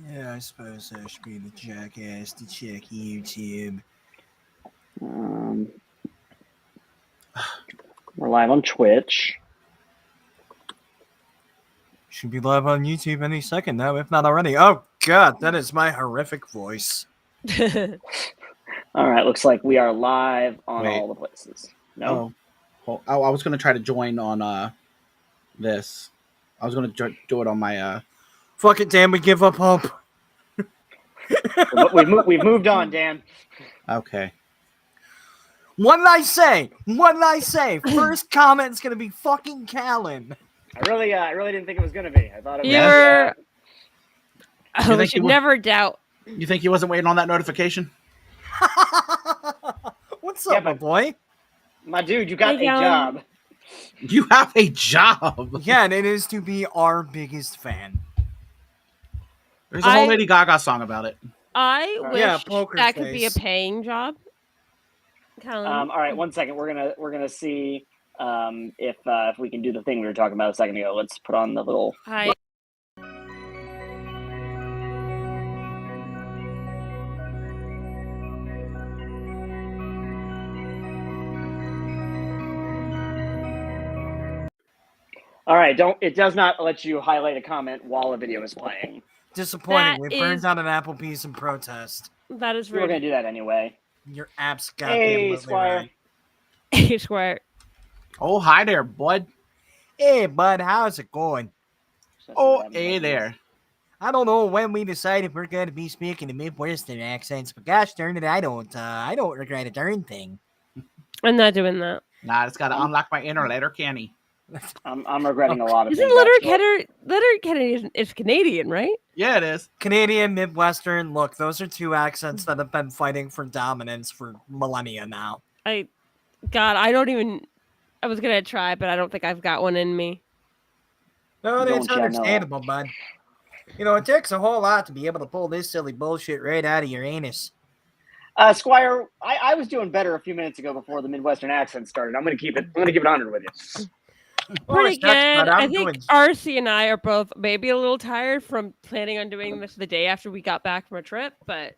Yeah, I suppose I should be the jackass to check YouTube. Um, we're live on Twitch. Should be live on YouTube any second now, if not already. Oh god, that is my horrific voice. All right, looks like we are live on Wait. all the places. No? I was going to try to join on this. I was going to do it on my Fuck it, Dan, we give up hope. We've moved on, Dan. Okay. What did I say? What did I say? First comment's gonna be fucking Callan. I really didn't think it was gonna be. I thought it was. Yes. We think should you would- never doubt. You think he wasn't waiting on that notification? What's Yeah, up, my but- boy? My dude, you got Hey, a Callan. job. You have a job. Yeah, and it is to be our biggest fan. There's a whole I- Lady Gaga song about it. I wish Yeah, poker that could be a face. paying job. Callan. All right, one second. We're gonna see if we can do the thing we were talking about a second ago. Let's put on the little. Hi. All right, it does not let you highlight a comment while a video is playing. Disappointing. That We burned is- down an Applebee's in protest. That is We were gonna rude. do that anyway. Your app's goddamn Hey, lovely, Squire. right? Hey, Square. Oh, hi there, bud. Hey, bud, how's it going? Oh, hey there. I don't know when we decided we're going to be speaking in Midwestern accents, but gosh darn it, I don't regret a darn thing. I'm not doing that. Nah, it's got to unlock my inner letter canny. I'm regretting a lot of Isn't things. actually. Letterkenny is Canadian, right? Yeah, it is. Canadian, Midwestern, look, those are two accents that have been fighting for dominance for millennia now. I was gonna try, but I don't think I've got one in me. No, Don't it's ya know? understandable, bud. You know, it takes a whole lot to be able to pull this silly bullshit right out of your anus. Squire, I was doing better a few minutes ago before the Midwestern accent started. I'm gonna keep it 100 with you. Pretty shucks, bud, good. I'm I think doing- RC and I are both maybe a little tired from planning on doing this the day after we got back from a trip, but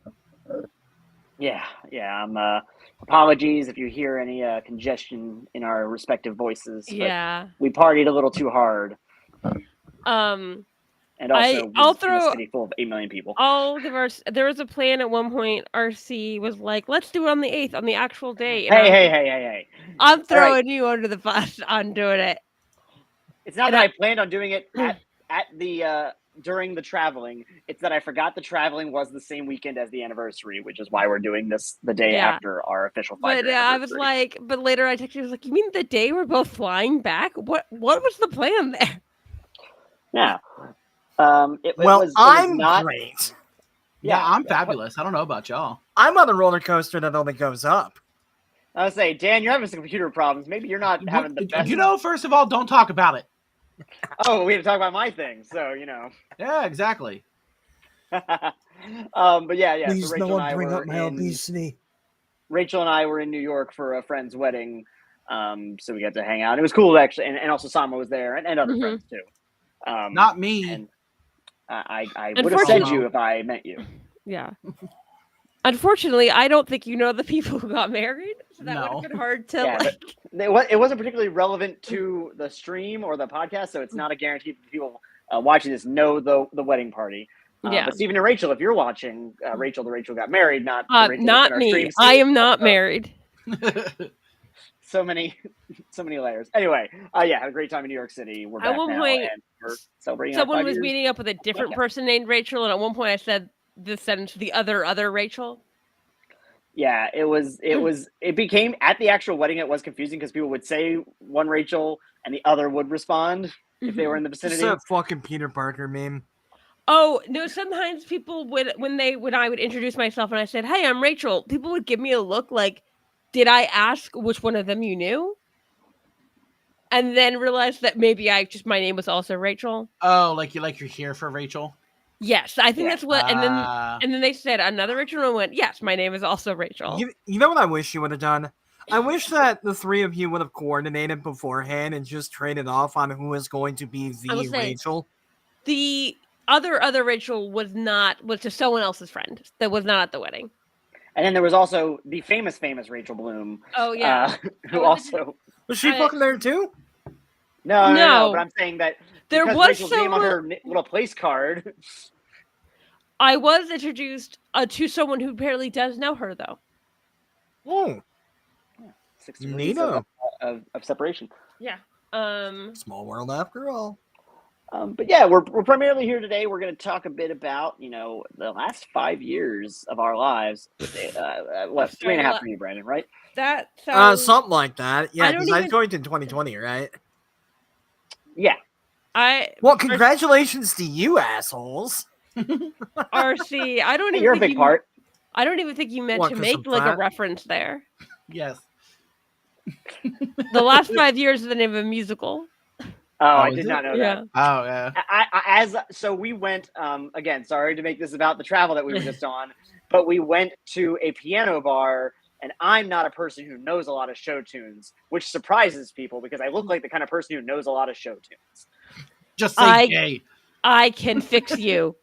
Yeah. I'm apologies if you hear any congestion in our respective voices. But yeah. we partied a little too hard, and also I'll we're in a throw- city full of 8 million people. There was a plan at one point. RC was like, "Let's do it on the 8th, on the actual day." And Hey! I'm throwing right. you under the bus on doing it. It's not And that I planned on doing it at the during the traveling. It's that I forgot the traveling was the same weekend as the anniversary, which is why we're doing this the day Yeah. after our official But 5-year I was anniversary. like, but later I texted you, I was like, "You mean the day we're both flying back? What was the plan there?" Yeah. It Well, was I'm not. great. Yeah, I'm fabulous. I don't know about y'all. I'm on a roller coaster that only goes up. I was say, Dan, you're having some computer problems. Maybe you're not having the best. You know, first of all, don't talk about it. Oh, we have to talk about my thing, so you know. Yeah, exactly. But yeah. Please, so no Rachel and one I bring were up my obesity. Rachel and I were in New York for a friend's wedding, so we got to hang out. It was cool actually, and also Sama was there, and other Mhm. friends too. Not me. And I would have said you if I met you. Yeah. Unfortunately, I don't think you know the people who got married, so that would No. have been hard to Yeah, like. It wasn't particularly relevant to the stream or the podcast, so it's not a guarantee that people watching this know the wedding party. Yeah. But Stephen and Rachel, if you're watching, Rachel got married, not the Rachel that's in Not our me. stream. I See? am not married. So many layers. Anyway, yeah, had a great time in New York City. We're At back one now, point, and we're celebrating. our Someone 5 was years. meeting up with a different Okay. person named Rachel, and at one point I said this sentence, the other Rachel. Yeah, it became at the actual wedding. It was confusing because people would say one Rachel and the other would respond if they were in the It's vicinity. that fucking Peter Parker meme. Oh no! Sometimes people would when I would introduce myself and I said, "Hey, I'm Rachel," people would give me a look like, "Did I ask which one of them you knew?" And then realized that maybe my name was also Rachel. Oh, you're here for Rachel? Yes, I think Yeah. that's what. And then they said another Rachel, and I went, "Yes, my name is also Rachel." You know what I wish you would have done? I wish that the three of you would have coordinated beforehand and just traded off on who is going to be I will the say- Rachel. The other Rachel was just someone else's friend that was not at the wedding. And then there was also the famous Rachel Bloom. Oh yeah, who also Was she fucking there too? no. But I'm saying that there because was Rachel's name on her little place card. I was introduced to someone who apparently does know her though. Oh, 6 degrees of separation. Yeah. small world after all. But yeah, we're primarily here today. We're going to talk a bit about the last 5 years of our lives. What 3.5 for you, Brandon? Right? That sounds Something like that. Yeah, I don't because I even- joined in 2020, right? Yeah. Well, congratulations to you assholes. RC. I don't Hey, even. you're a think big you, part. I don't even think you meant What, to 'cause make I'm like a fat? reference there. Yes. The last 5 years is the name of a musical. Oh, I is did it? not know Yeah. that. Oh yeah. So we went again. Sorry to make this about the travel that we were just on, but we went to a piano bar, and I'm not a person who knows a lot of show tunes, which surprises people because I look like the kind of person who knows a lot of show tunes. Just say I- gay. I can fix you.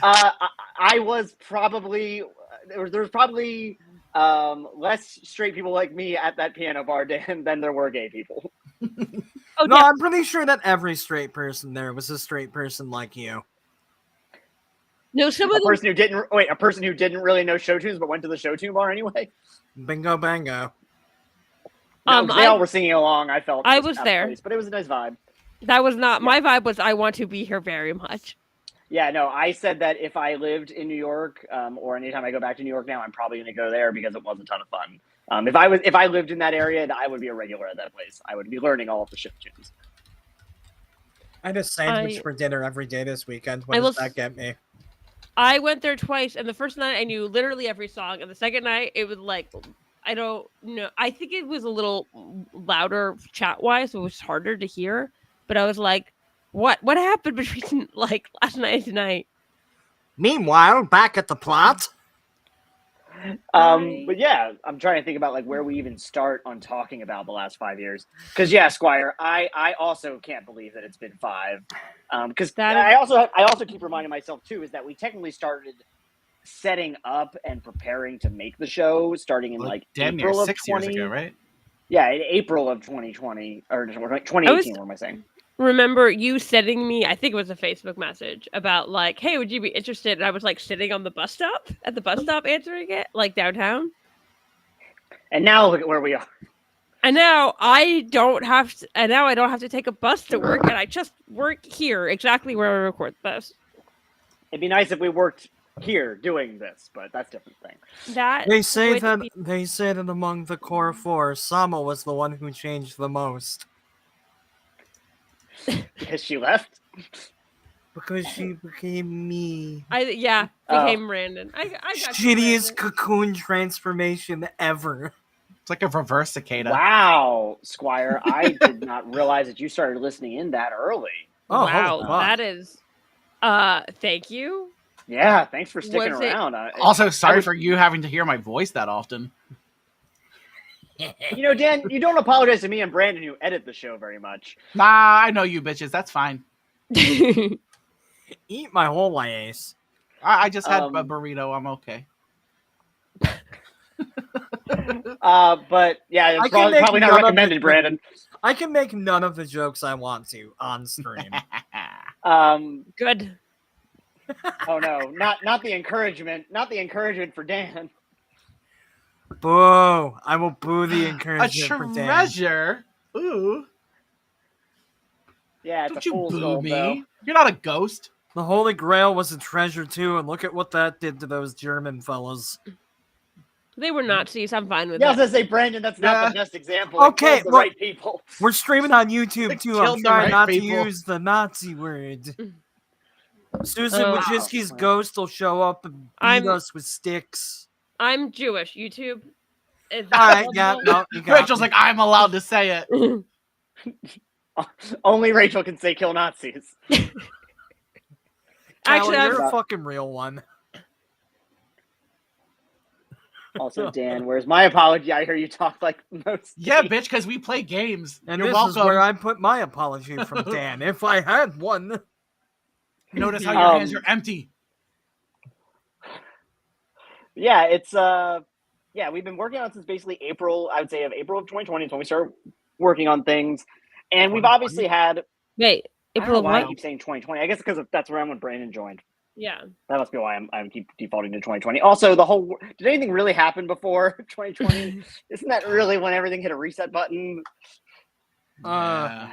I was probably there was probably less straight people like me at that piano bar than there were gay people. Oh No, yeah. I'm pretty sure that every straight person there was a straight person like you. No, some of A them. person who didn't really know show tunes but went to the show tune bar anyway. Bingo bango. No, 'cause they all were singing along. I felt I just was out of there. place, but it was a nice vibe. That was not my vibe. Was I want to be here very much. Yeah, no, I said that if I lived in New York, or anytime I go back to New York now, I'm probably going to go there because it was a ton of fun. If I lived in that area, I would be a regular at that place. I would be learning all of the show tunes. I had a sandwich I- for dinner every day this weekend. What I does will that get me? I went there twice, and the first night I knew literally every song, and the second night it was like I don't know. I think it was a little louder chat wise, so it was harder to hear. But I was like, "What happened between like last night and tonight?" Meanwhile, back at the plot. I- But yeah, I'm trying to think about like where we even start on talking about the last 5 years. Because yeah, Squire, I also can't believe that it's been 5. Because That I also keep reminding myself too is that we technically started setting up and preparing to make the show starting in like damn near April of 6 20. years ago, right? Yeah, in April of 2020 or 2018. What am I saying? Remember you sending me, I think it was a Facebook message about like, "Hey, would you be interested?" And I was like sitting on the bus stop answering it, like downtown. And now look at where we are. And now I don't have to take a bus to work, and I just work here, exactly where I record this. It'd be nice if we worked here doing this, but that's a different thing. That They say would that be- among the core 4, Sama was the one who changed the most. Because she left. Because she became me. became Brandon. I got you, Shittiest Brandon. cocoon transformation ever. It's like a reverse cicada. Wow, Squire, I did not realize that you started listening in that early. Oh, Wow, holy fuck. that is. Thank you. Yeah, thanks for sticking Was it- around. Also, sorry would- for you having to hear my voice that often. Dan, you don't apologize to me and Brandon who edit the show very much. Nah, I know you bitches. That's fine. Eat my whole ass. I just had a Um, burrito. I'm okay. But yeah, it's I can make probably not none of recommended, the- Brandon. I can make none of the jokes I want to on stream. Good. Oh no, not the encouragement, for Dan. Boo! I will boo the A encouragement for Dan. treasure? Ooh. Yeah, it's Don't a you fool's boo gold, me. though. You're not a ghost. The Holy Grail was a treasure too, and look at what that did to those German fellas. They were Nazis. I'm fine with Yeah, I was that. gonna say, Brandon, that's not Yeah. the best example. Okay, It killed the well- right people. We're streaming on YouTube They too. killed I'm the trying right not people. to use the Nazi word. Susan Oh. Wojcicki's Wow. ghost will show up and beat I'm- us with sticks. I'm Jewish. YouTube. Is All right, yeah, no, you got Rachel's me. like, I'm allowed to say it. Only Rachel can say kill Nazis. Actually, Callie, you're I'm- a fucking real one. Also, Dan, where's my apology? I hear you talk like most. Yeah, days. bitch, because we play games. And You're this welcome. is where I put my apology from Dan, if I had one. Notice how your hands are empty. Yeah, it's we've been working on it since basically April. I would say of April of 2020 is when we started working on things, and we've obviously had. Wait, I don't April know of why I what? keep saying 2020. I guess because that's around when Brandon joined. Yeah. That must be why I'm keep defaulting to 2020. Also, did anything really happen before 2020? Isn't that really when everything hit a reset button? Yeah.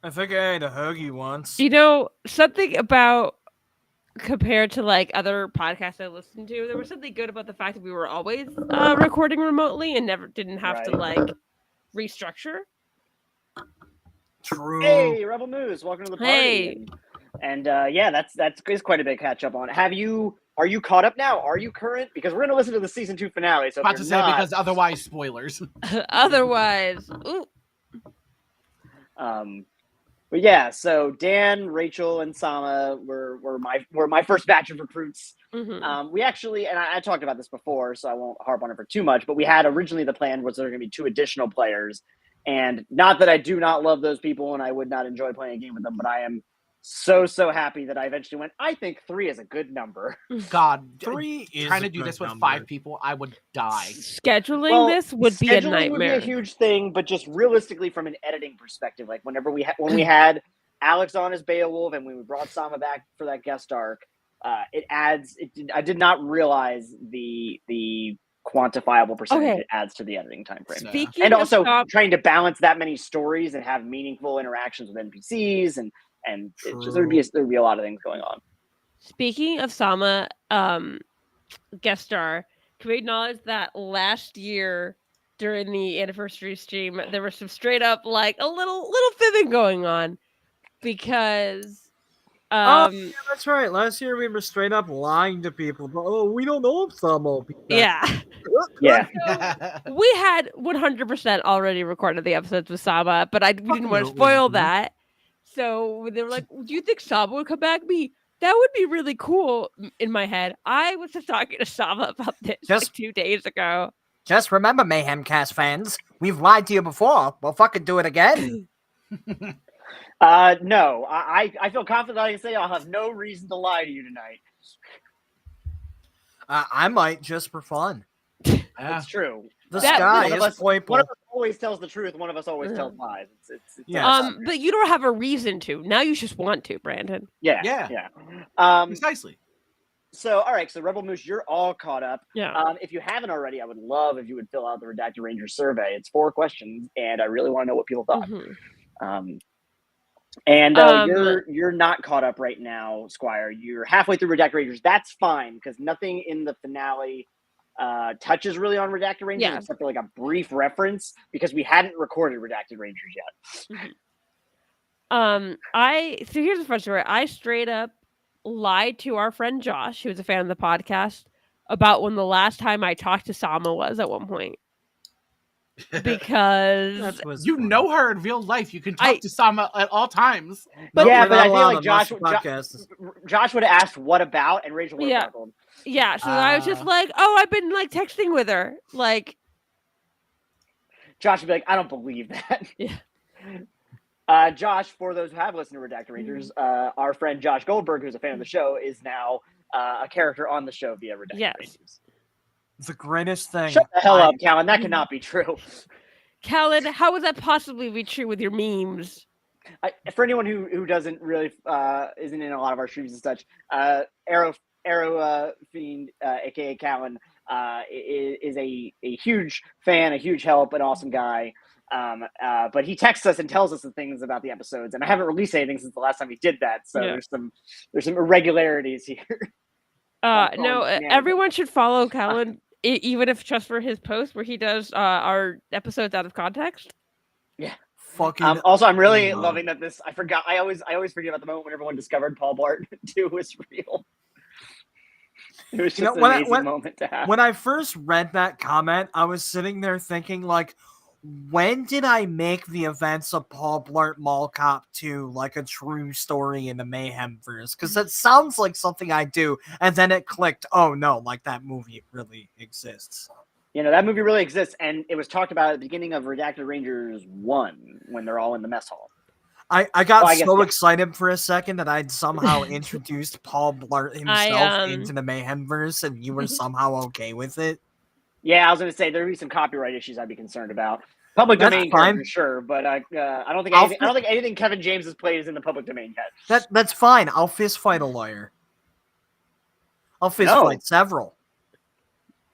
I think I had a hoagie once. You know, something about compared to like other podcasts I listened to, there was something good about the fact that we were always recording remotely and never didn't have to Right. like restructure. True. Hey, Rebel Moose, welcome to the party. Hey. And that's quite a big catch up on. Are you caught up now? Are you current? Because we're gonna listen to the season 2 finale. So About to say because otherwise spoilers. Otherwise, ooh. But yeah, so Dan, Rachel, and Sama were my first batch of recruits. Mm-hmm. We actually, and I talked about this before, so I won't harp on it for too much. But we had originally the plan was there were going to be 2 additional players, and not that I do not love those people and I would not enjoy playing a game with them, but I am so happy that I eventually went. I think 3 is a good number. God, 3 is trying to a do good this with number. 5 people, I would die. Scheduling this would be a scheduling nightmare. would be a huge thing, but just realistically from an editing perspective, like when we had Alex on as Beowulf and when we brought Sama back for that guest arc, I did not realize the quantifiable percentage it adds to the editing time frame. Speaking and also of trying to balance that many stories and have meaningful interactions with NPCs and there'd be a lot of things going on. Speaking of Sama, guest star, can we acknowledge that last year during the anniversary stream there was some straight up like a little fibbing going on because yeah, that's right. Last year we were straight up lying to people. But, we don't know if Sama will be back. Yeah. So we had 100% already recorded the episodes with Sama, but we didn't want to spoil that. So they were like, "Do you think Sama would come back?" That would be really cool. In my head, I was just talking to Sama about this like 2 days ago. Just remember, Mayhem Cast fans, we've lied to you before. We'll fucking do it again. No, I feel confident I can say I'll have no reason to lie to you tonight. I might just for fun. That's true. The sky is purple. One of us always tells the truth. One of us always tells lies. But you don't have a reason to. Now you just want to, Brandon. Yeah. Precisely. So, all right. So, Rebel Moose, you're all caught up. Yeah. If you haven't already, I would love if you would fill out the Redacted Rangers survey. It's 4 questions, and I really want to know what people thought. Mm-hmm. You're not caught up right now, Squire. You're halfway through Redacted Rangers. That's fine because nothing in the finale touches really on Redacted Rangers except for like a brief reference because we hadn't recorded Redacted Rangers yet. Mm-hmm. So here's the first story. I straight up lied to our friend Josh, who was a fan of the podcast, about when the last time I talked to Sama was at one point. Because you know her in real life. You can talk to Sama at all times. But I feel like Josh would have asked what about, and Rachel would have told him. Yeah, so I was just like, oh, I've been like texting with her. Like Josh would be like, I don't believe that. Yeah. Josh, for those who have listened to Redacted Rangers, our friend Josh Goldberg, who's a fan of the show, is now a character on the show via Redacted Rangers. The greatest thing. Shut the hell up, Callan. That cannot be true. Callan, how would that possibly be true with your memes? For anyone who doesn't really isn't in a lot of our streams and such, Arrow Fiend, aka Callan, is a huge fan, a huge help, an awesome guy. But he texts us and tells us the things about the episodes, and I haven't released anything since the last time he did that. So there's some irregularities here. No, everyone should follow Callan, even if just for his post where he does our episodes out of context. Yeah. Fucking. Also, I'm really loving that this. I always forget about the moment when everyone discovered Paul Blart 2 was real. It was just an amazing moment to have. When I first read that comment, I was sitting there thinking, like, when did I make the events of Paul Blart Mall Cop 2 like a true story in the Mayhem verse? Because that sounds like something I do, and then it clicked, oh no, like that movie really exists. That movie really exists, and it was talked about at the beginning of Redacted Rangers 1 when they're all in the mess hall. I got Well, I guess, so yeah. excited for a second that I'd somehow introduced Paul Blart himself into the Mayhem verse, and you were somehow okay with it. Yeah, I was going to say there'd be some copyright issues I'd be concerned about. Public That's domain fine. character, sure, but I don't think I'll anything. I don't think anything Kevin James has played is in the public domain yet. That's fine. I'll fist fight a lawyer. I'll fist No. fight several.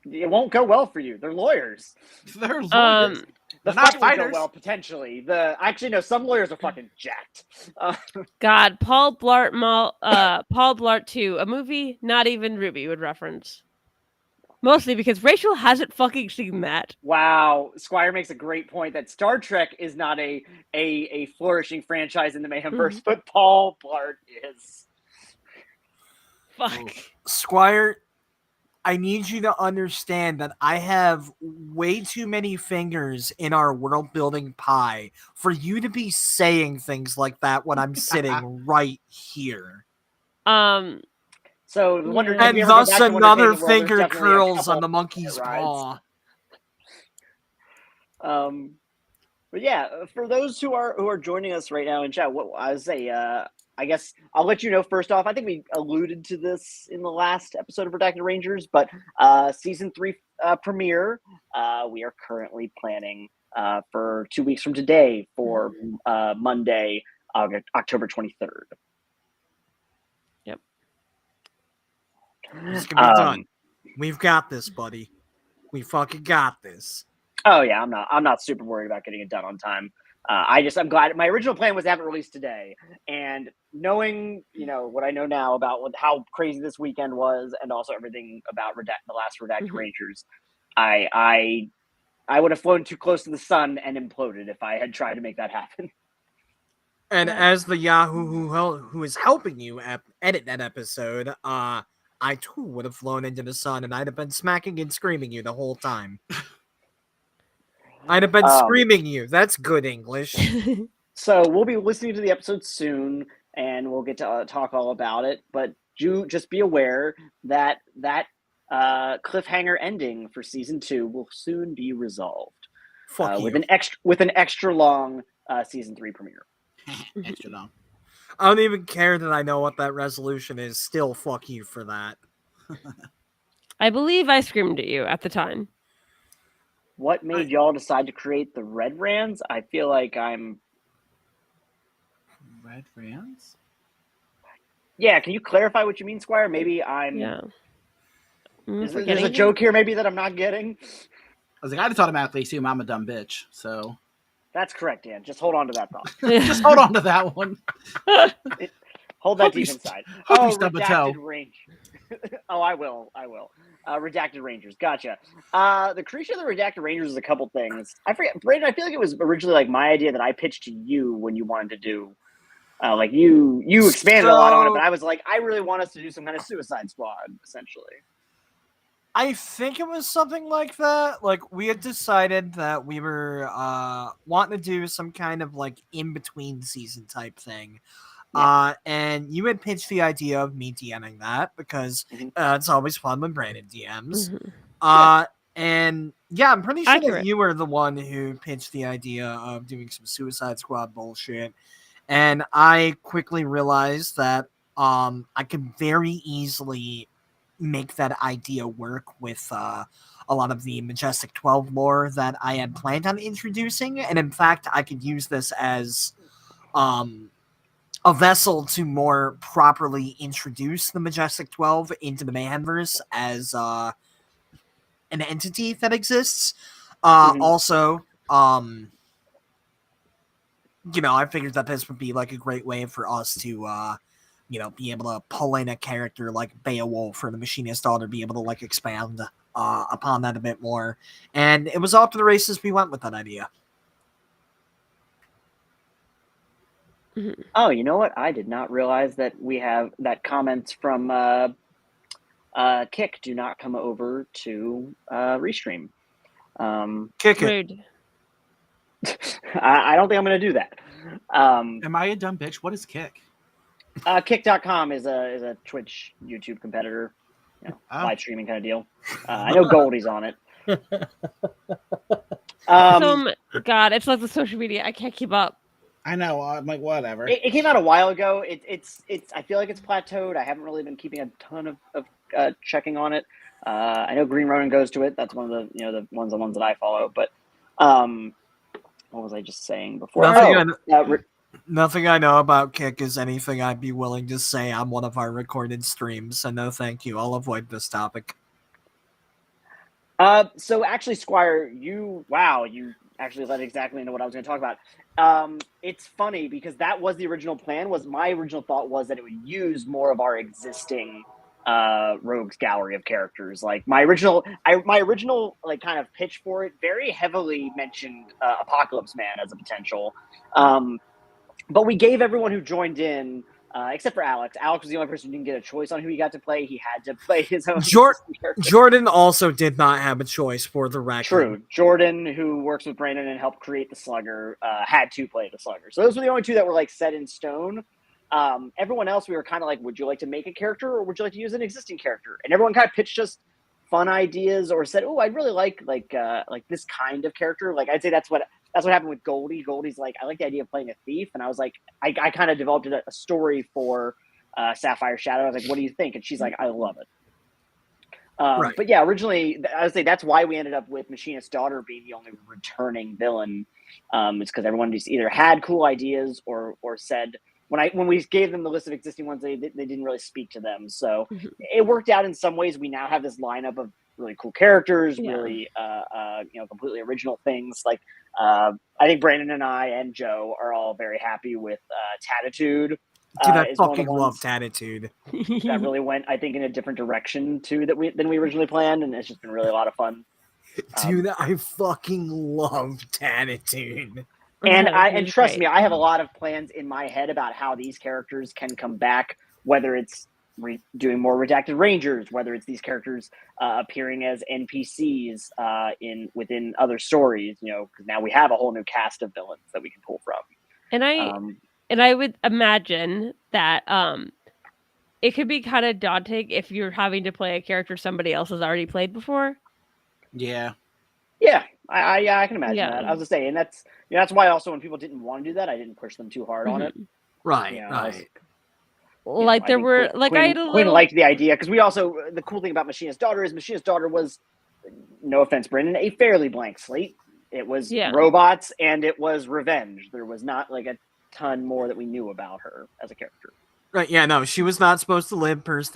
It won't go well for you. They're lawyers. They're lawyers. The They're not fight will go fighters. well potentially. Actually no, some lawyers are fucking jacked. God, Paul Blart 2, a movie not even Ruby would reference. Mostly because Rachel hasn't fucking seen that. Wow, Squire makes a great point that Star Trek is not a flourishing franchise in the Mayhemverse, but Paul Blart is. Fuck. Squire, I need you to understand that I have way too many fingers in our world building pie for you to be saying things like that when I'm sitting right here. So And thus another finger curls on the monkey's paw. But yeah, for those who are joining us right now in chat, what I would say, I guess I'll let you know first off. I think we alluded to this in the last episode of Redacted Rangers, but season 3 premiere, we are currently planning for 2 weeks from today for Monday, October 23rd. Yep. It's gonna be done. We've got this, buddy. We fucking got this. Oh yeah, I'm not super worried about getting it done on time. I'm glad. My original plan was to have it released today, and knowing what I know now about how crazy this weekend was, and also everything about the last Redacted Rangers, I would have flown too close to the sun and imploded if I had tried to make that happen. And as the Yahoo who is helping you edit that episode, I too would have flown into the sun, and I'd have been smacking and screaming you the whole time. I'd have been screaming you. That's good English. So we'll be listening to the episode soon, and we'll get to talk all about it. But just be aware that cliffhanger ending for season 2 will soon be resolved. Fuck you. With an extra long season 3 premiere. Extra long. I don't even care that I know what that resolution is. Still, fuck you for that. I believe I screamed at you at the time. What made y'all decide to create the Red Rands? I feel like I'm... Red Rands? Yeah, can you clarify what you mean, Squire? Maybe I'm... Yeah. There's a joke here maybe that I'm not getting? I was like, I just automatically assume I'm a dumb bitch, so... That's correct, Dan. Just hold on to that thought. Just hold on to that one. Hold that deep inside. Hope you stub a toe. Oh, I will. Redacted Rangers. Gotcha. The creation of the Redacted Rangers is a couple things. I forget, Brandon, I feel like it was originally like my idea that I pitched to you when you wanted to do like you expanded a lot on it, but I was like, I really want us to do some kind of Suicide Squad, essentially. I think it was something like that. Like, we had decided that we were wanting to do some kind of like in-between season type thing. Yeah. And you had pitched the idea of me DMing that because it's always fun when Brandon DMs. And yeah, I'm pretty sure that you were the one who pitched the idea of doing some Suicide Squad bullshit. And I quickly realized that I could very easily make that idea work with a lot of the Majestic 12 lore that I had planned on introducing. And in fact, I could use this as a vessel to more properly introduce the Majestic 12 into the Mayhemverse as an entity that exists. Also, I figured that this would be like a great way for us to be able to pull in a character like Beowulf or the Machinist Daughter, be able to like expand upon that a bit more. And it was off to the races. We went with that idea. Oh, you know what? I did not realize that we have that comments from Kick do not come over to Restream. Kick it. I don't think I'm going to do that. Am I a dumb bitch? What is Kick? Kick.com is a Twitch YouTube competitor, live streaming kind of deal. I know Goldie's on it. God, it's like the social media. I can't keep up. I know. I'm like, whatever. It came out a while ago. It's I feel like it's plateaued. I haven't really been keeping a ton of checking on it. I know Green Ronin goes to it. That's one of the the ones that I follow. But what was I just saying before? Nothing I know about Kick is anything I'd be willing to say on one of our recorded streams. So no, thank you. I'll avoid this topic. So actually, Squire, you actually let exactly into what I was going to talk about. It's funny because that was the original plan. My original thought was that it would use more of our existing rogues gallery of characters. Like my original like kind of pitch for it very heavily mentioned Apocalypse Man as a potential. But we gave everyone who joined in, except for Alex. Alex was the only person who didn't get a choice on who he got to play. He had to play his own character. Jordan also did not have a choice for the record. True. Jordan, who works with Brandon and helped create the Slugger, had to play the Slugger. So those were the only two that were like set in stone. Everyone else, we were kind of like, would you like to make a character or would you like to use an existing character? And everyone kind of pitched us fun ideas or said, oh, I'd really like this kind of character. Like I'd say that's what happened with Goldie. Goldie's like, I like the idea of playing a thief. And I was like, I kind of developed a story for Sapphire Shadow. I was like, what do you think? And she's like, I love it. Right. But yeah, originally, I would say that's why we ended up with Machinist's daughter being the only returning villain. It's because everyone just either had cool ideas or said, when we gave them the list of existing ones, they didn't really speak to them. So it worked out in some ways. We now have this lineup of really cool characters, really completely original things. Like I think Brandon and I and Joe are all very happy with Tattitude. Dude, I fucking love Tattitude. That really went, I think, in a different direction too than we originally planned, and it's just been really a lot of fun. Dude, I fucking love Tattitude. And trust me, I have a lot of plans in my head about how these characters can come back, whether it's doing more redacted Rangers, whether it's these characters appearing as NPCs within other stories, because now we have a whole new cast of villains that we can pull from. And I would imagine that it could be kind of daunting if you're having to play a character somebody else has already played before. Yeah. Yeah, I can imagine that. I was just saying that's why also when people didn't want to do that, I didn't push them too hard on it. Right, right. There were Quinn liked the idea because we also, the cool thing about Machinist's daughter was, no offense, Brendan, a fairly blank slate. It was robots and it was revenge. There was not like a ton more that we knew about her as a character. Right, yeah, no, she was not supposed to live past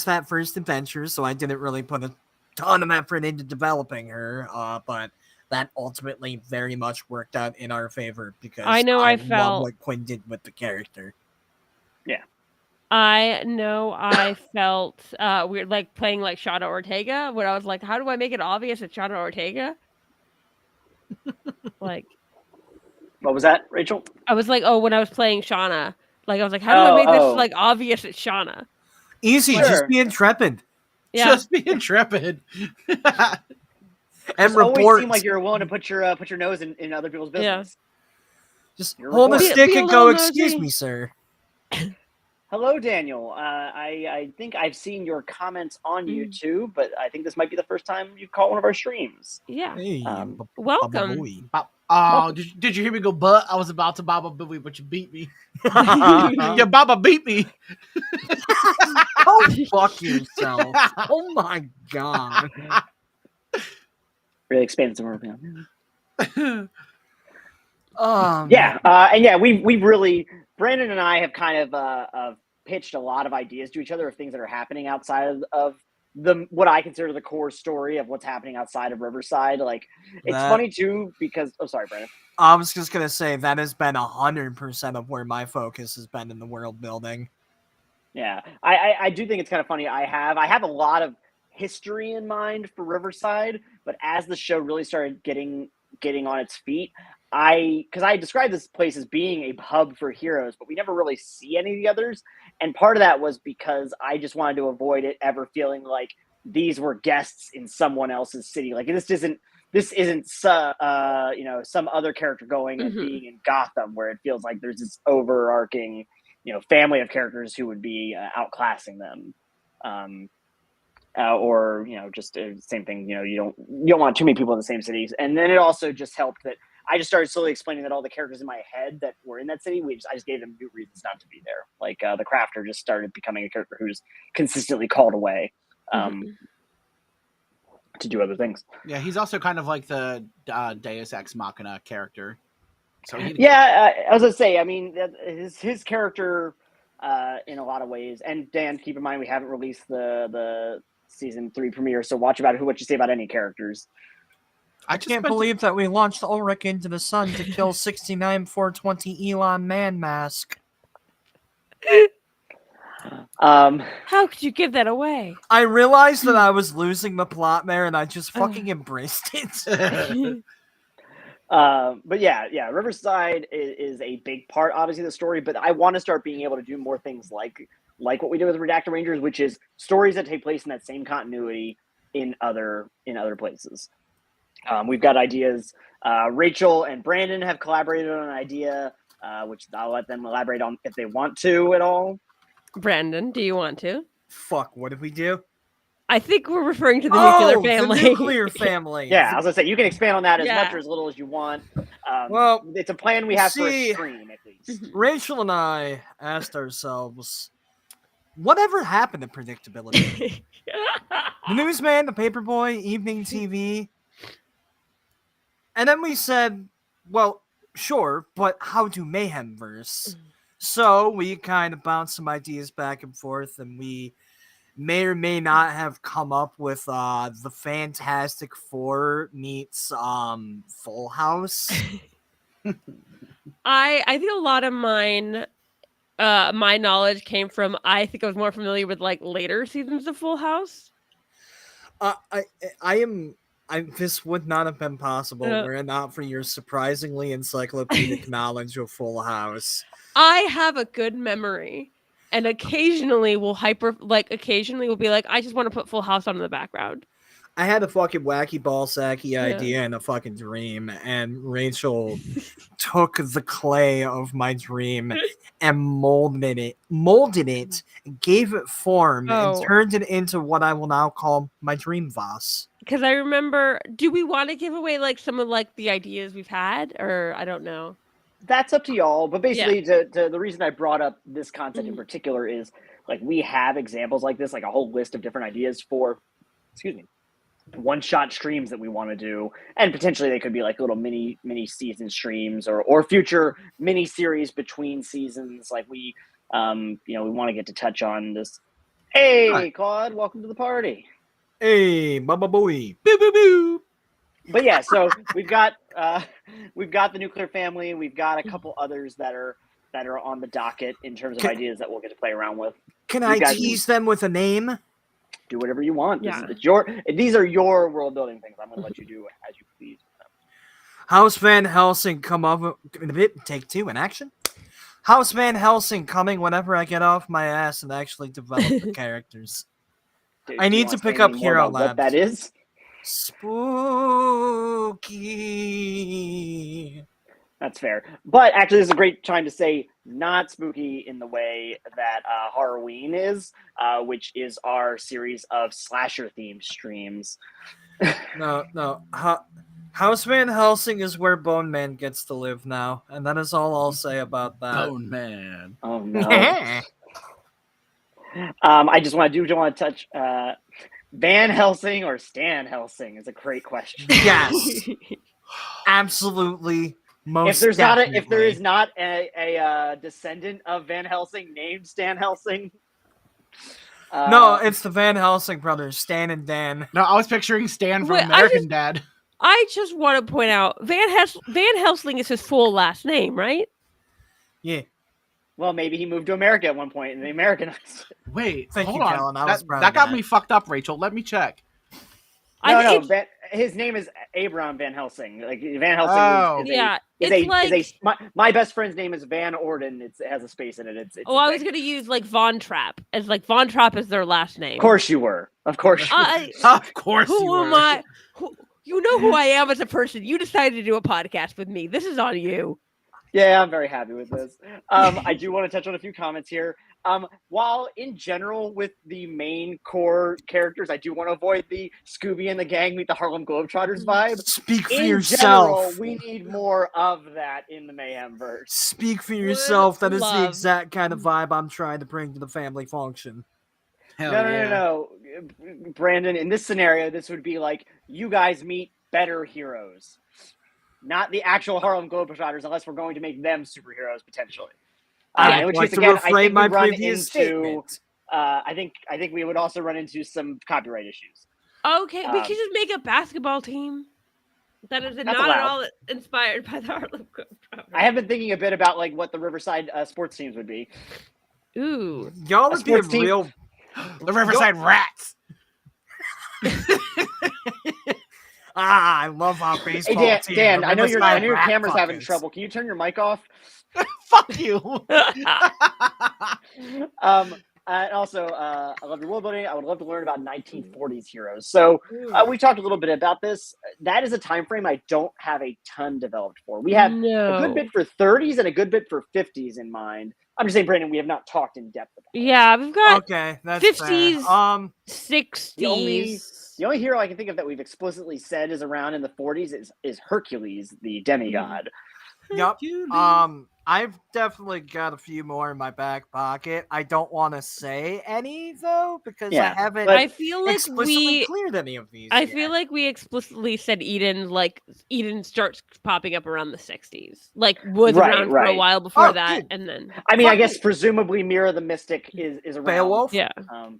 that first adventure, so I didn't really put a ton of effort into developing her, but that ultimately very much worked out in our favor because I love what Quinn did with the character. Yeah. I know I felt weird, like playing like Shauna Ortega, where I was like, how do I make it obvious it's Shauna Ortega? Like, what was that, Rachel? I was like, when I was playing Shauna, like I was like, how do I make this like obvious it's Shauna? Easy, just be intrepid. Yeah. Just be intrepid. And always seem like you're willing to put your nose in other people's business. Yeah. Just hold a stick and go, excuse me, sir. Hello, Daniel. I think I've seen your comments on YouTube, but I think this might be the first time you've caught one of our streams. Yeah. Hey, welcome. Did you hear me go, but I was about to Baba Booey, but you beat me. Yeah, Baba beat me. Go fuck yourself. Oh my god. Really expansive work now. We've really, Brandon and I have kind of pitched a lot of ideas to each other of things that are happening outside of what I consider the core story of what's happening outside of Riverside. Like, it's funny too because sorry, Brandon. I was just gonna say that has been 100% of where my focus has been in the world building. Yeah, I do think it's kind of funny. I have a lot of history in mind for Riverside, but as the show really started getting on its feet, because I described this place as being a hub for heroes, but we never really see any of the others. And part of that was because I just wanted to avoid it ever feeling like these were guests in someone else's city. Like this isn't some other character going and being in Gotham where it feels like there's this overarching, family of characters who would be outclassing them. Or just same thing. You don't want too many people in the same cities. And then it also just helped that I just started slowly explaining that all the characters in my head that were in that city, I just gave them new reasons not to be there. Like the Crafter just started becoming a character who's consistently called away to do other things. Yeah, he's also kind of like the Deus Ex Machina character. So I was gonna say, I mean, his character in a lot of ways. And Dan, keep in mind we haven't released the season 3 premiere, so watch about what you say about any characters. I can't believe that we launched Ulrich into the sun to kill 69-420 Elon Man mask. How could you give that away? I realized that I was losing the plot there, and I just fucking embraced it. But yeah, Riverside is a big part, obviously, of the story. But I want to start being able to do more things like what we did with Redacted Rangers, which is stories that take place in that same continuity in other places. We've got ideas. Rachel and Brandon have collaborated on an idea, which I'll let them elaborate on if they want to at all. Brandon, do you want to? Fuck, what did we do? I think we're referring to the nuclear family. The nuclear family. Yeah, I was gonna say you can expand on that as much or as little as you want. Well, it's a plan we have for a stream at least. Rachel and I asked ourselves, whatever happened to predictability? The Newsman, the Paperboy, Evening TV. And then we said, well, sure, but how do Mayhem verse? So we kind of bounced some ideas back and forth, and we may or may not have come up with the Fantastic Four meets Full House. I think a lot of mine, my knowledge came from, I think I was more familiar with like later seasons of Full House. This would not have been possible were it not for your surprisingly encyclopedic knowledge of Full House. I have a good memory, and occasionally we'll be like, I just want to put Full House on in the background. I had a fucking wacky ballsacky idea and a fucking dream, and Rachel took the clay of my dream and molded it, gave it form, and turned it into what I will now call my dream vase. Because I remember, do we want to give away like some of like the ideas we've had, or I don't know? That's up to y'all. But basically, the reason I brought up this concept in particular is like we have examples like this, like a whole list of different ideas for, one-shot streams that we want to do, and potentially they could be like little mini season streams or future mini series between seasons. Like we want to get to touch on this. Hey, Claude, welcome to the party. Hey, baba booey, boo boo boo. But yeah, so we've got the nuclear family. We've got a couple others that are on the docket in terms of ideas that we'll get to play around with. Can I tease them with a name? Do whatever you want. Yeah. These are your world building things. I'm going to let you do as you please. House Van Helsing come up. Take 2 in action. House Van Helsing coming whenever I get off my ass and actually develop the characters. I need to pick up Hero Labs. What that is? Spooky. That's fair. But actually, this is a great time to say not spooky in the way that Halloween is, which is our series of slasher-themed streams. No. House Van Helsing is where Bone Man gets to live now, and that is all I'll say about that. Bone Man. Oh, no. I just want to touch Van Helsing or Stan Helsing is a great question. Yes. Absolutely. Most if there is not a descendant of Van Helsing named Stan Helsing. No, it's the Van Helsing brothers, Stan and Dan. No, I was picturing Stan from American Dad. I just want to point out Van Helsing is his full last name, right? Yeah. Well, maybe he moved to America at one point and they Americanized it. Wait, Thank hold you, on. Kellen. That got me fucked up, Rachel. Let me check. His name is Abraham Van Helsing. Like Van Helsing my best friend's name is Van Orden. It has a space in it. It's I was gonna use like Von Trapp as like Von Trapp is their last name. Of course you were. Of course. Of course you were. Who am I? You know who I am as a person. You decided to do a podcast with me. This is on you. Yeah, I'm very happy with this. I do want to touch on a few comments here. While in general with the main core characters, I do want to avoid the Scooby and the gang meet the Harlem Globetrotters vibe. Speak for In general, yourself. we need more of that in the Mayhem verse. Speak for yourself. That is the love- exact kind of vibe I'm trying to bring to the family function. Hell No, yeah. no. Brandon, in this scenario, this would be like you guys meet better heroes, not the actual Harlem Globetrotters, unless we're going to make them superheroes potentially. I'd in which like case, to again, I reframe think my we run previous into. statement. I think we would also run into some copyright issues. Okay, we Um, could just make a basketball team that is not allowed. at all inspired by the Harlem Globetrotters. I have been thinking a bit about like what the Riverside sports teams would be. Ooh. Y'all a would be a sports team- real. The Riverside Rats. I love our Hey baseball team. Dan, the I know Riverside your Rat camera's having Fuckers. trouble. Can you turn your mic off? Fuck you. And also, I love your world building. I would love to learn about 1940s heroes. So we talked a little bit about this. That is a time frame I don't have a ton developed for. We have a good bit for 30s and a good bit for 50s in mind. I'm just saying, Brandon, we have not talked in depth about it. Yeah, we've got Okay, that's 50s. fair. 60s. The only hero I can think of that we've explicitly said is around in the 40s is Hercules, the demigod. Yup. I've definitely got a few more in my back pocket. I don't want to say any though because Yeah, I haven't but I feel like explicitly cleared any of these. I yet. feel like we explicitly said Eden starts popping up around the 60s. Like was Right, around for a right. while before Oh, that, dude. and then I mean, I Fuck guess it. presumably Mira the Mystic is around. Beowulf. yeah.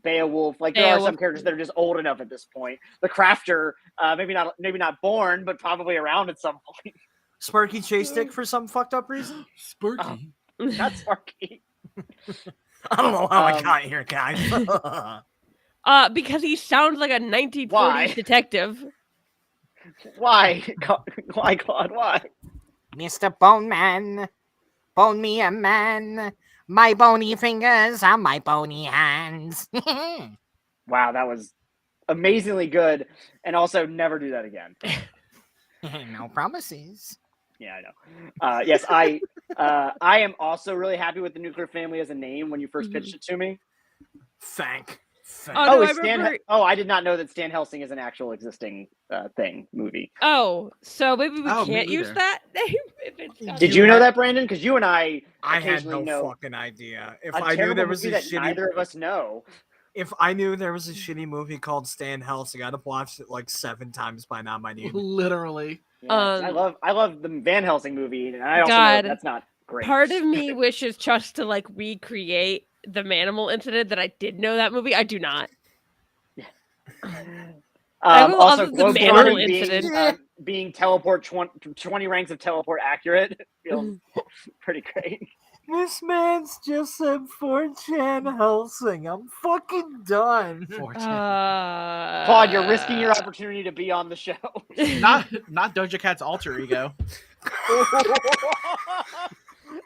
Beowulf. Like there are some Beowulf. characters that are just old enough at this point. The Crafter, maybe not born, but probably around at some point. Sparky Chase Stick for some fucked up reason. Spurky. Not Sparky. I don't know how I Um, got here, guys. Because he sounds like a 1940s Why? detective. Why? Why, Claude? Why? Mr. Bone Man, bone me a man. My bony fingers are my bony hands. Wow, that was amazingly good. And also, never do that again. No promises. Yeah, I know. Yes, I am also really happy with the Nuclear Family as a name when you first pitched it to me. Thank. Oh, Oh, no, is I Stan? remember- I did not know that Stan Helsing is an actual existing movie. Oh, so maybe we Oh, me can't use either. that name if it's got Did you know that, Brandon? Because you and I I had occasionally no know fucking idea. If a I knew terrible there was a movie that shitty, neither of us know. if I knew there was a shitty movie called Stan Helsing, I'd have watched it like 7 times by now, my dude. Literally. Yeah, I love the Van Helsing movie, and I also God. know that's not great. Part of me wishes just to like recreate the Manimal incident that I did know that movie. I do not. I will Also, love the Globetrotter Manimal incident. being teleport 20 ranks of teleport accurate feels pretty great. This man's just said 4chan Helsing. I'm fucking done. Claude, you're risking your opportunity to be on the show. Not Doja Cat's alter ego.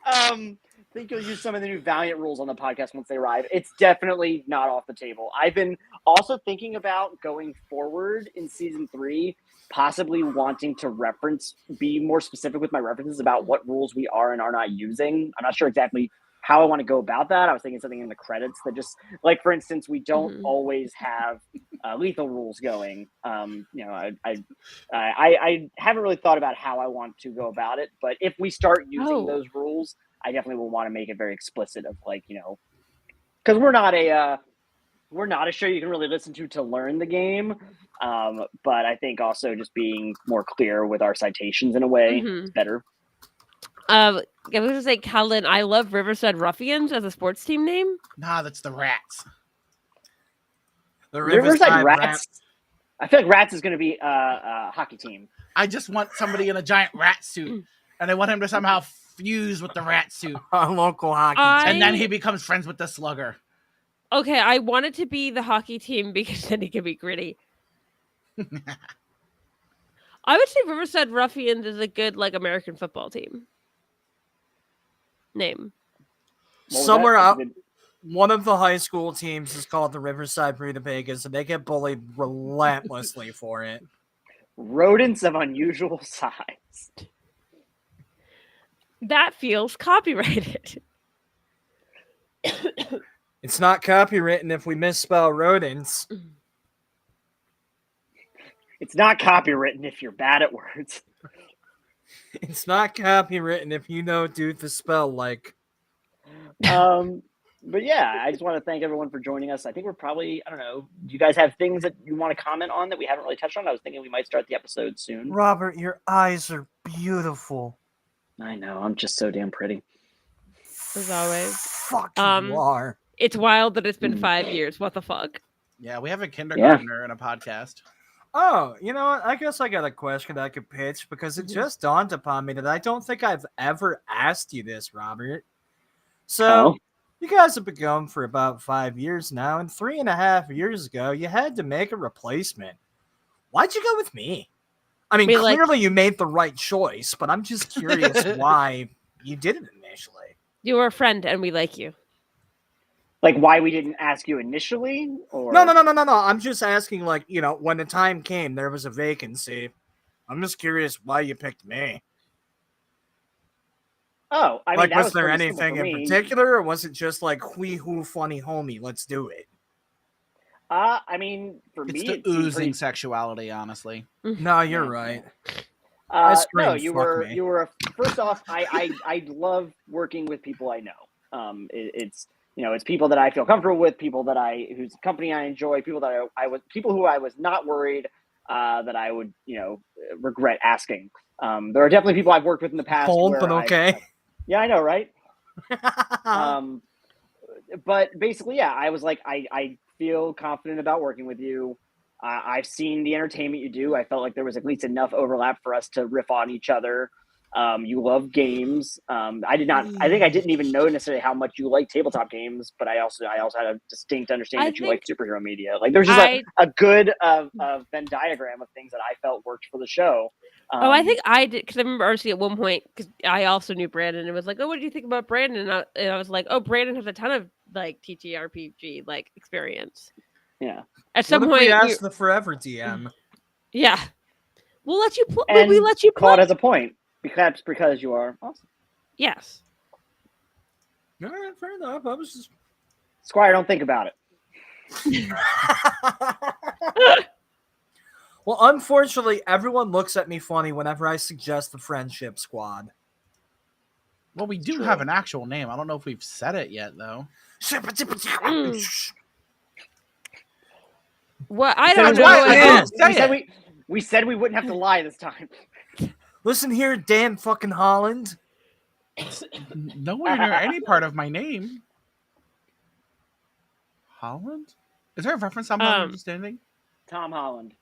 I think you'll use some of the new Valiant rules on the podcast once they arrive. It's definitely not off the table. I've been also thinking about going forward in season 3, possibly wanting to be more specific with my references about what rules we are and are not using. I'm not sure exactly how I want to go about that. I was thinking something in the credits that just, like, for instance, we don't always have lethal rules going. I haven't really thought about how I want to go about it, but if we start using those rules, I definitely will want to make it very explicit of, like, because we're not a show you can really listen to learn the game. But I think also just being more clear with our citations in a way is better. I was gonna say, Callan, I love Riverside Ruffians as a sports team name. Nah, that's the Rats. The Riverside Rat- Rats. I feel like Rats is going to be a hockey team. I just want somebody in a giant rat suit, and I want him to somehow fuse with the rat suit, a local hockey and then he becomes friends with the Slugger. Okay, I want it to be the hockey team because then he can be gritty. I would say Riverside Ruffians is a good like American football team name. What was Somewhere that? out, one of the high school teams is called the Riverside Rutabagas, and they get bullied relentlessly for it. Rodents of unusual size. That feels copyrighted. It's not copywritten if we misspell rodents. It's not copywritten if you're bad at words. It's not copywritten if you know dude to spell like. But yeah, I just want to thank everyone for joining us. I think we're probably, I don't know, do you guys have things that you want to comment on that we haven't really touched on? I was thinking we might start the episode soon. Robert, your eyes are beautiful. I know, I'm just so damn pretty. As always. Fuck you are. It's wild that it's been 5 years. What the fuck? Yeah, we have a kindergartner in a podcast. Oh, you know what? I guess I got a question I could pitch because it just dawned upon me that I don't think I've ever asked you this, Robert. So, you guys have been going for about 5 years now, and 3.5 years ago, you had to make a replacement. Why'd you go with me? I mean, clearly you made the right choice, but I'm just curious why you did it initially. You were a friend, and we like you. Like, why we didn't ask you initially? Or... No. I'm just asking, like, you know, when the time came, there was a vacancy. I'm just curious why you picked me. Oh, I mean, like, that was there pretty simple anything for in me. particular, or was it just like, wee hoo, funny homie, let's do it? I mean, for It's me, the it seemed oozing pretty... sexuality, honestly. No, you're right. No, you were. First off, I love working with people I know. It's it's people that I feel comfortable with, people that whose company I enjoy, people that people who I was not worried that I would regret asking. There are definitely people I've worked with in the past. Cold, but okay. Yeah, I know, right? But basically, yeah, I was like, I feel confident about working with you. I've seen the entertainment you do. I felt like there was at least enough overlap for us to riff on each other. You love games. I think I didn't even know necessarily how much you like tabletop games, but I also had a distinct understanding that you like superhero media. Like there's just a good Venn diagram of things that I felt worked for the show. I think I did, because I remember RC at one point, because I also knew Brandon, and it was like, oh, what do you think about Brandon? And I was like, oh, Brandon has a ton of like TTRPG like experience. Yeah. At some point, we asked the forever DM. Yeah, we'll let you play. And we let you play. Claude has a point, because you are awesome. Yes. All right, fair enough. I was just Squire. Don't think about it. Well, unfortunately, everyone looks at me funny whenever I suggest the Friendship Squad. Well, we do have an actual name. I don't know if we've said it yet, though. What? I don't know. We said we wouldn't have to lie this time. Listen here, Dan fucking Holland. Nowhere near any part of my name. Holland? Is there a reference I'm not understanding? Tom Holland.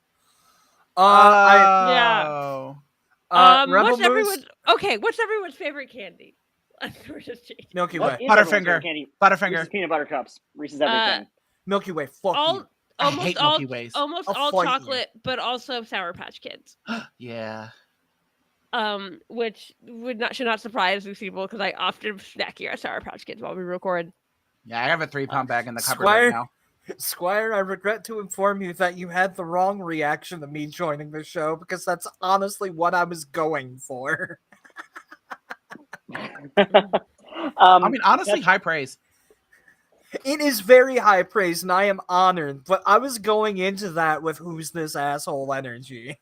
Rebel what's everyone's favorite candy? Milky Way. Butterfinger. Butterfinger. Reese's peanut butter cups. Reese's everything. Milky Way. Fuck you. I hate Milky Ways. Almost all chocolate, but also Sour Patch Kids. Yeah. Which should not surprise these people because I often snack here at Sour Patch Kids while we record. Yeah, I have a 3-pound bag in the cupboard right now. Squire, I regret to inform you that you had the wrong reaction to me joining the show because that's honestly what I was going for. I mean, honestly, high praise. It is very high praise, and I am honored, but I was going into that with who's this asshole energy.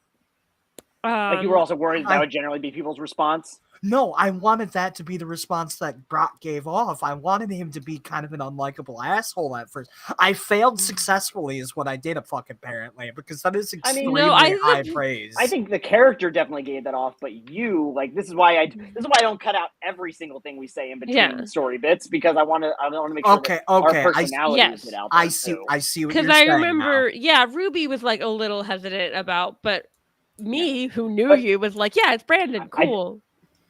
Like you were also worried that would generally be people's response? No, I wanted that to be the response that Brock gave off. I wanted him to be kind of an unlikable asshole at first. I failed successfully is what I did, apparently, because that is extremely high praise. I think the character definitely gave that off, but you, like, this is why I don't cut out every single thing we say in between story bits, because I want to make sure that our personality is get out there. I see what you're saying. Because I remember, Ruby was like a little hesitant about, but me, who knew you, was like, yeah, it's Brandon, cool.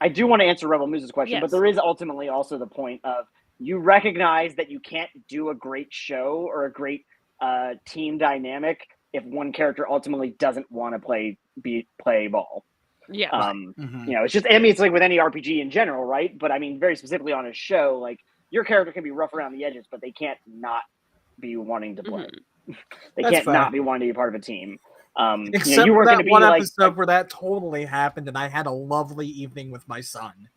I do want to answer Rebel Moose's question, but there is ultimately also the point of you recognize that you can't do a great show or a great team dynamic if one character ultimately doesn't want to play ball. Yeah. It's just, I mean, it's like with any RPG in general, right? But I mean, very specifically on a show, like your character can be rough around the edges, but they can't not be wanting to play. They can't not be wanting to be part of a team. Except you were that one episode where that totally happened, and I had a lovely evening with my son.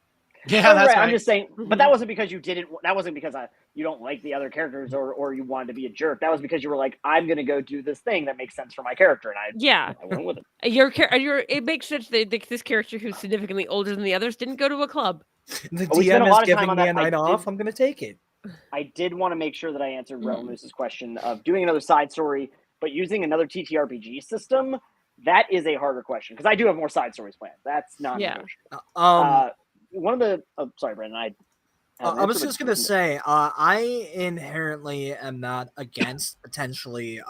Yeah, that's right. right. I'm just saying, but that wasn't because you didn't. That wasn't because you don't like the other characters or you wanted to be a jerk. That was because you were like, I'm gonna go do this thing that makes sense for my character, and Yeah. I went with it. It makes sense that this character who's significantly older than the others didn't go to a club. The We spent a DM lot is of time giving on me that. a night off. I'm gonna take it. I did want to make sure that I answered Mhm. Rebel Moose's question of doing another side story, but using another TTRPG system. That is a harder question because I do have more side stories planned. That's not negotiable. One of the sorry, Brandon. I was just gonna say, I inherently am not against potentially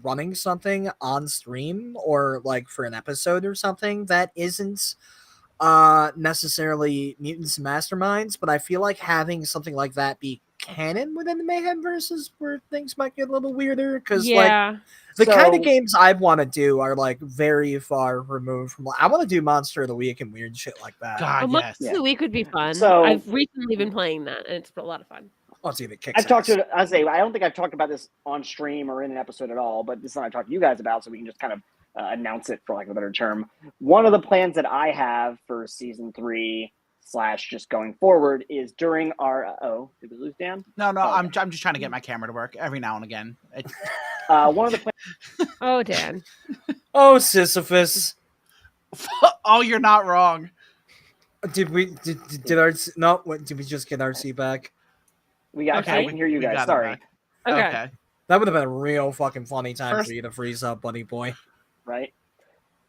running something on stream or like for an episode or something that isn't necessarily Mutants and Masterminds, but I feel like having something like that be canon within the Mayhem versus where things might get a little weirder because like the kind of games I want to do are like very far removed from. I want to do Monster of the Week and weird shit like that. God, Monster yes. of the Week would be fun. So- I've recently been playing that, and it's a lot of fun. I'll see if it kicks I've talked ass. to. I say I don't think I've talked about this on stream or in an episode at all, but this is something I talked to you guys about, so we can just kind of announce it for lack of a better term. One of the plans that I have for season 3 / just going forward is during our. Did we lose Dan? No, Oh, I'm just trying to get my camera to work every now and again. One of the plans. Oh, Dan. Oh, Sisyphus. Oh, you're not wrong. Did RC? No, what, did we just get RC back? We got. Okay. I can hear you We guys. got it Sorry. back. Okay. That would have been a real fucking funny time First- for you to freeze up, buddy boy. Right?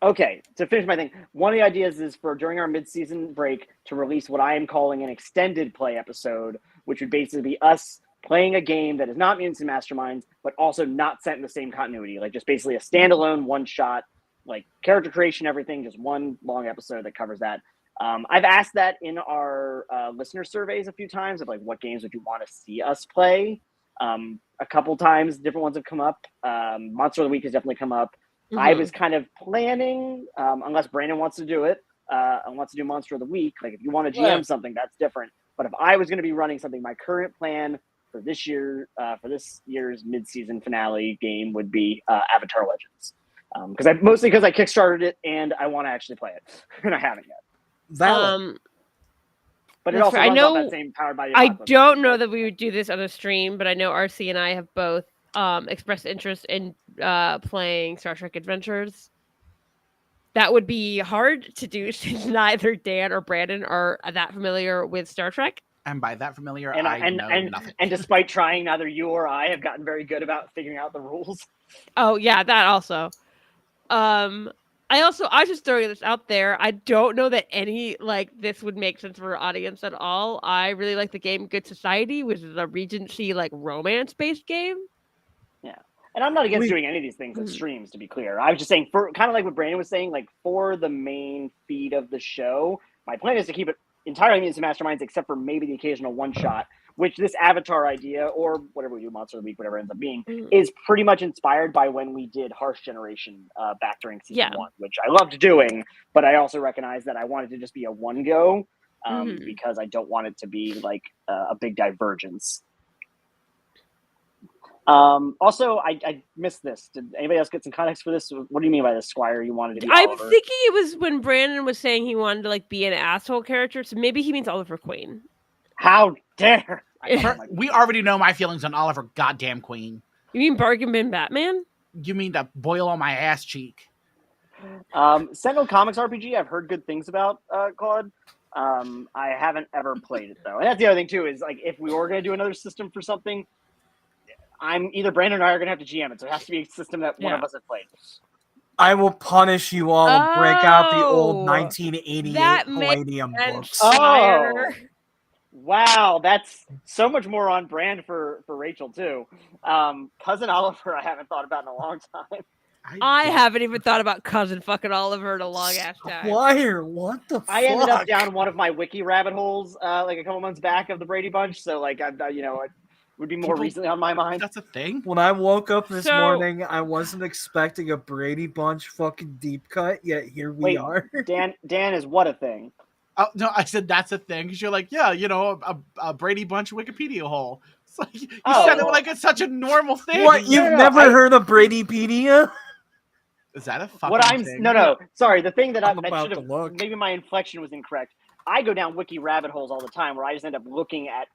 Okay, to finish my thing, one of the ideas is for during our mid-season break to release what I am calling an extended play episode, which would basically be us playing a game that is not Mutants and Masterminds, but also not set in the same continuity. Like just basically a standalone one-shot, like character creation, everything, just one long episode that covers that. I've asked that in our listener surveys a few times of like what games would you want to see us play. A couple times, different ones have come up. Monster of the Week has definitely come up. I was kind of planning, unless Brandon wants to do it, and wants to do Monster of the Week. Like if you want to GM something, that's different. But if I was going to be running something, my current plan for this year, for this year's mid-season finale game would be Avatar Legends. Mostly because I kickstarted it and I want to actually play it, and I haven't yet. But it also runs off that same Powered by the I Apocalypse. don't know that we would do this on a stream, but I know RC and I have both expressed interest in playing Star Trek Adventures. That would be hard to do since neither Dan or Brandon are that familiar with Star Trek. And by that familiar, And I know nothing. And despite trying, neither you or I have gotten very good about figuring out the rules. Oh yeah, that also. I just throwing this out there. I don't know that any like this would make sense for our audience at all. I really like the game Good Society, which is a Regency like romance based game. Yeah. And I'm not against doing any of these things at streams, to be clear. I was just saying, for kind of like what Brandon was saying, like for the main feed of the show, my plan is to keep it entirely Mutants and Masterminds, except for maybe the occasional one shot, which this Avatar idea, or whatever we do, Monster of the Week, whatever it ends up being, is pretty much inspired by when we did Harsh Generation back during season 1, which I loved doing, but I also recognized that I wanted to just be a one go because I don't want it to be like a big divergence. Also, I missed this. Did anybody else get some context for this? What do you mean by this, Squire? You wanted to be I'm Oliver? thinking it was when Brandon was saying he wanted to like be an asshole character, so maybe he means Oliver Queen. How dare! We already know my feelings on Oliver Goddamn Queen. You mean Bargain Bin Batman? You mean to boil on my ass cheek? Sentinel Comics RPG, I've heard good things about, Claude. I haven't ever played it though, and that's the other thing too. Is like if we were going to do another system for something, I'm either Brandon or I are going to have to GM it, so it has to be a system that one of us has played. I will punish you all and break out the old Oh, 1988 that Palladium makes books. Squire. Wow, that's so much more on brand for Rachel too. Cousin Oliver, I haven't thought about in a long time. I haven't even thought about cousin fucking Oliver in a long ass time. Squire, what the fuck? I ended up down one of my wiki rabbit holes like a couple months back of the Brady Bunch, so like it would be more recently on my mind. That's a thing. When I woke up this morning, I wasn't expecting a Brady Bunch fucking deep cut, yet here we are. Dan is what a thing. Oh no, I said that's a thing because you're like, yeah, a Brady Bunch Wikipedia hole. It's like you said it like it's such a normal thing. What? You've never heard of Bradypedia? Is that a fucking thing? No. Sorry, the thing that I about should to have look. maybe my inflection was incorrect. I go down wiki rabbit holes all the time where I just end up looking at.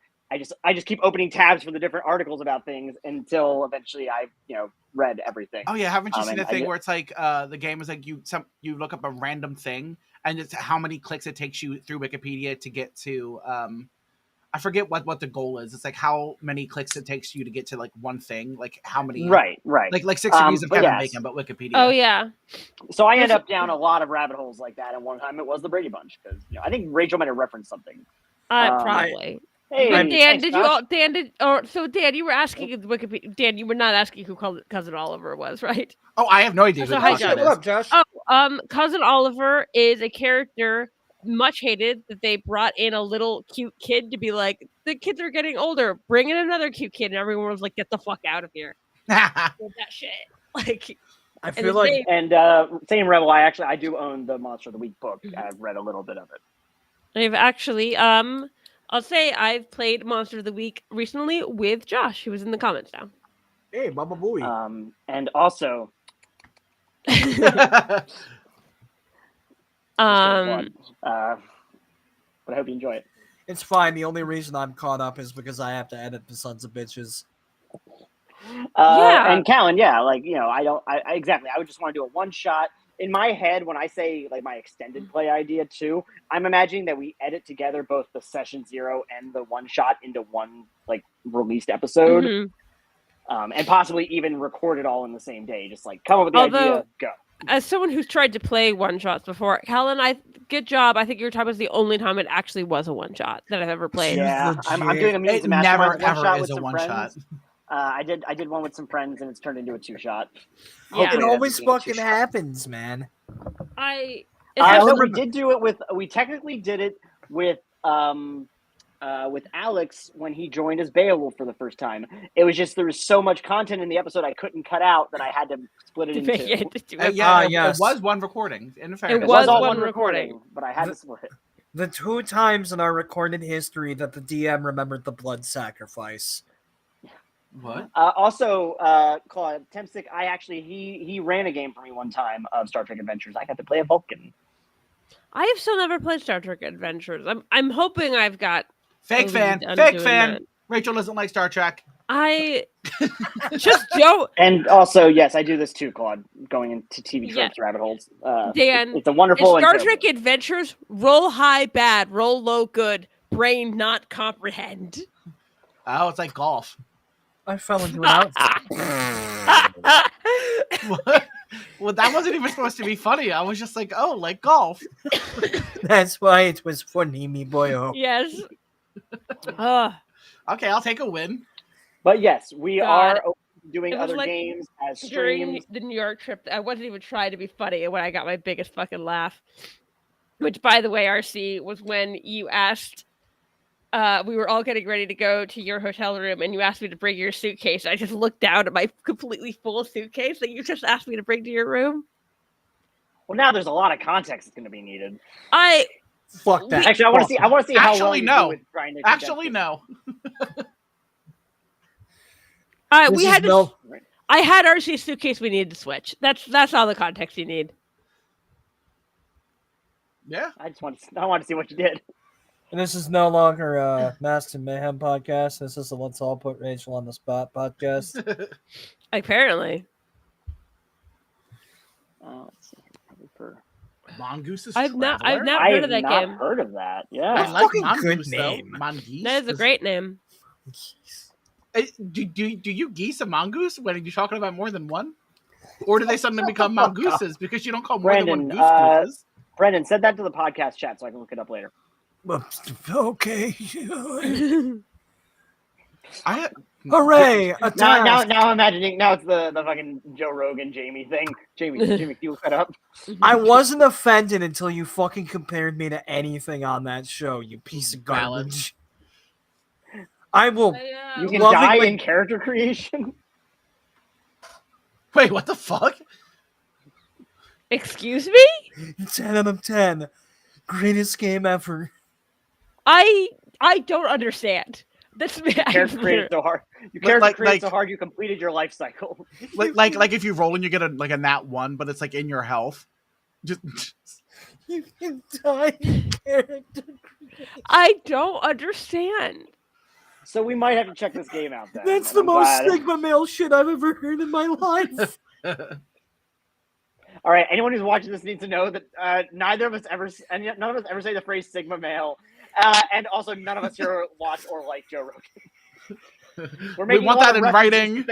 I just keep opening tabs for the different articles about things until eventually I read everything. Oh yeah, haven't you seen and a thing where it's like the game is like you look up a random thing and it's how many clicks it takes you through Wikipedia to get to I forget what the goal is. It's like how many clicks it takes you to get to like one thing, like how many right like 6 degrees of but Kevin yes. Bacon, but Wikipedia. Oh yeah. So I end up down a lot of rabbit holes like that, and one time it was the Brady Bunch because I think Rachel might have referenced something. Probably. Hey, But Dan, thanks, Josh. Dan, you were asking Wikipedia. Dan, you were not asking who Cousin Oliver was, right? Oh, I have no idea. So Who hi, the fuck Josh. that What is. up, Josh? Oh, Cousin Oliver is a character much hated that they brought in a little cute kid to be like, the kids are getting older, bring in another cute kid, and everyone was like, get the fuck out of here with that shit. Like, I and feel his like name- And same Rebel. I do own the Monster of the Week book. I've read a little bit of it. I've actually I'll say I've played Monster of the Week recently with Josh, who was in the comments now. hey, Baba Booey. And also, Um, but I hope you enjoy it. It's fine. The only reason I'm caught up is because I have to edit the sons of bitches. Yeah. And Callan, exactly. I would just want to do a one shot. In my head, when I say like my extended play idea too, I'm imagining that we edit together both the session 0 and the one shot into one like released episode, mhm. And possibly even record it all in the same day. Just like come up with the idea, go. As someone who's tried to play one shots before, Helen, good job. I think your time was the only time it actually was a one shot that I've ever played. Yeah, I'm doing a means It to mastermind never one ever shot with is a some one friends. shot. I did one with some friends, and it's turned into a 2-shot. Yeah. It Hopefully always that's being a fucking 2-shot. happens, man. We did do it with. We technically did it with Alex when he joined as Beowulf for the first time. It was just there was so much content in the episode I couldn't cut out that I had to split it into. Yes. It was one recording. In fairness. It was all one one recording. recording, but I had to split it. The 2 times in our recorded history that the DM remembered the blood sacrifice. What? Also, Claude Temsick, he ran a game for me one time of Star Trek Adventures. I got to play a Vulcan. I have still never played Star Trek Adventures. I'm hoping I've got Fake a fan. lead on Fake doing fan. that. Rachel doesn't like Star Trek. I just don't. And also, yes, I do this too, Claude. Going into TV Yeah. tropes rabbit holes. Dan, it's a wonderful. Star and Trek terrible. Adventures, roll high bad, roll low good, brain not comprehend. Oh, it's like golf. I fell into an outfit. What? Well, that wasn't even supposed to be funny. I was just like, oh, like golf. That's why it was funny, me boy. Yes. Okay, I'll take a win. But yes, we God. are open to doing It was other like games as During streams. the New York trip, I wasn't even trying to be funny when I got my biggest fucking laugh. Which, by the way, RC, was when you asked, we were all getting ready to go to your hotel room, and you asked me to bring your suitcase. I just looked down at my completely full suitcase that you just asked me to bring to your room. Well, now there's a lot of context that's going to be needed. Fuck that. Actually, I want to see. I want to see how well Actually, you no. do with trying to condense Actually, it. no. We had to. I had RC's suitcase. We needed to switch. That's all the context you need. Yeah. I want to see what you did. And this is no longer a Masked and Mayhem podcast. This is a Let's All Put Rachel on the Spot podcast. Apparently, Let's see. Probably for- Mongoose. I've not heard I of have that not game. heard of that. I Yeah. That's like fucking good Mongoose, name. though. Mongoose. That is a great name. Do you geese a mongoose when you're talking about more than one? Or do they suddenly become mongooses because you don't call more than one Brandon, goose? Brendan, send that to the podcast chat so I can look it up later. Okay. Hooray! A Now task. I'm imagining. Now it's the fucking Joe Rogan Jamie thing. Jamie, can you look that up? I wasn't offended until you fucking compared me to anything on that show, you piece of Valid. garbage. I will. You can Loving die my- in character creation. Wait, what the fuck? Excuse me? 10 out of 10. Greatest game ever. I don't understand. That's Character created so hard. You character created so hard you completed your life cycle. Like if you roll and you get a nat 1, but it's like in your health. Just You entire character. I don't understand. So we might have to check this game out then. That's and the I'm most glad. Sigma male shit I've ever heard in my life. All right, anyone who's watching this needs to know that none of us ever say the phrase Sigma male, and also none of us here watch or like Joe Rogan. we want that in writing.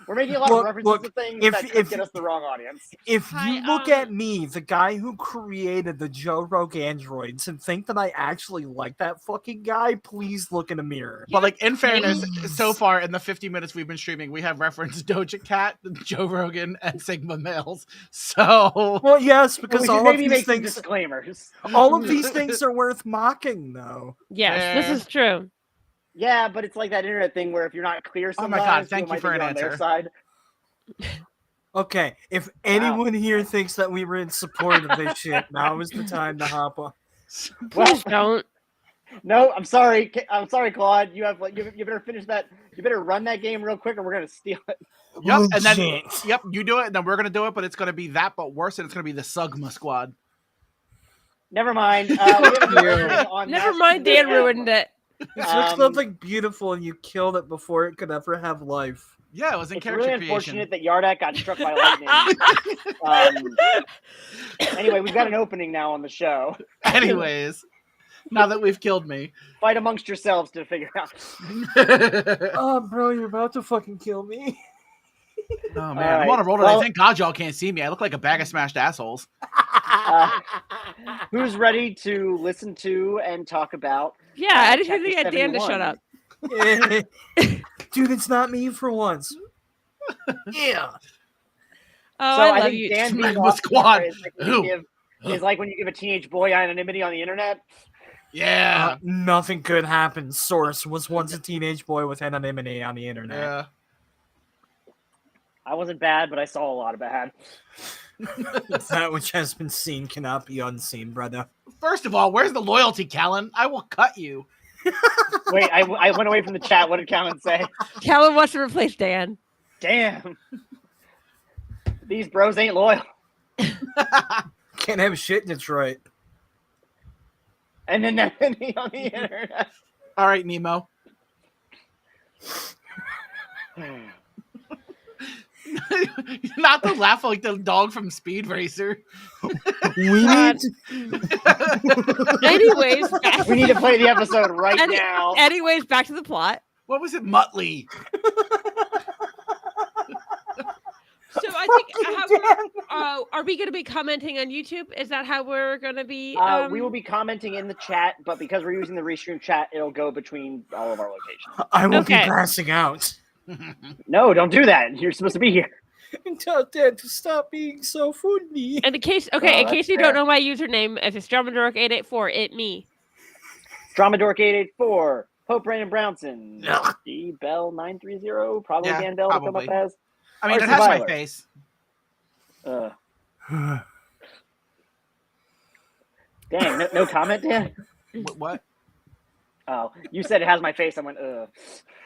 We're making a lot of references to things that could get us the wrong audience. If Hi, you look at me, the guy who created the Joe Rogan androids, and think that I actually like that fucking guy, please look in a mirror. But like in fairness, Please. so far in the 50 minutes we've been streaming, we have referenced Doja Cat, Joe Rogan, and Sigma males. So Well, yes, because we should all of maybe these make some things, disclaimers. all of these things are worth mocking, though. Yes, this is true. Yeah, but it's like that internet thing where if you're not clear Oh my sometimes, God, people thank you might for think an you're on their answer. side. Okay, if anyone here thinks that we were in support of this shit, now is the time to hop on. Please don't. No, I'm sorry. I'm sorry, Claude. You have you better finish that. You better run that game real quick, or we're gonna steal it. Yep, and then Legit. yep, you do it, and then we're gonna do it, but it's gonna be that, but worse, and it's gonna be the Sugma Squad. Never mind. We have a new opening on Never that. mind, Dan ruined it. You took something beautiful and you killed it before it could ever have life. Yeah, it was in It's character really creation. unfortunate that Yardak got struck by lightning. Anyway, we've got an opening now on the show. Anyways, now that we've killed me. Fight amongst yourselves to figure out. Oh, bro, you're about to fucking kill me. Oh man, All I'm on a right, roll today. well- Thank God y'all can't see me. I look like a bag of smashed assholes. Who's ready to listen to and talk about? Yeah, I just Chapter need to get Dan to 71. shut up. Dude, it's not me for once. Yeah. Oh, So I I love think you. Dan being Magma off Squad. camera is like when you give a teenage boy anonymity on the internet. Yeah. Nothing good happened. Source was once a teenage boy with anonymity on the internet. Yeah. I wasn't bad, but I saw a lot of bad. That which has been seen cannot be unseen, brother. First of all, where's the loyalty, Callan? I will cut you. Wait, I went away from the chat. What did Callan say? Callan wants to replace Dan. Damn. These bros ain't loyal. Can't have shit in Detroit. And then anonymity on the internet. All right, Nemo. Not to laugh like the dog from Speed Racer. We need to... Anyways, back We need to play the episode right Any- now. anyways, back to the plot. What was it, Muttley? So I think are we going to be commenting on YouTube? Is that how we're going to be? We will be commenting in the chat, but because we're using the restream chat, it'll go between all of our locations. I will Okay. be passing out. No, don't do that. You're supposed to be here. Tell Dad to stop being so funny. And in case, Oh, in that's case you fair. don't know my username, it's Dramadork884. It me. Dramadork884, Pope Brandon Brownson, Ugh. D Bell 930, probably Yeah, Dan Bell to come probably. up as. I mean, it Archie has my Byler. face. Dang, no comment, Dan? What? Oh, you said it has my face. I went, ugh.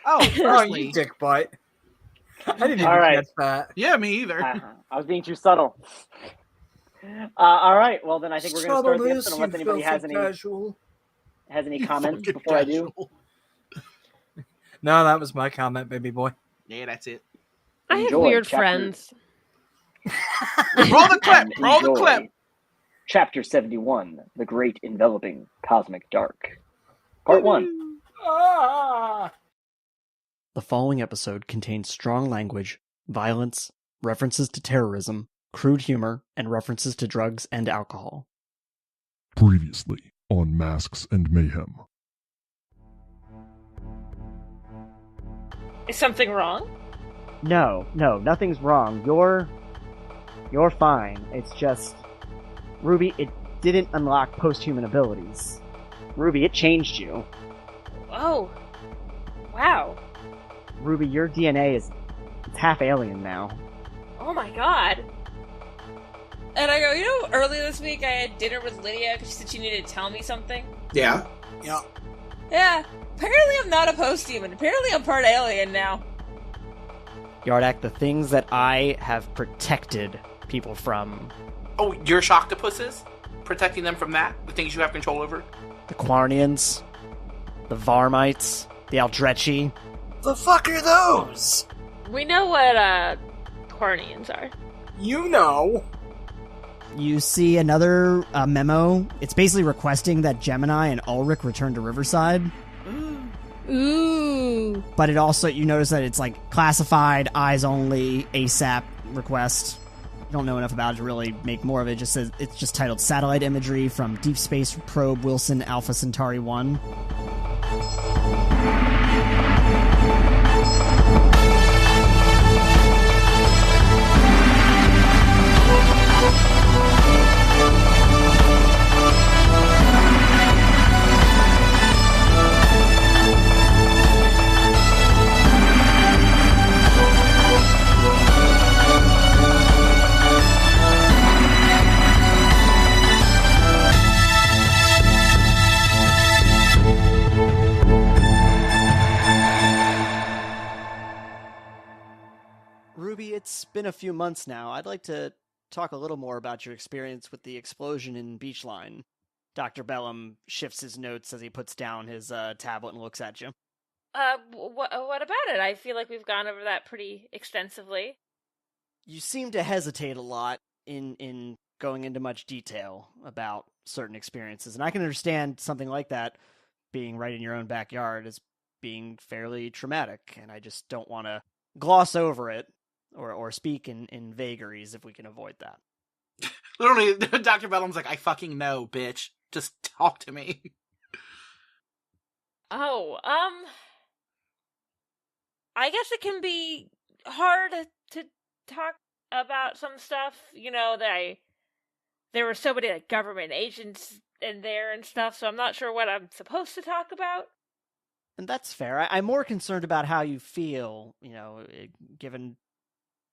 Oh, Oh, firstly. you dick butt. I didn't even All right. get that. Yeah, me either. I was being too subtle. All right, well then I think we're going to start the Subtleness, episode unless you anybody has filthy any casual. comments Fucking before I do. casual. No, that was my comment, baby boy. Yeah, that's it. I have Enjoy weird chapter- friends. Roll the clip. Roll the Enjoy clip. Chapter 71, The Great Enveloping Cosmic Dark. Part 1. Ah! The following episode contains strong language, violence, references to terrorism, crude humor, and references to drugs and alcohol. Previously on Masks and Mayhem. Is something wrong? No, nothing's wrong. You're fine. It's just, Ruby, it didn't unlock post-human abilities. Ruby, it changed you. Oh. Wow. Ruby, your DNA it's half alien now. Oh my god. And I go, earlier this week I had dinner with Lydia because she said she needed to tell me something. Yeah. Yeah. Yeah. Apparently I'm not a post-human. Apparently I'm part alien now. Yardak, the things that I have protected people from Oh, your Shoctopuses? Protecting them from that? The things you have control over? The Quarnians, the Varmites, the Aldrechi. The fuck are those? We know what Cornians are. You know. You see another memo. It's basically requesting that Gemini and Ulrich return to Riverside. Ooh. But it also, you notice that it's like classified, eyes only, ASAP request. You don't know enough about it to really make more of it. It just says it's just titled Satellite Imagery from Deep Space Probe Wilson Alpha Centauri 1. Ruby, it's been a few months now. I'd like to talk a little more about your experience with the explosion in Beachline. Dr. Bellum shifts his notes as he puts down his tablet and looks at you. What about it? I feel like we've gone over that pretty extensively. You seem to hesitate a lot in going into much detail about certain experiences, and I can understand something like that being right in your own backyard as being fairly traumatic, and I just don't want to gloss over it or speak in vagaries if we can avoid that. Literally, Dr. Bellum's like, I fucking know, bitch. Just talk to me. Oh, I guess it can be hard to talk about some stuff. You know, there were so many like government agents in there and stuff, so I'm not sure what I'm supposed to talk about. And that's fair. I'm more concerned about how you feel, given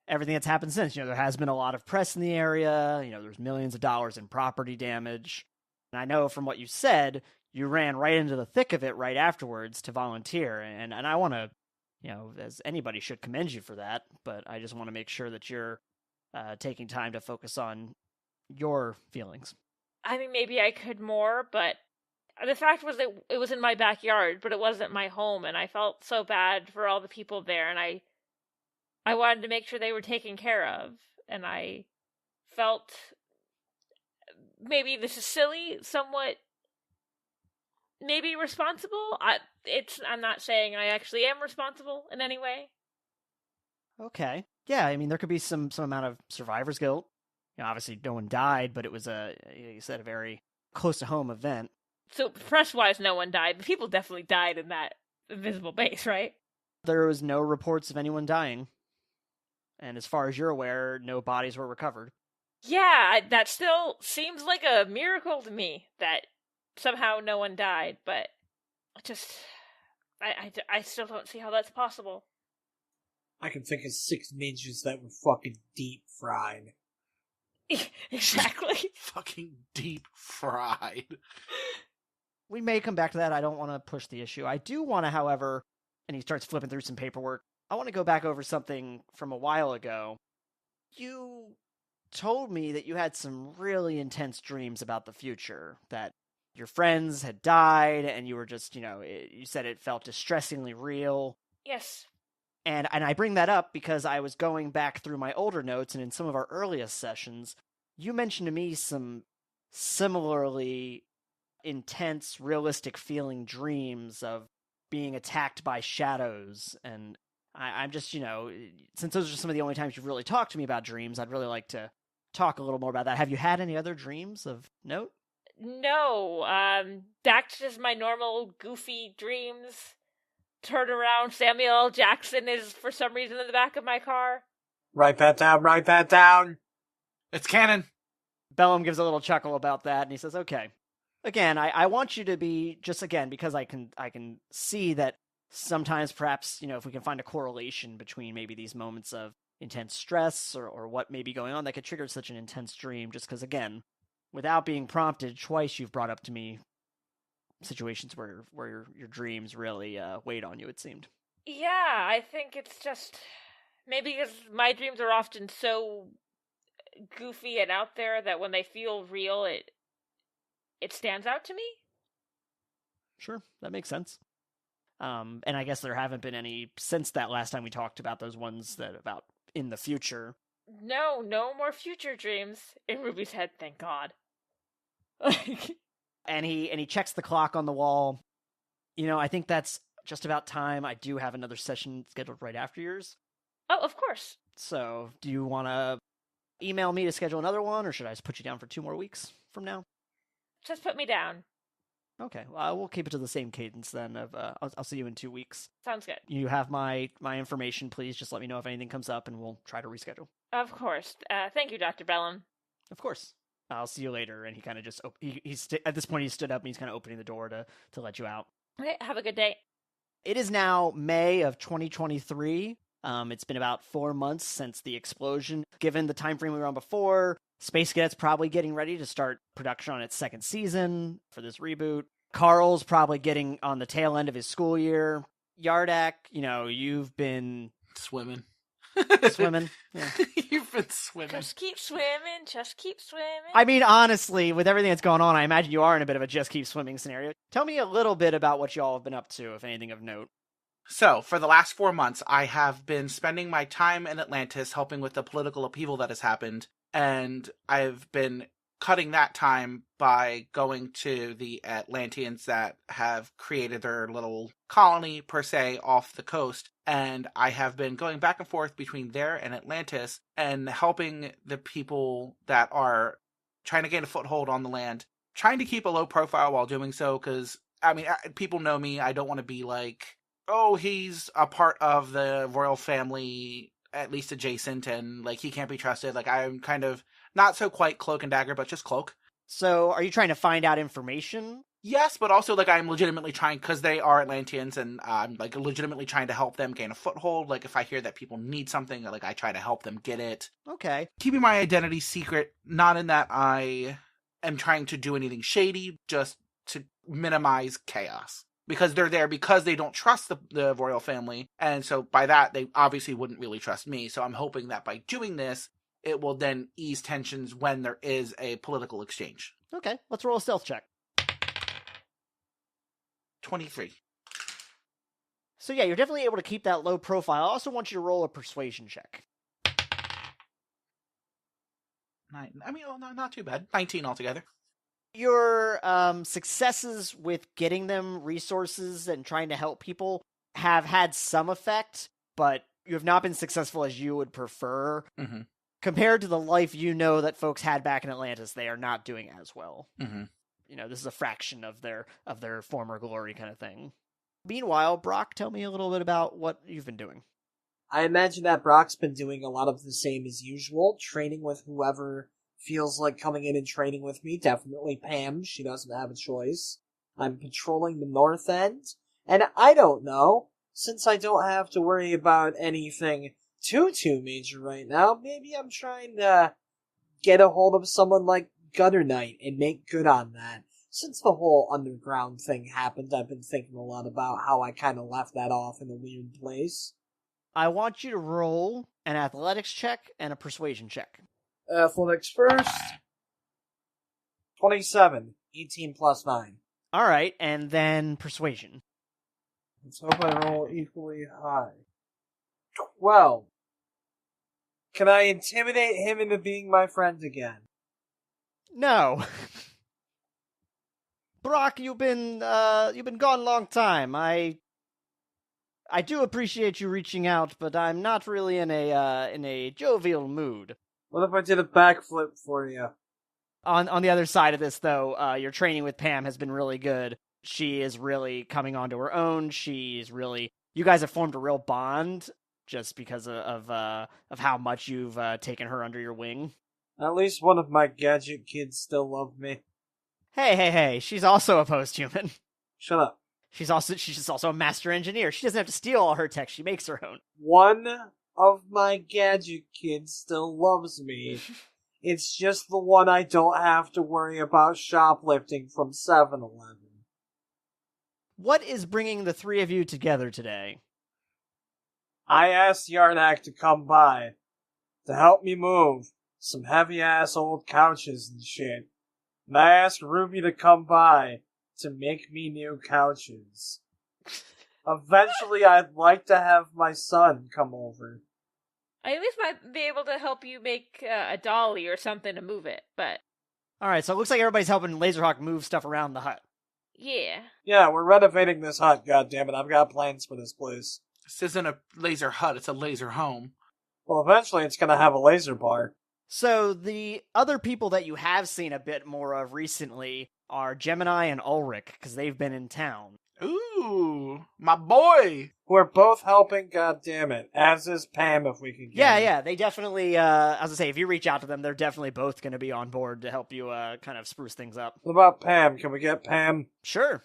everything that's happened since. There has been a lot of press in the area. There's millions of dollars in property damage. And I know from what you said, you ran right into the thick of it right afterwards to volunteer. And I want to, as anybody should, commend you for that. But I just want to make sure that you're taking time to focus on your feelings. I mean, maybe I could more, but the fact was that it was in my backyard, but it wasn't my home, and I felt so bad for all the people there, and I wanted to make sure they were taken care of, and I felt maybe this is silly, somewhat maybe responsible. I'm not saying I actually am responsible in any way. Okay. Yeah, I mean, there could be some amount of survivor's guilt. Obviously, no one died, but it was you said, a very close-to-home event. So, press-wise, no one died, but people definitely died in that invisible base, right? There was no reports of anyone dying. And as far as you're aware, no bodies were recovered. Yeah, that still seems like a miracle to me that somehow no one died, but I still don't see how that's possible. I can think of 6 ninjas that were fucking deep fried. Exactly. Fucking deep fried. We may come back to that. I don't want to push the issue. I do want to, however, and he starts flipping through some paperwork, I want to go back over something from a while ago. You told me that you had some really intense dreams about the future, that your friends had died, and you were just, you said it felt distressingly real. Yes. And I bring that up because I was going back through my older notes, and in some of our earliest sessions, you mentioned to me some similarly intense, realistic feeling dreams of being attacked by shadows. And I'm just, since those are some of the only times you've really talked to me about dreams, I'd really like to talk a little more about that. Have you had any other dreams of note? No. Back to just my normal goofy dreams. Turn around, Samuel L. Jackson is for some reason in the back of my car. Write that down. It's canon. Bellum gives a little chuckle about that, and he says, okay. Again, I want you to be, just again, because I can see that sometimes perhaps, if we can find a correlation between maybe these moments of intense stress or what may be going on that could trigger such an intense dream, just because, again, without being prompted, twice you've brought up to me situations where your dreams really weighed on you, it seemed. Yeah, I think it's just maybe because my dreams are often so goofy and out there that when they feel real, it stands out to me. Sure, that makes sense. And I guess there haven't been any since that last time we talked about those ones that about in the future. No more future dreams in Ruby's head, thank God. And he checks the clock on the wall. I think that's just about time. I do have another session scheduled right after yours. Oh, of course. So, do you want to email me to schedule another one, or should I just put you down for 2 more weeks from now? Just put me down. Okay, well, we'll keep it to the same cadence then. I'll see you in 2 weeks. Sounds good. You have my information. Please just let me know if anything comes up, and we'll try to reschedule. Of course. Thank you, Dr. Bellum. Of course. I'll see you later. And he kind of just at this point he stood up and he's kind of opening the door to let you out. Okay, have a good day. It is now May of 2023. It's been about 4 months since the explosion. Given the time frame we were on before, Space Cadet's probably getting ready to start production on its 2nd season for this reboot. Carl's probably getting on the tail end of his school year. Yardak, you've been Swimming. swimming. Yeah. You've been swimming. Just keep swimming. Just keep swimming. I mean, honestly, with everything that's going on, I imagine you are in a bit of a just keep swimming scenario. Tell me a little bit about what y'all have been up to, if anything of note. So, for the last 4 months, I have been spending my time in Atlantis helping with the political upheaval that has happened, and I've been cutting that time by going to the Atlanteans that have created their little colony, per se, off the coast, and I have been going back and forth between there and Atlantis and helping the people that are trying to gain a foothold on the land, trying to keep a low profile while doing so, because, people know me. I don't want to be like, oh, he's a part of the royal family, at least adjacent, and, he can't be trusted. I'm kind of not so quite cloak and dagger, but just cloak. So, are you trying to find out information? Yes, but also, I'm legitimately trying, because they are Atlanteans, and I'm, legitimately trying to help them gain a foothold. If I hear that people need something, I try to help them get it. Okay. Keeping my identity secret, not in that I am trying to do anything shady, just to minimize chaos. Because they're there because they don't trust the royal family, and so by that, they obviously wouldn't really trust me. So I'm hoping that by doing this, it will then ease tensions when there is a political exchange. Okay, let's roll a stealth check. 23. So yeah, you're definitely able to keep that low profile. I also want you to roll a persuasion check. 9. Not too bad. 19 altogether. Your successes with getting them resources and trying to help people have had some effect, but you have not been successful as you would prefer. Mm-hmm. Compared to the life that folks had back in Atlantis, they are not doing as well. Mm-hmm. This is a fraction of their former glory kind of thing. Meanwhile, Brock, tell me a little bit about what you've been doing. I imagine that Brock's been doing a lot of the same as usual, training with whoever feels like coming in and training with me. Definitely Pam, she doesn't have a choice. I'm patrolling the north end, and I don't know, since I don't have to worry about anything too major right now, maybe I'm trying to get a hold of someone like Gutter Knight and make good on that. Since the whole underground thing happened, I've been thinking a lot about how I kind of left that off in a weird place. I want you to roll an athletics check and a persuasion check. Athletics first. 27. 18 plus 9. Alright, and then persuasion. Let's hope I roll equally high. 12. Can I intimidate him into being my friend again? No. Brock, you've been gone a long time. I do appreciate you reaching out, but I'm not really in a jovial mood. What if I did a backflip for you? On the other side of this, though, your training with Pam has been really good. She is really coming onto her own. You guys have formed a real bond just because of how much you've taken her under your wing. At least one of my gadget kids still love me. Hey, she's also a post-human. Shut up. She's just also a master engineer. She doesn't have to steal all her tech. She makes her own. One of my gadget kids still loves me. It's just the one I don't have to worry about shoplifting from 7-Eleven. What is bringing the three of you together today? I asked Yarnak to come by, to help me move, some heavy-ass old couches and shit. And I asked Ruby to come by to make me new couches. Eventually, I'd like to have my son come over. I at least might be able to help you make a dolly or something to move it, but All right, so it looks like everybody's helping Laserhawk move stuff around the hut. yeah. Yeah, we're renovating this hut, goddammit. I've got plans for this place. This isn't a laser hut, it's a laser home. Well, eventually it's gonna have a laser bar. So the other people that you have seen a bit more of recently are Gemini and Ulrich, because they've been in town. Ooh, my boy! We're both helping, goddammit. As is Pam, if we can get her. Yeah, they definitely, as I say, if you reach out to them, they're definitely both going to be on board to help you kind of spruce things up. What about Pam? Can we get Pam? Sure.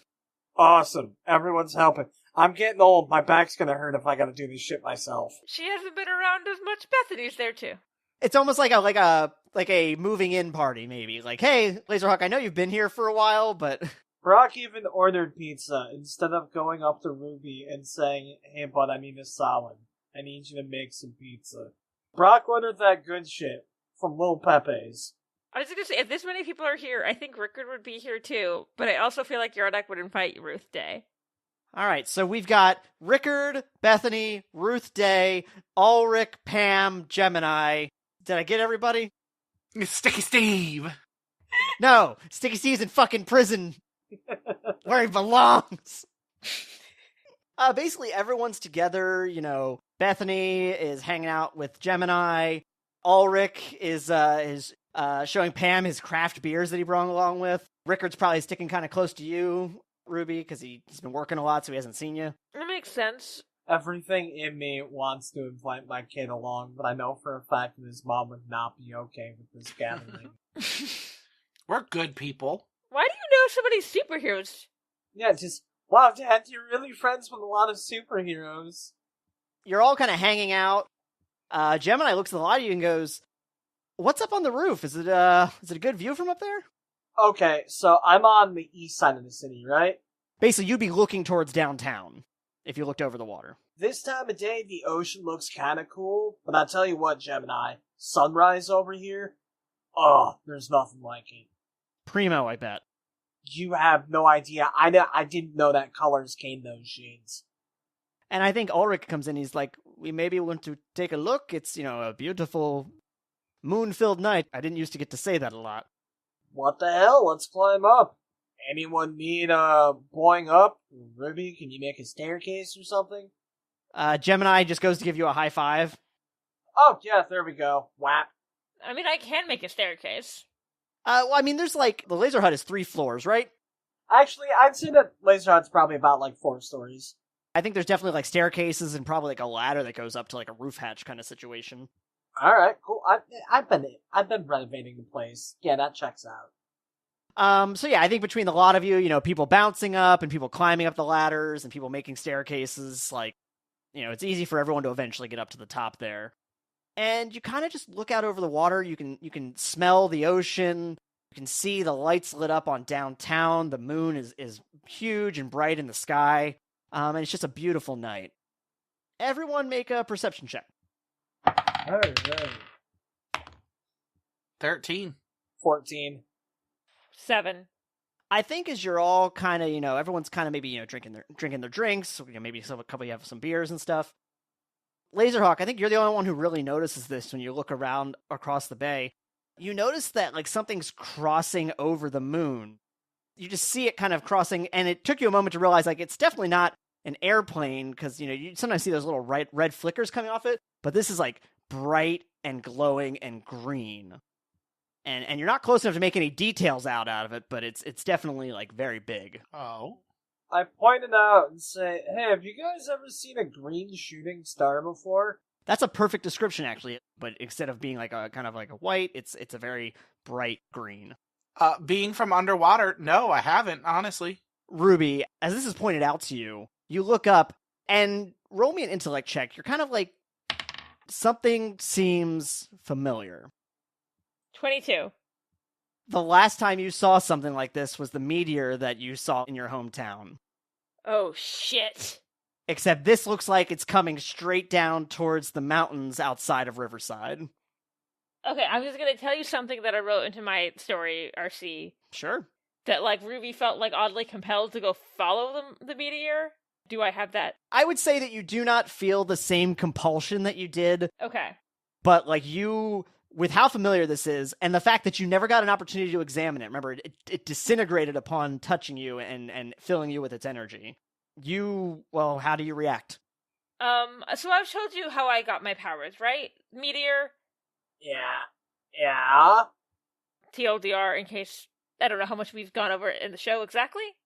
Awesome. Everyone's helping. I'm getting old. My back's gonna hurt if I gotta do this shit myself. She hasn't been around as much. Bethany's there too. It's almost like a moving in party, maybe. Like, hey, Laserhawk, I know you've been here for a while, but Brock even ordered pizza instead of going up to Ruby and saying, "Hey, bud, I need a salad. I need you to make some pizza." Brock ordered that good shit from Lil Pepe's. I was gonna say, if this many people are here, I think Rickard would be here too, but I also feel like Yardak would invite Ruth Day. all right, so we've got Rickard, Bethany, Ruth Day, Ulrich, Pam, Gemini. Did I get everybody? Sticky Steve! No, Sticky Steve's in fucking prison where he belongs. Basically, everyone's together. You know, Bethany is hanging out with Gemini. Ulrich is showing Pam his craft beers that he brought along with. Rickard's probably sticking kind of close to you, Ruby, because he's been working a lot, so he hasn't seen you. That makes sense. Everything in me wants to invite my kid along, but I know for a fact that his mom would not be okay with this gathering. We're good people. Why do you know so many superheroes? Yeah, just, wow, Dad, you're really friends with a lot of superheroes. You're all kind of hanging out. Gemini looks at the lot of you and goes, "What's up on the roof? Is it a good view from up there?" Okay, so I'm on the east side of the city, right? Basically, you'd be looking towards downtown if you looked over the water. This time of day, the ocean looks kind of cool, but I'll tell you what, Gemini, sunrise over here, oh, there's nothing like it. Primo, I bet. You have no idea. I didn't know that colors came those shades. And I think Ulrich comes in, he's like, "We maybe want to take a look. It's, a beautiful moon-filled night." I didn't used to get to say that a lot. What the hell? Let's climb up. Anyone need blowing up? Ruby, can you make a staircase or something? Gemini just goes to give you a high five. Oh, yeah, there we go. Whap. I mean, I can make a staircase. Well, I mean, there's the laser hut is 3 floors, right? Actually, I'd say that Laser Hut's probably about 4 stories. I think there's definitely staircases and probably a ladder that goes up to a roof hatch kind of situation. All right, cool. I've been renovating the place. Yeah, that checks out. So yeah, I think between a lot of you, people bouncing up and people climbing up the ladders and people making staircases, it's easy for everyone to eventually get up to the top there. And you kind of just look out over the water. You can smell the ocean. You can see the lights lit up on downtown. The moon is huge and bright in the sky. And it's just a beautiful night. Everyone make a perception check. All right. 13. 14. 7. I think as you're all kind of, everyone's kind of maybe, drinking their drinks, maybe a couple of you have some beers and stuff. Laserhawk, I think you're the only one who really notices this when you look around across the bay. You notice that something's crossing over the moon. You just see it kind of crossing, and it took you a moment to realize it's definitely not an airplane, because you sometimes see those little red flickers coming off it, but this is bright and glowing and green. And you're not close enough to make any details out of it, but it's definitely very big. Oh. I pointed out and say, "Hey, have you guys ever seen a green shooting star before?" That's a perfect description, actually. But instead of being a kind of a white, it's a very bright green. Being from underwater, no, I haven't, honestly. Ruby, as this is pointed out to you, you look up and roll me an intellect check. You're kind of something seems familiar. 22. The last time you saw something like this was the meteor that you saw in your hometown. Oh, shit. Except this looks like it's coming straight down towards the mountains outside of Riverside. Okay, I'm just gonna tell you something that I wrote into my story, RC. Sure. That, like, Ruby felt, like, oddly compelled to go follow the meteor. Do I have that? I would say that you do not feel the same compulsion that you did, Okay. but like you, with how familiar this is, and the fact that you never got an opportunity to examine it. Remember, it disintegrated upon touching you and filling you with its energy. Well, how do you react? So I've told you how I got my powers, right? Meteor, Yeah. TLDR, in case, I don't know how much we've gone over it in the show exactly.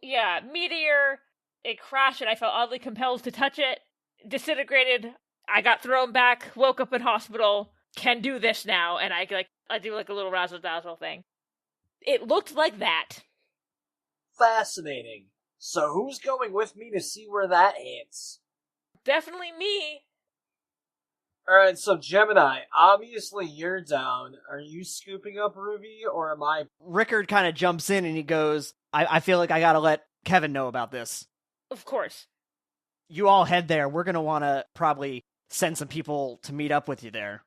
Yeah, meteor, it crashed and I felt oddly compelled to touch it. Disintegrated, I got thrown back, woke up in hospital, can do this now, and I do like a little razzle-dazzle thing. It looked like that. Fascinating. So who's going with me to see where that hits? Definitely me. Alright, so Gemini, obviously you're down. Are you scooping up Ruby, or am I? Rickard kind of jumps in and he goes, I feel like I gotta let Kevin know about this. Of course. You all head there. We're gonna want to probably send some people to meet up with you there.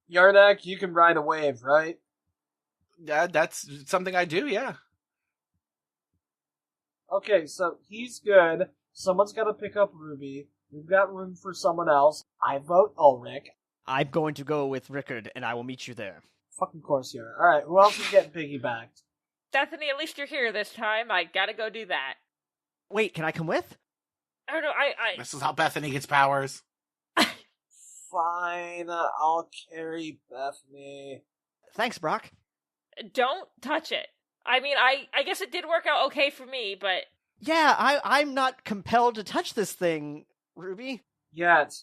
Yardak, you can ride a wave, right? Yeah, that's something I do, yeah. Okay, so he's good. Someone's gotta pick up Ruby. We've got room for someone else. I vote Ulrich. I'm going to go with Rickard, and I will meet you there. Fucking course you are. Alright, who else is getting piggybacked? Bethany, at least you're here this time. I gotta go do that. Wait, can I come with? I don't know, This is how Bethany gets powers. Fine, I'll carry Bethany. Thanks, Brock. Don't touch it. I mean, I guess it did work out okay for me, but... Yeah, I'm not compelled to touch this thing, Ruby. Yet.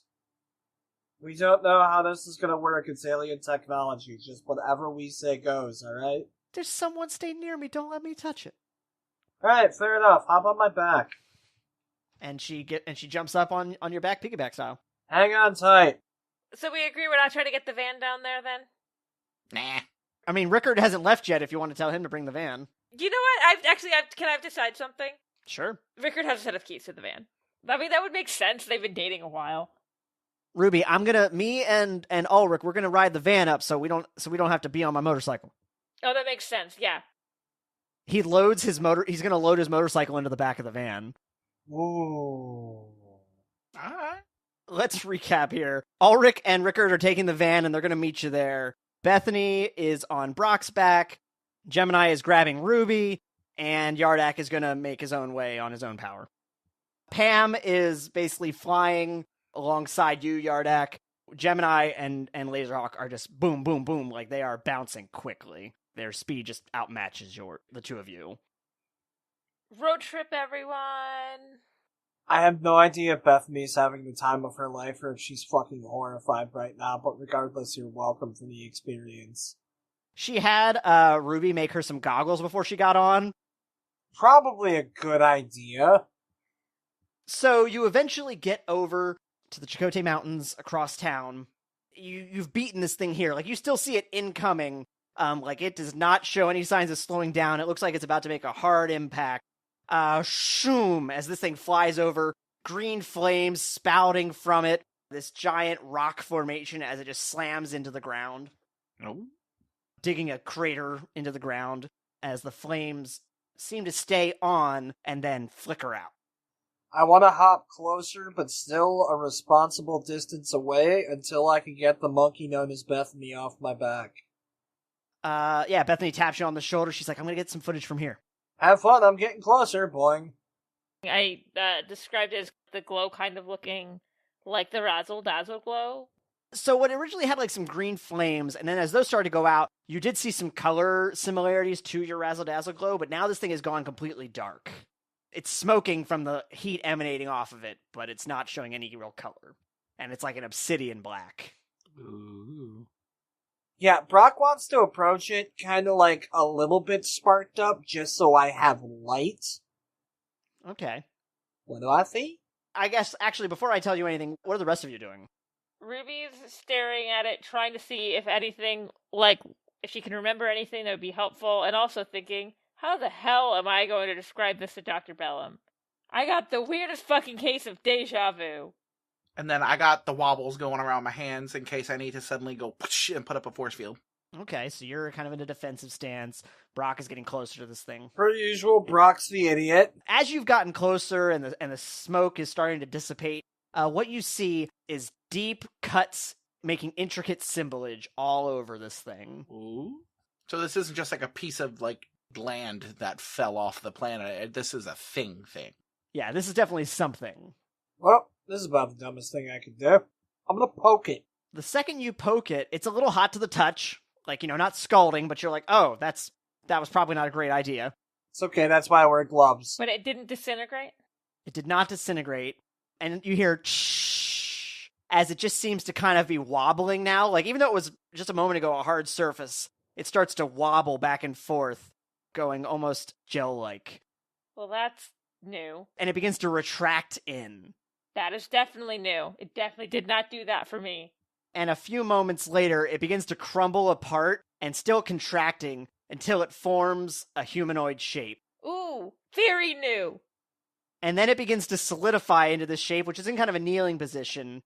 We don't know how this is gonna work. It's alien technology. Just whatever we say goes, alright? There's someone staying near me. Don't let me touch it. Alright, fair enough. Hop on my back. And she jumps up on your back, piggyback style. Hang on tight. So we agree we're not trying to get the van down there, then? Nah. I mean, Rickard hasn't left yet if you want to tell him to bring the van. You know what? Can I decide something? Sure. Rickard has a set of keys to the van. I mean, that would make sense. They've been dating a while. Ruby, me and Ulrich, we're gonna ride the van up so we don't have to be on my motorcycle. Oh, that makes sense, yeah. He's gonna load his motorcycle into the back of the van. Ooh. Alright. Let's recap here. Ulrich and Rickard are taking the van and they're gonna meet you there. Bethany is on Brock's back. Gemini is grabbing Ruby, and Yardak is gonna make his own way on his own power. Pam is basically flying alongside you, Yardak. Gemini and Laserhawk are just boom, boom, boom, like they are bouncing quickly. Their speed just outmatches the two of you. Road trip, everyone. I have no idea if Bethany's having the time of her life or if she's fucking horrified right now, but regardless, you're welcome for the experience. She had Ruby make her some goggles before she got on. Probably a good idea. So you eventually get over to the Chakotay Mountains across town. You've beaten this thing here. Like, you still see it incoming. Like, it does not show any signs of slowing down. It looks like it's about to make a hard impact. Shoom, as this thing flies over, green flames spouting from it, this giant rock formation as it just slams into the ground. Oh. Digging a crater into the ground as the flames seem to stay on and then flicker out. I want to hop closer, but still a responsible distance away until I can get the monkey known as Bethany off my back. Yeah, Bethany taps you on the shoulder. She's like, I'm gonna get some footage from here. Have fun, I'm getting closer, boing. I described it as the glow kind of looking like the razzle-dazzle glow. So what originally had like some green flames, and then as those started to go out, you did see some color similarities to your razzle-dazzle glow, but now this thing has gone completely dark. It's smoking from the heat emanating off of it, but it's not showing any real color. And it's like an obsidian black. Ooh. Yeah, Brock wants to approach it kind of like a little bit sparked up, just so I have light. Okay. What do I think? I guess, actually, before I tell you anything, what are the rest of you doing? Ruby's staring at it, trying to see if anything, like, if she can remember anything that would be helpful, and also thinking, how the hell am I going to describe this to Dr. Bellum? I got the weirdest fucking case of deja vu. And then I got the wobbles going around my hands in case I need to suddenly go and put up a force field. Okay, so you're kind of in a defensive stance. Brock is getting closer to this thing. Per usual, Brock's the idiot. As you've gotten closer and the smoke is starting to dissipate, what you see is deep cuts making intricate symbolage all over this thing. Ooh. So this isn't just like a piece of like land that fell off the planet. This is a thing. Yeah, this is definitely something. Well, this is about the dumbest thing I could do. I'm gonna poke it. The second you poke it, it's a little hot to the touch. Like, not scalding, but you're like, oh, that was probably not a great idea. It's okay, that's why I wear gloves. But it didn't disintegrate? It did not disintegrate. And you hear shh as it just seems to kind of be wobbling now. Like, even though it was just a moment ago a hard surface, it starts to wobble back and forth, going almost gel-like. Well, that's new. And it begins to retract in. That is definitely new. It definitely did not do that for me. And a few moments later, it begins to crumble apart and still contracting until it forms a humanoid shape. Ooh, very new. And then it begins to solidify into this shape, which is in kind of a kneeling position.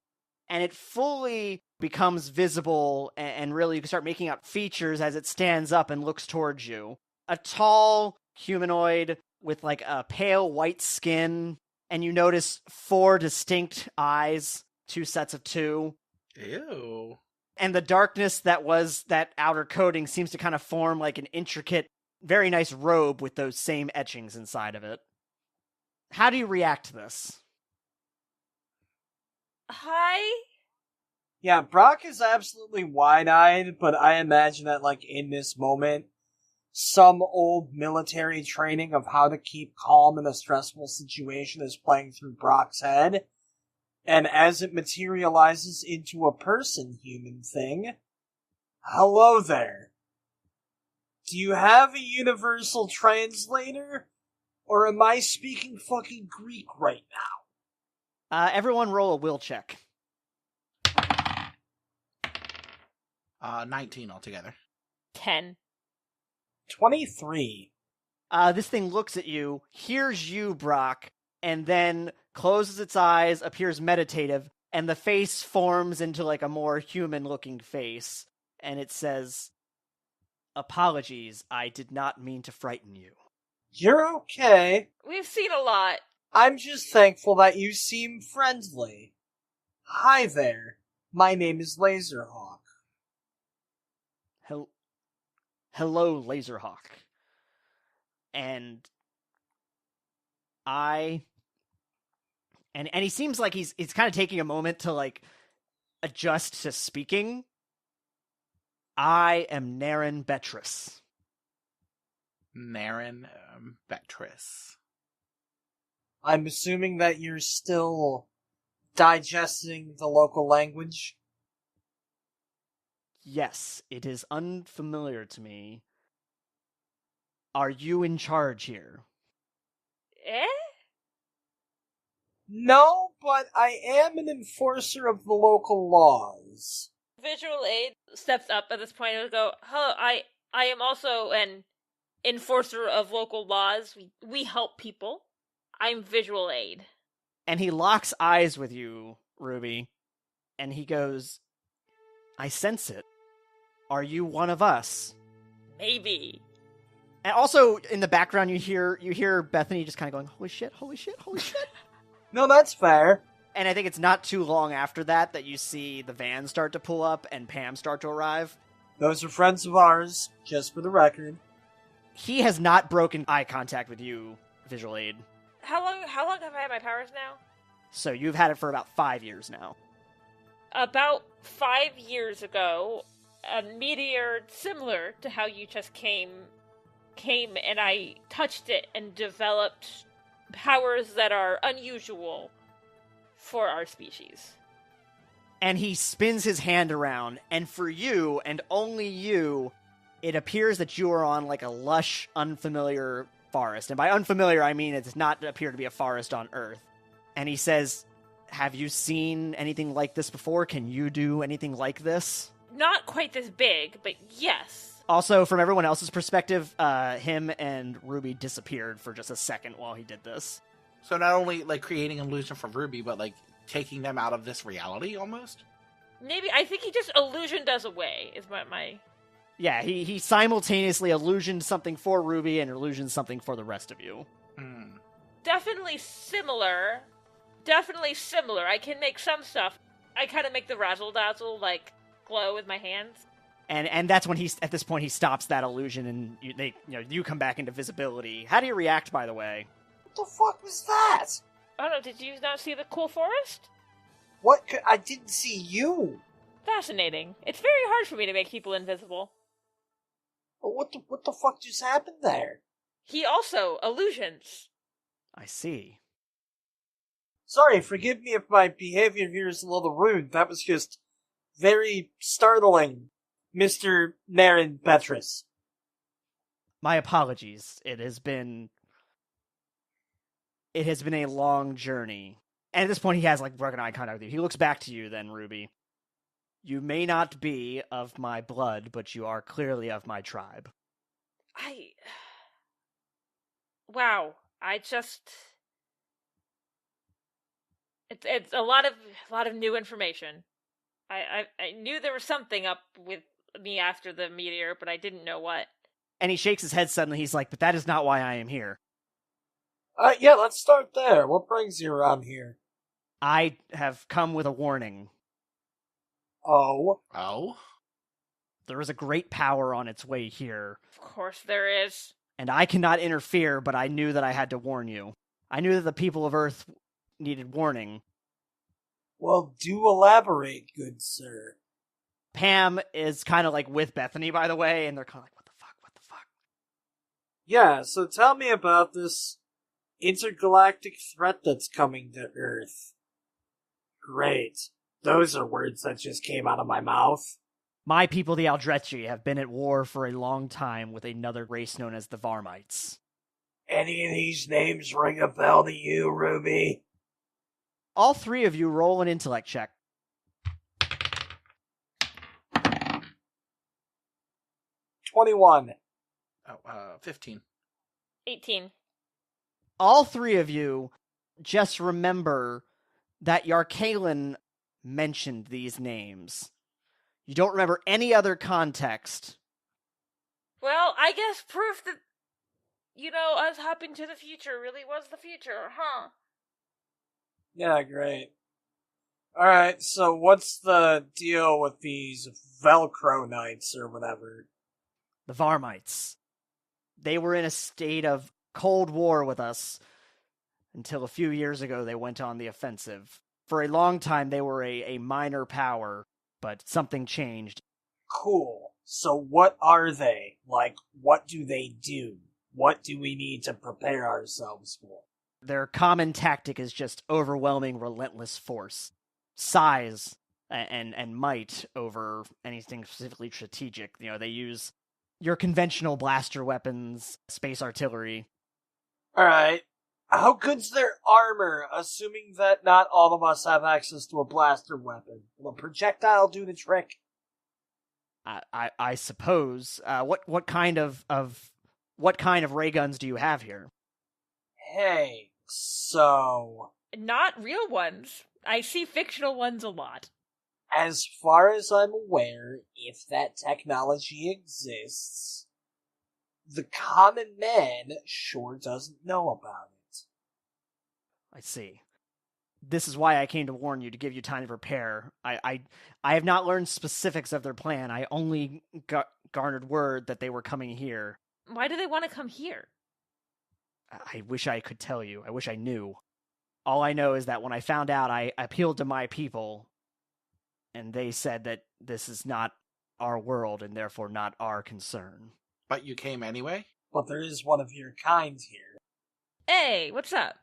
And it fully becomes visible, and really you can start making out features as it stands up and looks towards you. A tall humanoid with like a pale white skin, and you notice 4 distinct eyes, 2 sets of 2. Ew. And the darkness that was that outer coating seems to kind of form like an intricate, very nice robe with those same etchings inside of it. How do you react to this? Hi? Yeah, Brock is absolutely wide-eyed, but I imagine that, like, in this moment, some old military training of how to keep calm in a stressful situation is playing through Brock's head. And as it materializes into a person-human thing, hello there. Do you have a universal translator? Or am I speaking fucking Greek right now? Everyone roll a will check. 19 altogether. 10. 23. This thing looks at you, hears you, Brock, and then closes its eyes, appears meditative, and the face forms into like a more human-looking face. And it says, "Apologies, I did not mean to frighten you." You're okay. We've seen a lot. I'm just thankful that you seem friendly. Hi there. My name is Laserhawk. Hello, Laserhawk. And he seems like he's kind of taking a moment to like adjust to speaking. I am Naren Betris. Naren Betris. I'm assuming that you're still digesting the local language. Yes, it is unfamiliar to me. Are you in charge here? Eh? No, but I am an enforcer of the local laws. Visual aid steps up at this point and will go, "Hello, I am also an enforcer of local laws. We help people. I'm visual aid." And he locks eyes with you, Ruby, and he goes, "I sense it. Are you one of us?" Maybe. And also in the background, you hear Bethany just kind of going, "Holy shit! Holy shit! Holy shit!" No, that's fair. And I think it's not too long after that you see the van start to pull up and Pam start to arrive. Those are friends of ours, just for the record. He has not broken eye contact with you, Visual Aid. How long have I had my powers now? So you've had it for about 5 years now. About 5 years ago, a meteor similar to how you just came and I touched it and developed powers that are unusual for our species. And he spins his hand around, and for you, and only you, it appears that you are on like a lush, unfamiliar forest. And by unfamiliar, I mean it does not appear to be a forest on Earth. And he says, "Have you seen anything like this before? Can you do anything like this?" Not quite this big, but yes. Also, from everyone else's perspective, him and Ruby disappeared for just a second while he did this. So not only like creating an illusion for Ruby, but like taking them out of this reality almost. Maybe I think he just illusioned us away. Is what my Yeah, he simultaneously illusioned something for Ruby and illusioned something for the rest of you. definitely similar. Definitely similar. I can make some stuff. I kind of make the razzle dazzle like glow with my hands. And that's when at this point he stops that illusion and you come back into visibility. How do you react, by the way? What the fuck was that? Oh no! Did you not see the cool forest? What? I didn't see you. Fascinating. It's very hard for me to make people invisible. What the fuck just happened there? He also illusions. I see. Sorry, forgive me if my behavior here is a little rude. That was just very startling, Mr. Naren Petrus. My apologies. It has been a long journey. And at this point he has broken eye contact with you. He looks back to you then, Ruby. You may not be of my blood, but you are clearly of my tribe. Wow. It's a lot of new information. I knew there was something up with me after the meteor, but I didn't know what. And he shakes his head suddenly. He's like, but that is not why I am here. Yeah, let's start there. What brings you around here? I have come with a warning. Oh? There is a great power on its way here. Of course there is. And I cannot interfere, but I knew that I had to warn you. I knew that the people of Earth needed warning. Well, do elaborate, good sir. Pam is kind of with Bethany, by the way, and they're kind of what the fuck? Yeah, so tell me about this intergalactic threat that's coming to Earth. Great. Those are words that just came out of my mouth. My people, the Aldrechi, have been at war for a long time with another race known as the Varmites. Any of these names ring a bell to you, Ruby? All three of you roll an intellect check. 21. 15. 18. All three of you just remember that Yarkalen mentioned these names. You don't remember any other context. Well, I guess proof that, us hopping to the future really was the future, huh? Yeah, great. Alright, so what's the deal with these Velcro Knights or whatever? The Varmites. They were in a state of Cold War with us until a few years ago they went on the offensive. For a long time they were a minor power, but something changed. Cool. So what are they? What do they do? What do we need to prepare ourselves for? Their common tactic is just overwhelming, relentless force. Size and might over anything specifically strategic. They use your conventional blaster weapons, space artillery. Alright. How good's their armor, assuming that not all of us have access to a blaster weapon? Will a projectile do the trick? I suppose. What kind of ray guns do you have here? Hey, so... Not real ones. I see fictional ones a lot. As far as I'm aware, if that technology exists, the common man sure doesn't know about it. I see. This is why I came to warn you, to give you time to prepare. I have not learned specifics of their plan. I only garnered word that they were coming here. Why do they want to come here? I wish I could tell you. I wish I knew. All I know is that when I found out, I appealed to my people, and they said that this is not our world and therefore not our concern. But you came anyway? But there is one of your kind here. Hey, what's up?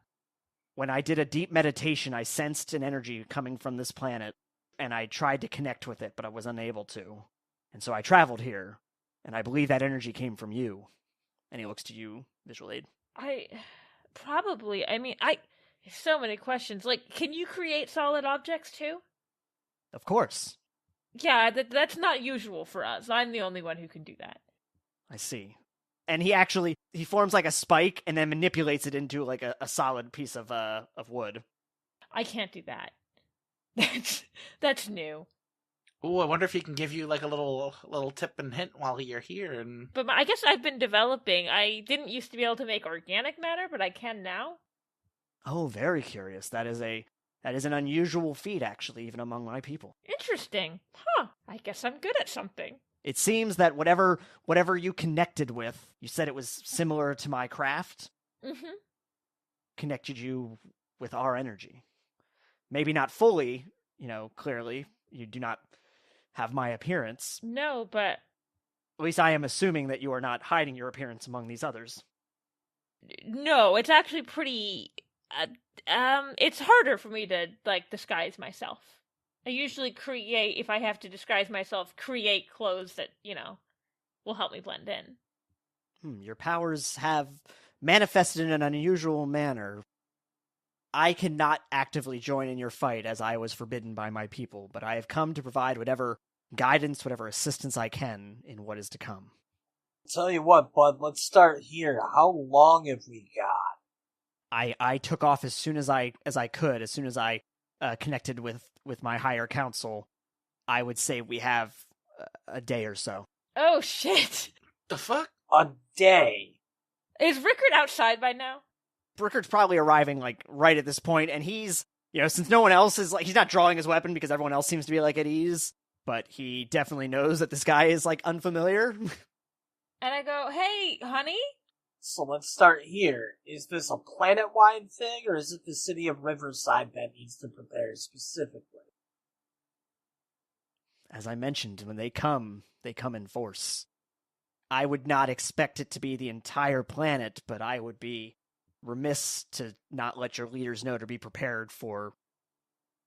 When I did a deep meditation, I sensed an energy coming from this planet, and I tried to connect with it, but I was unable to. And so I traveled here, and I believe that energy came from you. And he looks to you, Visual Aid. So many questions. Can you create solid objects too? Of course. Yeah, that's not usual for us. I'm the only one who can do that. I see. And he forms a spike and then manipulates it into a solid piece of wood. I can't do that. That's new. Ooh, I wonder if he can give you like a little tip and hint while you're here. And But I guess I've been developing. I didn't used to be able to make organic matter, but I can now. Oh, very curious. That is an unusual feat, actually, even among my people. Interesting. Huh. I guess I'm good at something. It seems that whatever you connected with, you said it was similar to my craft, Mm-hmm. connected you with our energy. Maybe not fully, clearly. You do not have my appearance. No, but At least I am assuming that you are not hiding your appearance among these others. no, it's actually pretty. It's harder for me to disguise myself. I usually create, if I have to disguise myself, create clothes that will help me blend in. Your powers have manifested in an unusual manner. I cannot actively join in your fight as I was forbidden by my people, but I have come to provide whatever guidance, whatever assistance I can in what is to come. Tell you what, bud, let's start here. How long have we got? I took off as soon as I could, as soon as I connected with my higher council. I would say we have a day or so. Oh shit! the fuck? A day. Is Rickard outside by now? Rickard's probably arriving right at this point, and he's since no one else is he's not drawing his weapon because everyone else seems to be at ease, but he definitely knows that this guy is unfamiliar. And I go, hey, honey? So let's start here. Is this a planet-wide thing, or is it the city of Riverside that needs to prepare specifically? As I mentioned, when they come in force. I would not expect it to be the entire planet, but I would be remiss to not let your leaders know to be prepared for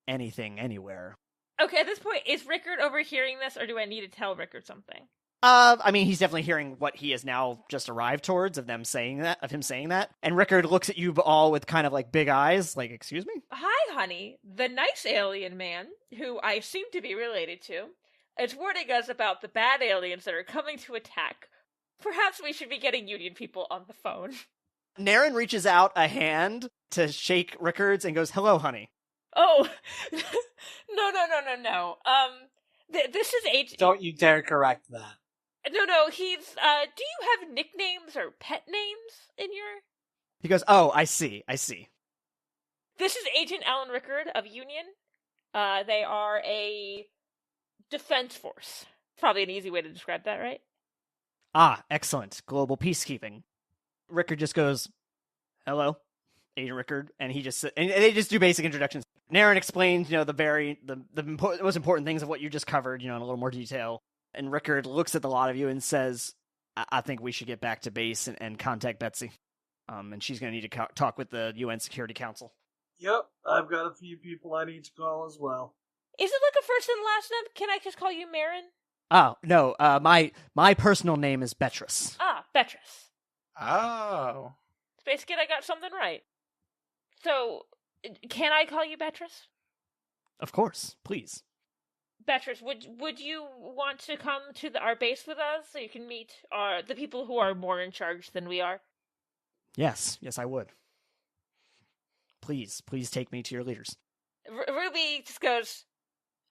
anything, anywhere. Okay, at this point, is Rickard overhearing this, or do I need to tell Rickard something? I mean, he's definitely hearing what he has now just arrived towards of him saying that. And Rickard looks at you all with kind of big eyes, excuse me? Hi, honey. The nice alien man, who I seem to be related to, is warning us about the bad aliens that are coming to attack. Perhaps we should be getting Union people on the phone. Naren reaches out a hand to shake Rickard's and goes, hello, honey. Oh, no. This is H. Don't you dare correct that. No, he's, do you have nicknames or pet names in your... He goes, oh, I see. This is Agent Alan Rickard of Union. They are a defense force. Probably an easy way to describe that, right? Ah, excellent. Global peacekeeping. Rickard just goes, hello, Agent Rickard, and they just do basic introductions. Naren explains, the most important things of what you just covered, in a little more detail. And Rickard looks at the lot of you and says, I think we should get back to base and contact Betsy. And she's going to need to talk with the UN Security Council. Yep, I've got a few people I need to call as well. Is it a first and last name? Can I just call you Marin? Oh, no, my personal name is Beatrice. Ah, Beatrice. Oh. Space Kid, I got something right. So, can I call you Beatrice? Of course, please. Beatrice, would you want to come to our base with us so you can meet the people who are more in charge than we are? Yes, I would. Please take me to your leaders. Ruby just goes,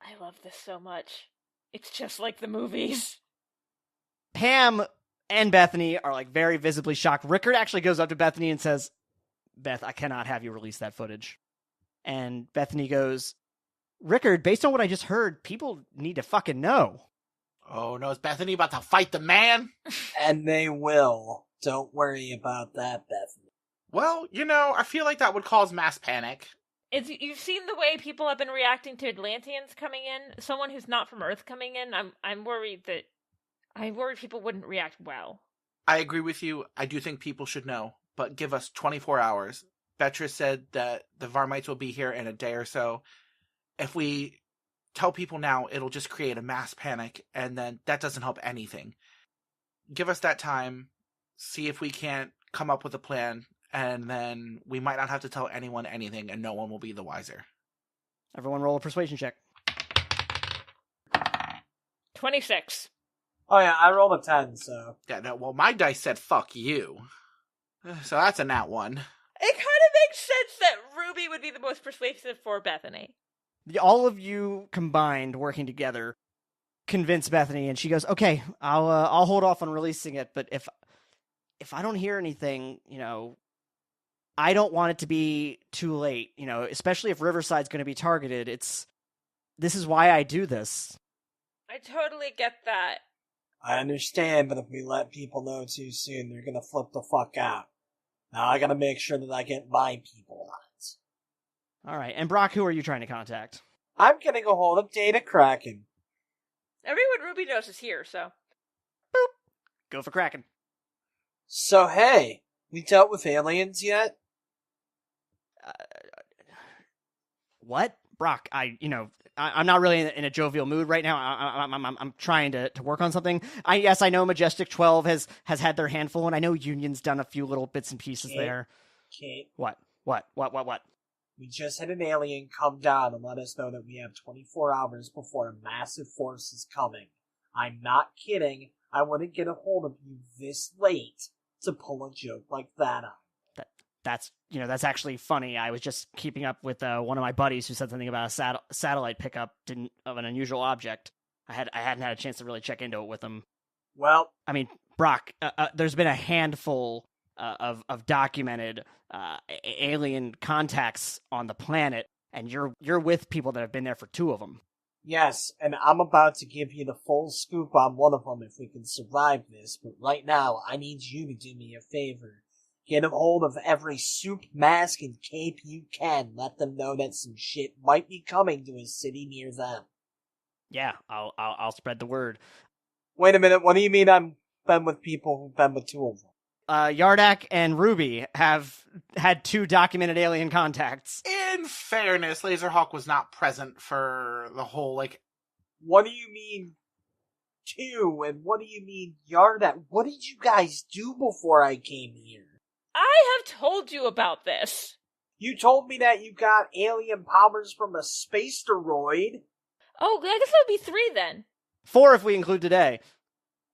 I love this so much. It's just like the movies. Pam and Bethany are very visibly shocked. Rickard actually goes up to Bethany and says, Beth, I cannot have you release that footage. And Bethany goes, Rickard, based on what I just heard, people need to fucking know. Oh no, is Bethany about to fight the man? And they will. Don't worry about that, Bethany. Well, I feel like that would cause mass panic. You've seen the way people have been reacting to Atlanteans coming in. Someone who's not from Earth coming in. I'm worried people wouldn't react well. I agree with you. I do think people should know, but give us 24 hours. Beatrice said that the Varmites will be here in a day or so. If we tell people now, it'll just create a mass panic, and then that doesn't help anything. Give us that time, see if we can't come up with a plan, and then we might not have to tell anyone anything, and no one will be the wiser. Everyone roll a persuasion check. 26. Oh yeah, I rolled a 10, so... Yeah, no, well, my dice said fuck you. So that's a nat 1. It kind of makes sense that Ruby would be the most persuasive for Bethany. all of you combined working together convince Bethany, and she goes, "Okay, I'll hold off on releasing it, but if I don't hear anything, I don't want it to be too late, especially if Riverside's going to be targeted. This is why I do this." I totally get that. I understand, but if we let people know too soon, they're gonna flip the fuck out. Now I gotta make sure that I get my people on it. All right, and Brock, who are you trying to contact? I'm getting a hold of Data Kraken. Everyone Ruby knows is here, so. Go for Kraken. So hey, we dealt with aliens yet? What? Brock, I'm not really in a jovial mood right now. I'm trying to work on something. Yes, I know Majestic 12 has had their handful, and I know Union's done a few little bits and pieces there. Kate. What? We just had an alien come down and let us know that we have 24 hours before a massive force is coming. I'm not kidding. I wouldn't get a hold of you this late to pull a joke like that on. That's actually funny. I was just keeping up with one of my buddies who said something about a satellite pickup of an unusual object. I hadn't had a chance to really check into it with him. Well, I mean, Brock, there's been a handful of documented alien contacts on the planet, and you're with people that have been there for 2 of them. yes, and I'm about to give you the full scoop on one of them if we can survive this, but right now I need you to do me a favor. Get a hold of every soup, mask, and cape you can. Let them know that some shit might be coming to a city near them. Yeah, I'll spread the word. Wait a minute, what do you mean I've been with people who've been with 2 of them? Yardak and Ruby have had 2 documented alien contacts. In fairness, Laserhawk was not present for the whole, What do you mean 2? And what do you mean Yardak? What did you guys do before I came here? I have told you about this. You told me that you got alien powers from a space asteroid. Oh, I guess that would be 3 then. 4 if we include today.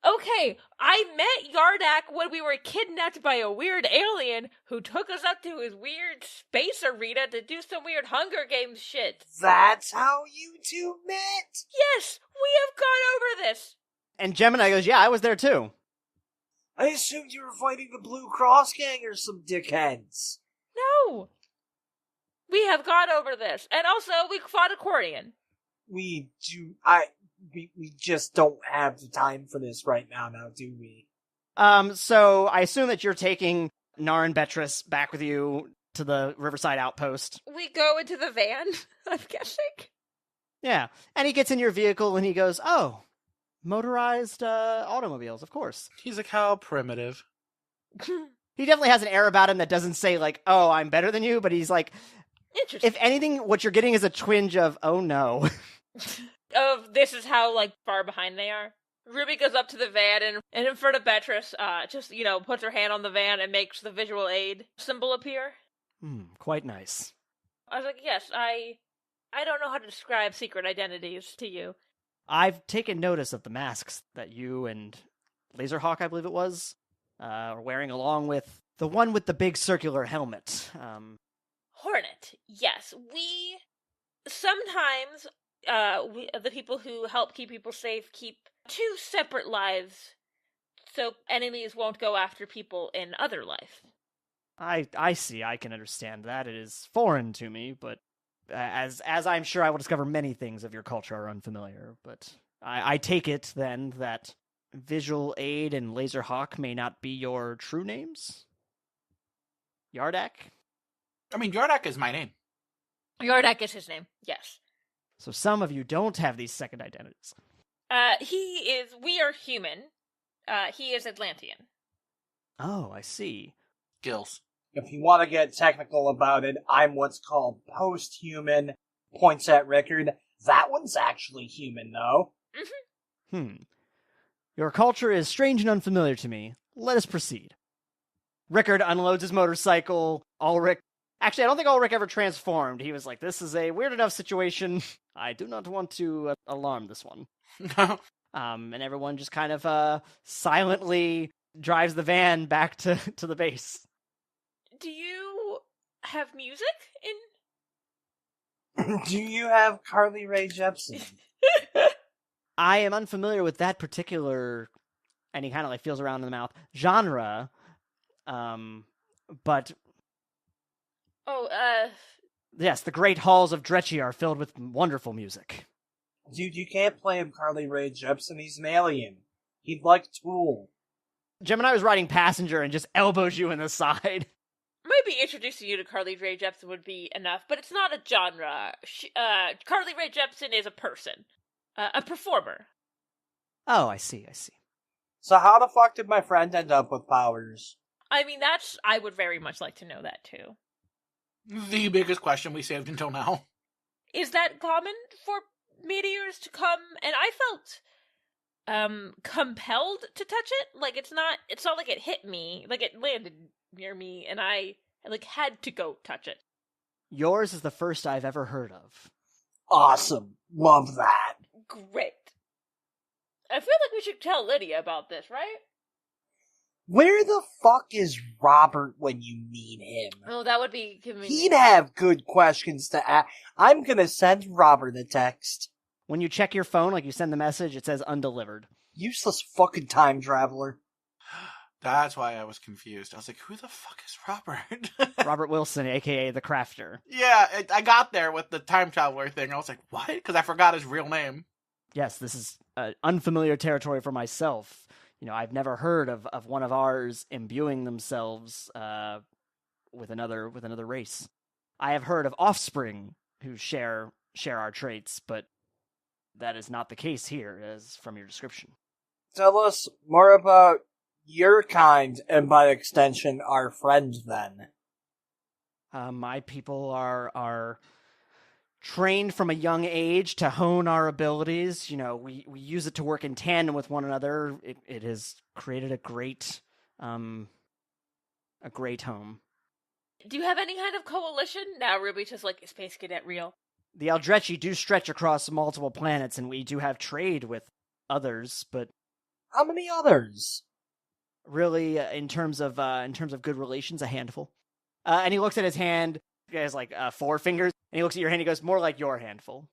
Okay, I met Yardak when we were kidnapped by a weird alien who took us up to his weird space arena to do some weird Hunger Games shit. That's how you 2 met? Yes, we have gone over this. And Gemini goes, yeah, I was there too. I assumed you were fighting the Blue Cross gang or some dickheads. No. We have gone over this. And also, we fought accordion. We just don't have the time for this right now, do we? So I assume that you're taking Nar and Beatrice back with you to the Riverside outpost. We go into the van, I'm guessing. Yeah, and he gets in your vehicle and he goes, oh, motorized automobiles, of course. he's like, how primitive. He definitely has an air about him that doesn't say, like, oh, I'm better than you, but he's like, Interesting. if anything, what you're getting is a twinge of, oh no. Of this is how, far behind they are. Ruby goes up to the van and in front of Beatrice, just, puts her hand on the van and makes the visual aid symbol appear. Quite nice. I was like, yes, I don't know how to describe secret identities to you. I've taken notice of the masks that you and Laserhawk, I believe it was, are wearing, along with the one with the big circular helmet. Hornet, yes. We sometimes, the people who help keep people safe keep 2 separate lives so enemies won't go after people in other life. I see, I can understand that. It is foreign to me, but as I'm sure I will discover many things of your culture are unfamiliar, but I take it then that Visual Aid and Laserhawk may not be your true names? Yardak? I mean, Yardak is my name. Yardak is his name, yes. So some of you don't have these second identities. We are human. He is Atlantean. Oh, I see. Gills. If you want to get technical about it, I'm what's called post-human, points at Rickard. That one's actually human, though. Your culture is strange and unfamiliar to me. Let us proceed. Rickard unloads his motorcycle. Ulrich... Actually, I don't think Ulrich ever transformed. He was like, this is a weird enough situation. I do not want to alarm this one. And everyone just kind of silently drives the van back to the base. Do you have music in? Do you have Carly Rae Jepsen? I am unfamiliar with that particular, and he kind of like feels around in the mouth, genre. But Oh, yes, the great halls of Dretchy are filled with wonderful music. Dude, you can't play him Carly Rae Jepsen. He's an alien. He'd like Tool. Gemini was riding passenger and just elbows you in the side. maybe introducing you to Carly Rae Jepsen would be enough, but it's not a genre. Carly Rae Jepsen is a person, a performer. Oh, I see. So how the fuck did my friend end up with powers? I mean, I would very much like to know that too. The biggest question we saved until now. Is that common for meteors to come? And I felt compelled to touch it. Like it's not like it hit me. Like it landed near me and I like had to go touch it. Yours is the first I've ever heard of. Awesome. Love that. Great. I feel like we should tell Lydia about this, right? Where the fuck is Robert when you need him? Oh, that would be convenient. He'd have good questions to ask. I'm gonna send Robert a text. When you check your phone, like you send the message, it says undelivered. Useless fucking time traveler. That's why I was confused. I was like, who the fuck is Robert? Robert Wilson, a.k.a. the Crafter. Yeah, I got there with the time traveler thing. I was like, what? Because I forgot his real name. Yes, this is unfamiliar territory for myself. You know, I've never heard of one of ours imbuing themselves with another race. I have heard of offspring who share our traits, but that is not the case here, as from your description. Tell us more about your kind, and by extension, our friend, then. My people are trained from a young age to hone our abilities. You know, we use it to work in tandem with one another. It has created a great home. Do you have any kind of coalition? Now Ruby's just like, is Space Cadet real? The Eldretchy do stretch across multiple planets, and we do have trade with others, but how many others? Really, in terms of good relations, a handful. And he looks at his hand. He has like 4 fingers, and he looks at your hand. He goes, more like your handful.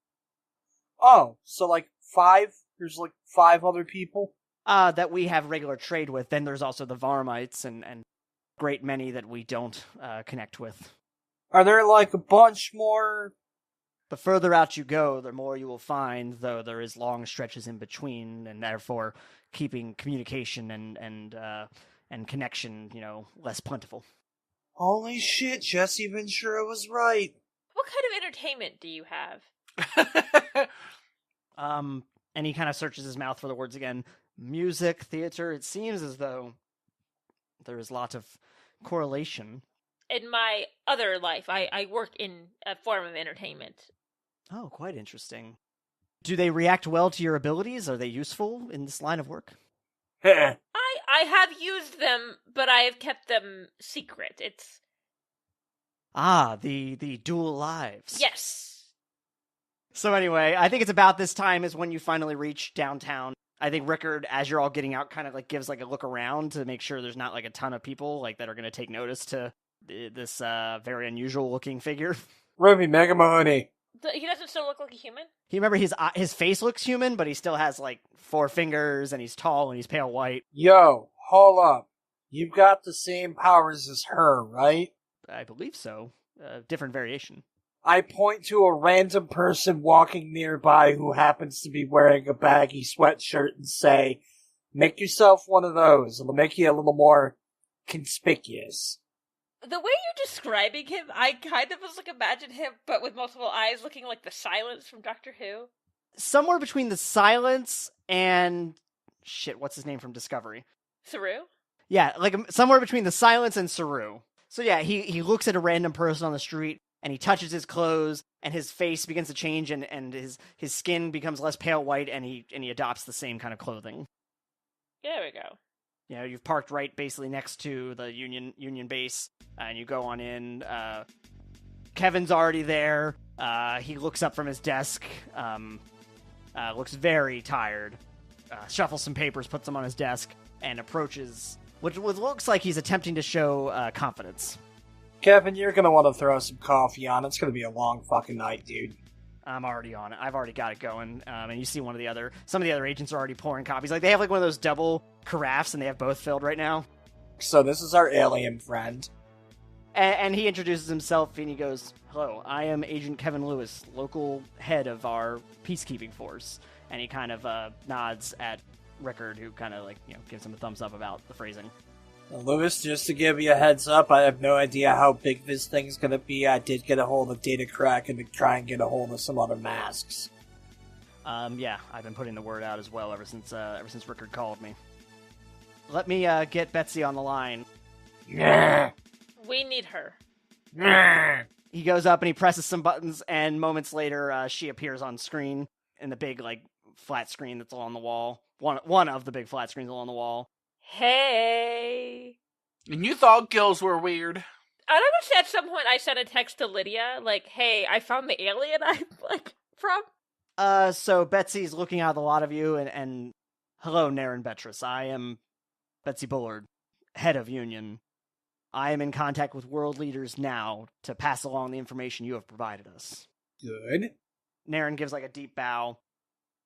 Oh, so like 5? There's like 5 other people that we have regular trade with. Then there's also the Varmites and great many that we don't connect with. Are there like a bunch more? The further out you go, the more you will find, though there is long stretches in between, and therefore keeping communication and connection, less plentiful. Holy shit, Jesse Ventura was right. What kind of entertainment do you have? And he kind of searches his mouth for the words again. Music, theater, it seems as though there is lots of correlation. In my other life, I work in a form of entertainment. Oh, quite interesting. Do they react well to your abilities? Are they useful in this line of work? I have used them, but I have kept them secret. It's the dual lives. Yes. So anyway, I think it's about this time is when you finally reach downtown. I think Rickard, as you're all getting out, kind of like gives like a look around to make sure there's not like a ton of people like that are going to take notice to this very unusual looking figure. Ruby Mega Mahoney. He doesn't still look like a human? Remember his face looks human, but he still has like 4 fingers and he's tall and he's pale white. Yo, hold up. You've got the same powers as her, right? I believe so. Different variation. I point to a random person walking nearby who happens to be wearing a baggy sweatshirt and say, make yourself one of those. It'll make you a little more conspicuous. The way you're describing him, I kind of was like imagine him, but with multiple eyes, looking like the Silence from Doctor Who. Somewhere between the Silence and what's his name from Discovery? Saru? Yeah, like somewhere between the Silence and Saru. So yeah, he looks at a random person on the street and he touches his clothes and his face begins to change and his skin becomes less pale white and he adopts the same kind of clothing. There we go. You've parked right basically next to the Union base, and you go on in. Kevin's already there. He looks up from his desk, looks very tired, shuffles some papers, puts them on his desk, and approaches what looks like he's attempting to show confidence. Kevin, you're gonna want to throw some coffee on. It's gonna be a long fucking night, dude. I'm already on it. I've already got it going. And you see some of the other agents are already pouring coffees. Like, they have like one of those double carafes, and they have both filled right now. So this is our alien friend. And he introduces himself, and he goes, "Hello, I am Agent Kevin Lewis, local head of our peacekeeping force." And he kind of nods at Rickard, who kind of gives him a thumbs up about the phrasing. Lewis, just to give you a heads up, I have no idea how big this thing's gonna be. I did get a hold of Data Crack and to try and get a hold of some other masks. Yeah, I've been putting the word out as well ever since Rickard called me. Let me get Betsy on the line. Yeah. We need her. Yeah. He goes up and he presses some buttons, and moments later, she appears on screen in the big flat screen that's along the wall. One of the big flat screens along the wall. Hey. And you thought gills were weird. I don't know, at some point I sent a text to Lydia, like, hey, I found the alien I'm, from. So Betsy's looking out of the lot of you, and hello, Naren Betrus. I am Betsy Bullard, head of Union. I am in contact with world leaders now to pass along the information you have provided us. Good. Naren gives a deep bow.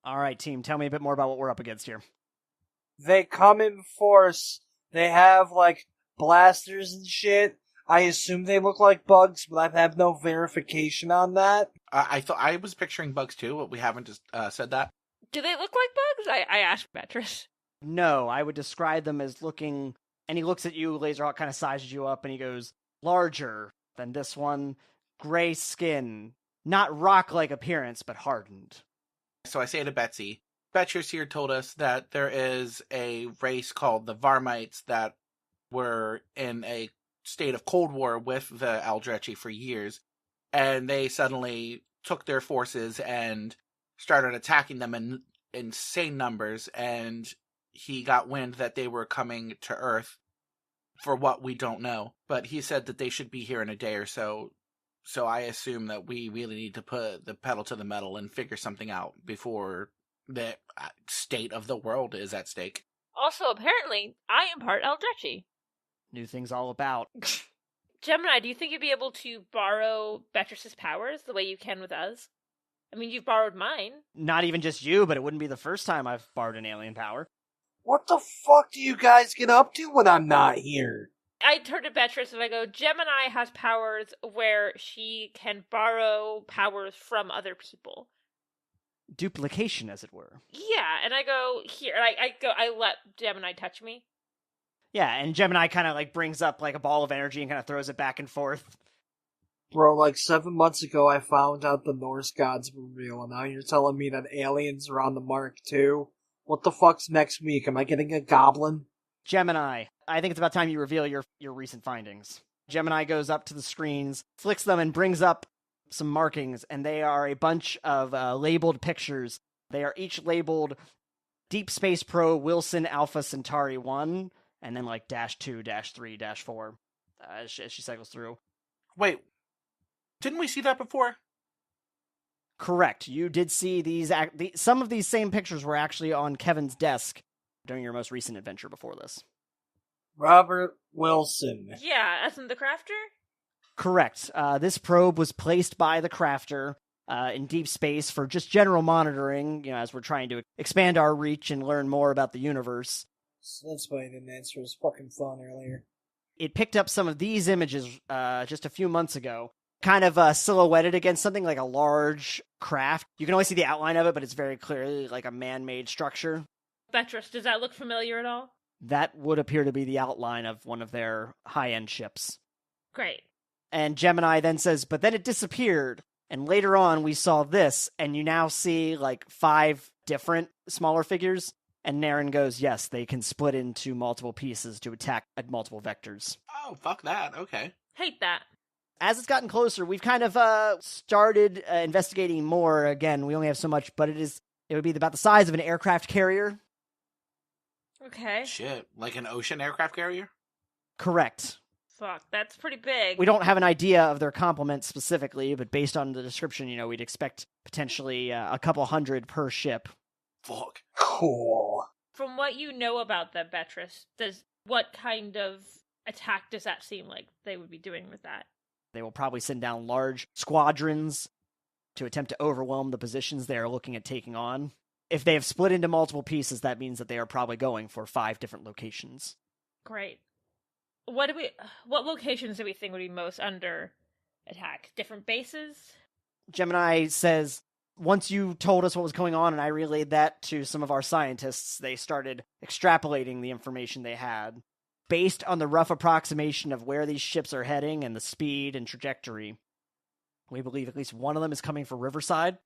All right, team, tell me a bit more about what we're up against here. They come in force. They have, blasters and shit. I assume they look like bugs, but I have no verification on that. I thought I was picturing bugs too, but we haven't just said that. Do they look like bugs? I asked Beatrice. No, I would describe them as looking... And he looks at you, Laserhawk kind of sizes you up, and he goes, larger than this one, gray skin, not rock-like appearance, but hardened. So I say to Betsy, Betrus here told us that there is a race called the Varmites that were in a state of Cold War with the Aldrechi for years, and they suddenly took their forces and started attacking them in insane numbers, and he got wind that they were coming to Earth for what we don't know. But he said that they should be here in a day or so. So I assume that we really need to put the pedal to the metal and figure something out before the state of the world is at stake. Also, apparently, I am part Aldrechi. New things all about. Gemini, do you think you'd be able to borrow Beatrice's powers the way you can with us? I mean, you've borrowed mine. Not even just you, but it wouldn't be the first time I've borrowed an alien power. What the fuck do you guys get up to when I'm not here? I turn to Beatrice and I go, Gemini has powers where she can borrow powers from other people. Duplication, as it were. Yeah, and I go, here, I let Gemini touch me. Yeah, and Gemini kind of brings up a ball of energy and kind of throws it back and forth. Bro, 7 months ago I found out the Norse gods were real, and now you're telling me that aliens are on the mark too? What the fuck's next week? Am I getting a goblin? Gemini, I think it's about time you reveal your recent findings. Gemini goes up to the screens, flicks them, and brings up some markings, and they are a bunch of labeled pictures. They are each labeled Deep Space Probe Wilson Alpha Centauri 1, and then -2, -3, -4, as she cycles through. Wait, didn't we see that before? Correct. You did see these. Some of these same pictures were actually on Kevin's desk during your most recent adventure before this. Robert Wilson. Yeah, as in the crafter? Correct. This probe was placed by the crafter in deep space for just general monitoring, as we're trying to expand our reach and learn more about the universe. So that's why I didn't answer his fucking phone earlier. It picked up some of these images just a few months ago, kind of silhouetted against something like a large craft. You can only see the outline of it, but it's very clearly a man-made structure. Beatrice, does that look familiar at all? That would appear to be the outline of one of their high-end ships. Great. And Gemini then says, but then it disappeared, and later on we saw this, and you now see 5 different smaller figures. And Naren goes, yes, they can split into multiple pieces to attack at multiple vectors. Oh, fuck that. Okay. Hate that. As it's gotten closer, we've kind of started investigating more. Again, we only have so much, but it would be about the size of an aircraft carrier. Okay. Shit, like an ocean aircraft carrier? Correct. Fuck, that's pretty big. We don't have an idea of their complement specifically, but based on the description, we'd expect potentially a couple hundred per ship. Fuck. Cool. From what you know about them, Beatrice, what kind of attack does that seem like they would be doing with that? They will probably send down large squadrons to attempt to overwhelm the positions they are looking at taking on. If they have split into multiple pieces, that means that they are probably going for 5 different locations. Great. What locations do we think would be most under attack? Different bases? Gemini says, once you told us what was going on and I relayed that to some of our scientists, they started extrapolating the information they had. Based on the rough approximation of where these ships are heading and the speed and trajectory, we believe at least one of them is coming for Riverside.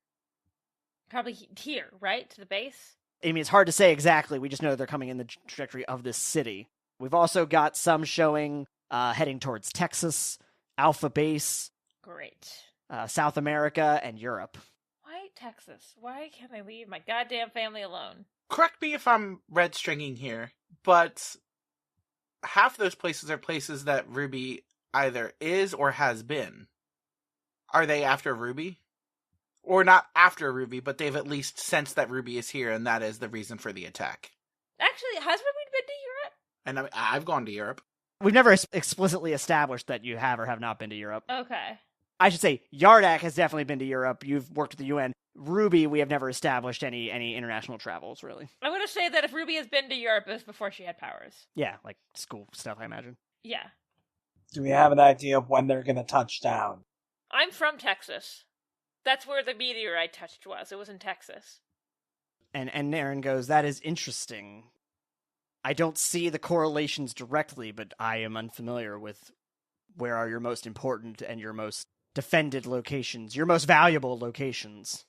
Probably here, right? To the base? I mean, it's hard to say exactly. We just know they're coming in the trajectory of this city. We've also got some showing heading towards Texas, Alpha Base. Great. South America, and Europe. Why Texas? Why can't I leave my goddamn family alone? Correct me if I'm red stringing here, but half those places are places that Ruby either is or has been. Are they after Ruby? Or not after Ruby, but they've at least sensed that Ruby is here, and that is the reason for the attack. Actually, has Ruby been to Europe? And I've gone to Europe. We've never explicitly established that you have or have not been to Europe. Okay. I should say, Yardak has definitely been to Europe. You've worked with the UN. Ruby, we have never established any international travels, really. I'm going to say that if Ruby has been to Europe, it was before she had powers. Yeah, like school stuff, I imagine. Yeah. Do we have an idea of when they're going to touch down? I'm from Texas. That's where the meteorite touched was. It was in Texas. And Naren goes, that is interesting. I don't see the correlations directly, but I am unfamiliar with where are your most important and your most defended locations, your most valuable locations.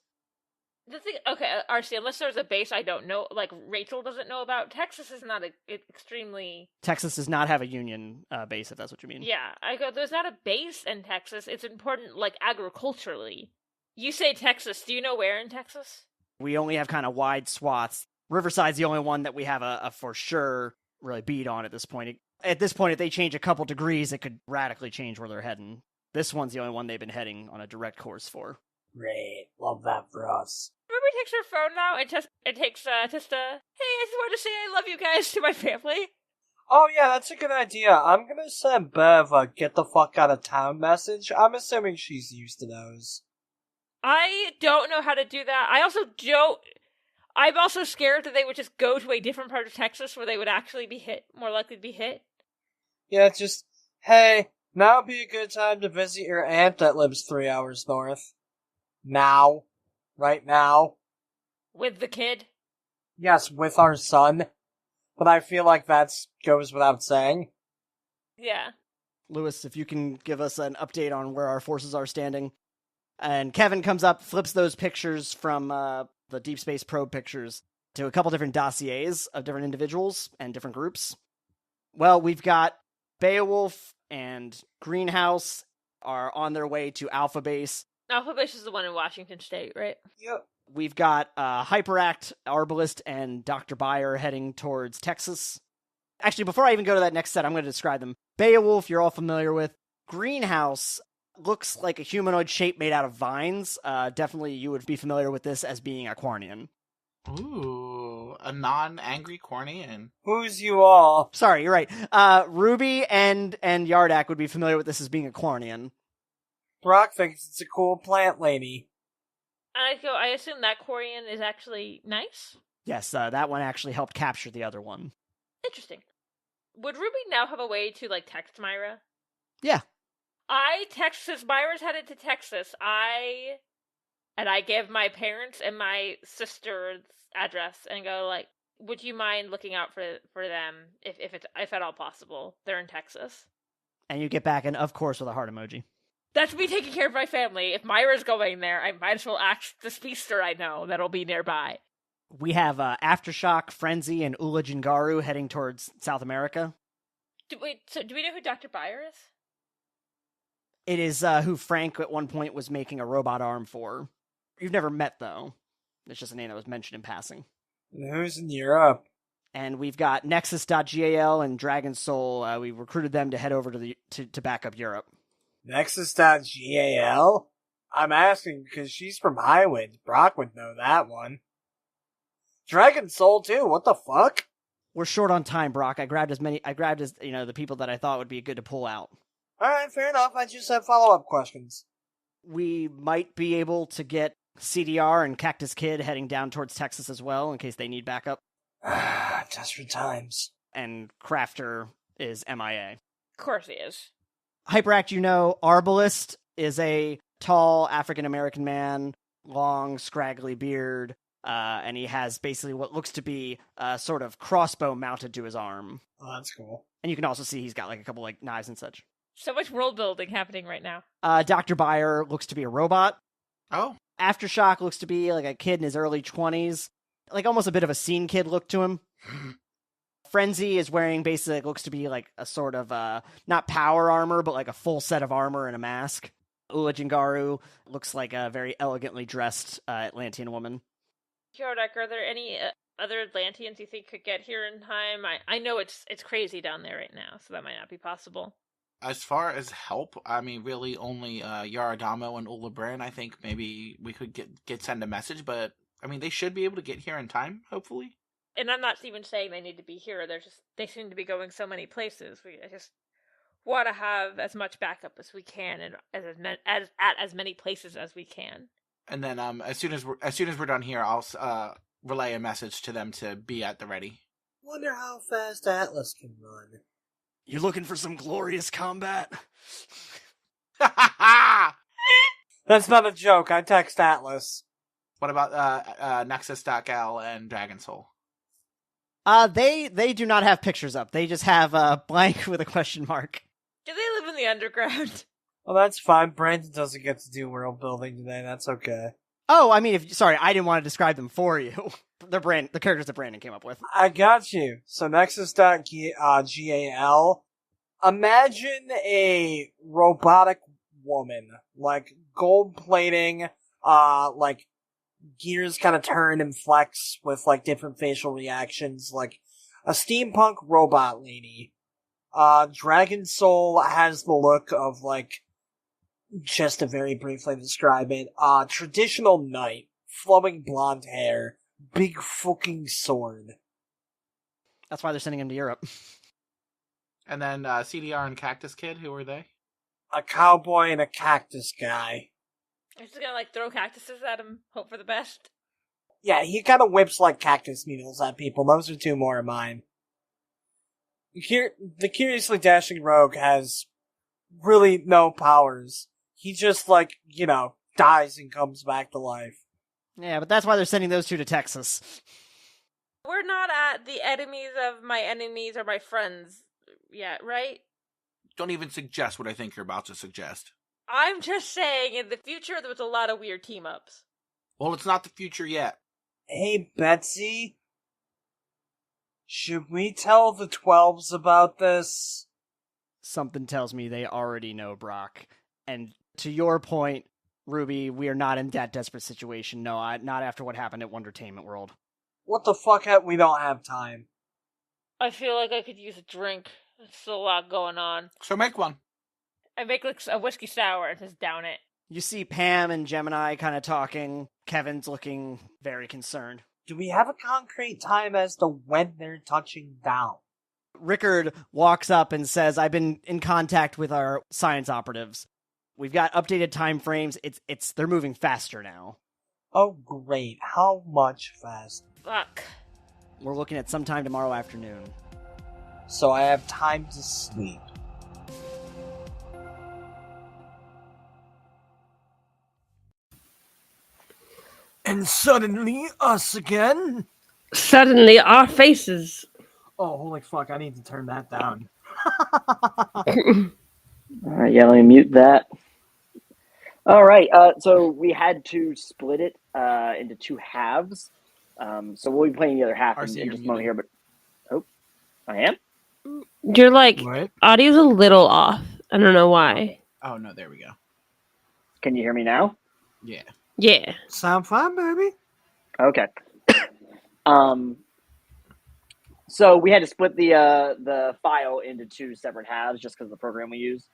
The thing, okay, RC, unless there's a base I don't know, like Rachel doesn't know about, Texas is not extremely... Texas does not have a Union base, if that's what you mean. Yeah, I go, there's not a base in Texas. It's important, like, agriculturally. You say Texas, do you know where in Texas? We only have kind of wide swaths. Riverside's the only one that we have a for sure really beat on at this point. At this point, if they change a couple degrees, it could radically change where they're heading. This one's the only one they've been heading on a direct course for. Great. Love that for us. Ruby takes her phone now and takes hey, I just wanted to say I love you guys to my family. Oh yeah, that's a good idea. I'm gonna send Bev a get the fuck out of town message. I'm assuming she's used to those. I don't know how to do that. I'm also scared that they would just go to a different part of Texas where they would actually be hit, more likely to be hit. Yeah, just, hey, now would be a good time to visit your aunt that lives 3 hours north. Now. Right now. With the kid? Yes, with our son. But I feel like that goes without saying. Yeah. Lewis, if you can give us an update on where our forces are standing. And Kevin comes up, flips those pictures from the Deep Space Probe pictures to a couple different dossiers of different individuals and different groups. Well, we've got Beowulf and Greenhouse are on their way to Alpha Base. Alpha Base is the one in Washington State, right? Yep. We've got Hyperact, Arbalist, and Dr. Bayer heading towards Texas. Actually, before I even go to that next set, I'm going to describe them. Beowulf, you're all familiar with. Greenhouse looks like a humanoid shape made out of vines. Definitely you would be familiar with this as being a Quarnian. Ooh, a non-angry Quarnian. Who's you all? Sorry, you're right. Ruby and Yardak would be familiar with this as being a Quarnian. Brock thinks it's a cool plant lady. And I assume that Quarian is actually nice? Yes, that one actually helped capture the other one. Interesting. Would Ruby now have a way to, like, text Myra? Yeah. I text, since Myra's headed to Texas, I give my parents and my sister's address and go, like, would you mind looking out for them if at all possible? They're in Texas. And you get back, and of course, with a heart emoji. That's me taking care of my family. If Myra's going there, I might as well ask the speedster I know that'll be nearby. We have Aftershock, Frenzy, and Ula Jingaru heading towards South America. Do we know who Dr. Bayer is? It is who Frank at one point was making a robot arm for. You've never met, though. It's just a name that was mentioned in passing. Who's in Europe? And we've got Nexus.gal and Dragon Soul. We recruited them to head over to back up Europe. Nexus.gal? I'm asking because she's from Highwind. Brock would know that one. Dragon Soul, too. What the fuck? We're short on time, Brock. I grabbed as the people that I thought would be good to pull out. All right, fair enough. I just have follow-up questions. We might be able to get CDR and Cactus Kid heading down towards Texas as well, in case they need backup. Desperate times. And Crafter is MIA. Of course he is. Hyperact, Arbalist is a tall African-American man, long, scraggly beard, and he has basically what looks to be a sort of crossbow mounted to his arm. Oh, that's cool. And you can also see he's got a couple knives and such. So much world building happening right now. Dr. Bayer looks to be a robot. Oh. Aftershock looks to be a kid in his early 20s. Almost a bit of a scene kid look to him. Frenzy is wearing basically looks to be a sort of, not power armor, but a full set of armor and a mask. Ula Jingaru looks like a very elegantly dressed Atlantean woman. Kyodak, are there any other Atlanteans you think could get here in time? I know it's crazy down there right now, so that might not be possible. As far as help, I mean, really only Yaradamo and Ula Bran. I think maybe we could send a message, but I mean, they should be able to get here in time, hopefully. And I'm not even saying they need to be here. They seem to be going so many places. I just want to have as much backup as we can, and at as many places as we can. And then as soon as we're done here, I'll relay a message to them to be at the ready. Wonder how fast Atlas can run. You looking for some glorious combat? That's not a joke. I text Atlas. What about Nexus.gal and Dragon Soul? They do not have pictures up. They just have a blank with a question mark. Do they live in the underground? Well, that's fine. Brandon doesn't get to do world building today. That's okay. Oh, I mean, sorry, I didn't want to describe them for you. The characters that Brandon came up with. I got you. So Nexus.gal. Imagine a robotic woman, gold plating, gears kind of turn and flex with different facial reactions, a steampunk robot lady. Dragon Soul has the look of just to very briefly describe it, traditional knight, flowing blonde hair, big fucking sword. That's why they're sending him to Europe. And then CDR and Cactus Kid, who are they? A cowboy and a cactus guy. I'm just gonna throw cactuses at him, hope for the best. Yeah, he kind of whips cactus needles at people. Those are two more of mine. The curiously dashing rogue has really no powers. He just dies and comes back to life. Yeah, but that's why they're sending those two to Texas. We're not at the enemies of my enemies or my friends yet, right? Don't even suggest what I think you're about to suggest. I'm just saying, in the future, there was a lot of weird team-ups. Well, it's not the future yet. Hey, Betsy. Should we tell the 12s about this? Something tells me they already know, Brock. And to your point, Ruby, we are not in that desperate situation. No, not after what happened at Wondertainment World. What the fuck? We don't have time. I feel like I could use a drink. There's still a lot going on. So make one. I make a whiskey sour and just down it. You see Pam and Gemini kind of talking. Kevin's looking very concerned. Do we have a concrete time as to when they're touching down? Rickard walks up and says, I've been in contact with our science operatives. We've got updated time frames. They're moving faster now. Oh, great. How much faster? Fuck. We're looking at sometime tomorrow afternoon. So I have time to sleep. And suddenly, us again? Suddenly, our faces. Oh, holy fuck, I need to turn that down. Alright, yeah, let me mute that. Alright, so we had to split it into two halves. So we'll be playing the other half in just a moment here, but... Oh, I am? You're What? audio's a little off. I don't know why. Oh, no, there we go. Can you hear me now? Yeah. Yeah. Sound fine, baby? Okay. So we had to split the file into two separate halves just because of the program we use.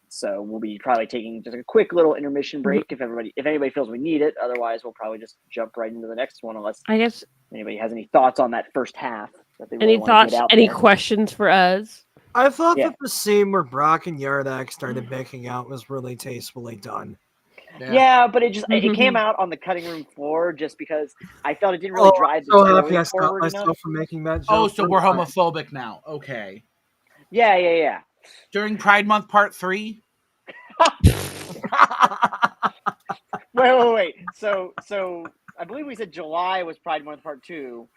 So we'll be probably taking just a quick little intermission break if anybody feels we need it. Otherwise, we'll probably just jump right into the next one unless I guess anybody has any thoughts on that first half that they Any really want to thoughts? get out Any there. questions for us? I thought Yeah. that the scene where Brock and Yardak started making out was really tastefully done. Yeah, but it came out on the cutting room floor just because I felt it didn't really drive the so happy story I stopped forward enough. myself from making that joke. Oh, so we're Fine. homophobic now. Okay. Yeah. During Pride Month Part 3? Wait. So I believe we said July was Pride Month Part 2.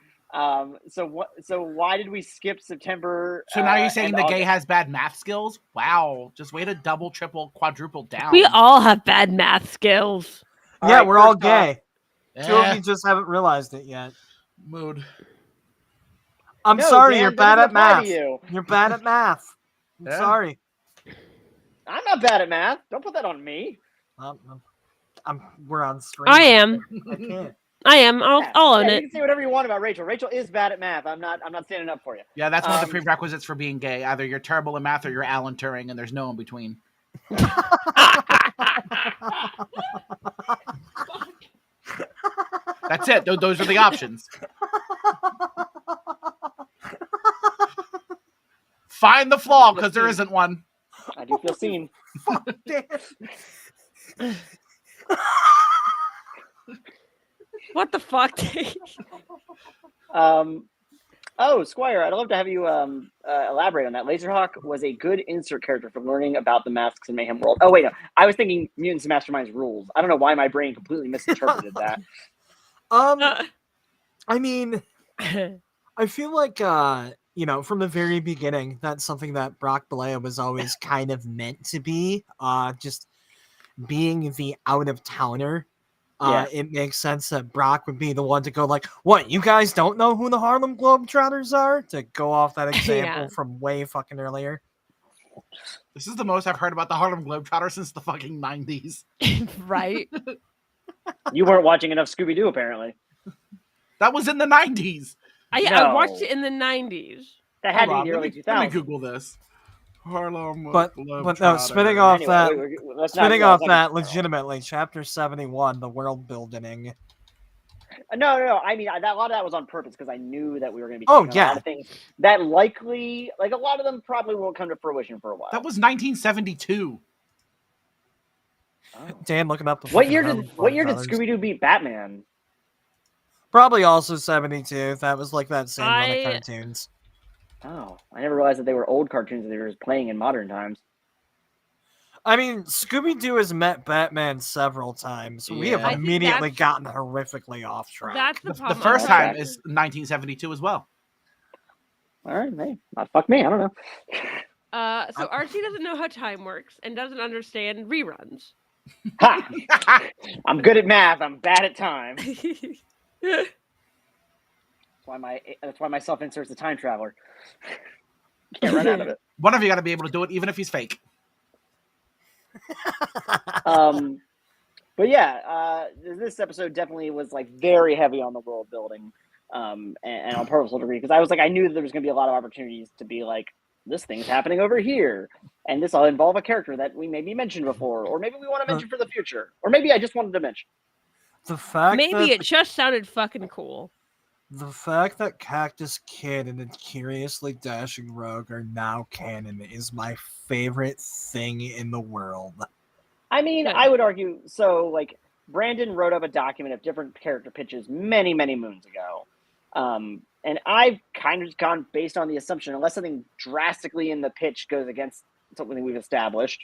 So why did we skip September? So now you're saying and the gay August? has bad math skills? Wow. Just way to double, triple, quadruple down. We all have bad math skills. All Yeah, right, we're all first off, gay. Two of you just haven't realized it yet. Mood. I'm No, sorry, Dan, you're that bad doesn't at apply to math. you. You're bad at math. I'm Yeah. sorry. I'm not bad at math. Don't put that on me. We're on stream. I am. I can't. I am. I'll own You it. can say whatever you want about Rachel. Rachel is bad at math. I'm not standing up for you. Yeah, that's one of the prerequisites for being gay. Either you're terrible at math or you're Alan Turing, and there's no in between. That's it. Those are the options. Find the flaw, because there isn't one. I do feel seen. What the fuck? Oh, Squire, I'd love to have you elaborate on that. Laserhawk was a good insert character for learning about the Masks and Mayhem world. Oh, wait, no. I was thinking Mutants and Masterminds rules. I don't know why my brain completely misinterpreted that. I mean, I feel like, from the very beginning, that's something that Brock Balea was always kind of meant to be. Just being the out-of-towner. It makes sense that Brock would be the one to go like, what, you guys don't know who the Harlem Globetrotters are? To go off that example from way fucking earlier. This is the most I've heard about the Harlem Globetrotters since the fucking 90s. Right? You weren't watching enough Scooby-Doo, apparently. That was in the 90s. I watched it in the 90s. That had Hold to be the on, early let 2000s. me Google this. Harlem But no, spinning off that, legitimately, Chapter 71, the world building. No. I mean, a lot of that was on purpose because I knew that we were going to be Oh, taking a lot of things that likely, like a lot of them probably won't come to fruition for a while. That was 1972. Oh. Dan, looking up the What year did Globetrotters. Scooby-Doo beat Batman? Probably also 72. That was like that same run of cartoons. Oh, I never realized that they were old cartoons that they were just playing in modern times. I mean, Scooby-Doo has met Batman several times. We have Yeah. I think immediately gotten horrifically off track. That's the The problem. first Okay. time is 1972 as well. All right, hey, fuck me, I don't know. So Archie doesn't know how time works and doesn't understand reruns. Ha! I'm good at math. I'm bad at time. That's why my self insert's a time traveler. Can't run out of it. One of you got to be able to do it, even if he's fake. But yeah, this episode definitely was like very heavy on the world building, and on purposeful degree, because I was like, I knew that there was going to be a lot of opportunities to be like, this thing's happening over here, and this will involve a character that we maybe mentioned before, or maybe we want to mention for the future, or maybe I just wanted to mention. The fact Maybe that it just sounded fucking cool. the fact that Cactus Kid and the Curiously Dashing Rogue are now canon is my favorite thing in the world. I mean, I would argue, so, like, Brandon wrote up a document of different character pitches many, many moons ago. And I've kind of gone based on the assumption, unless something drastically in the pitch goes against something we've established,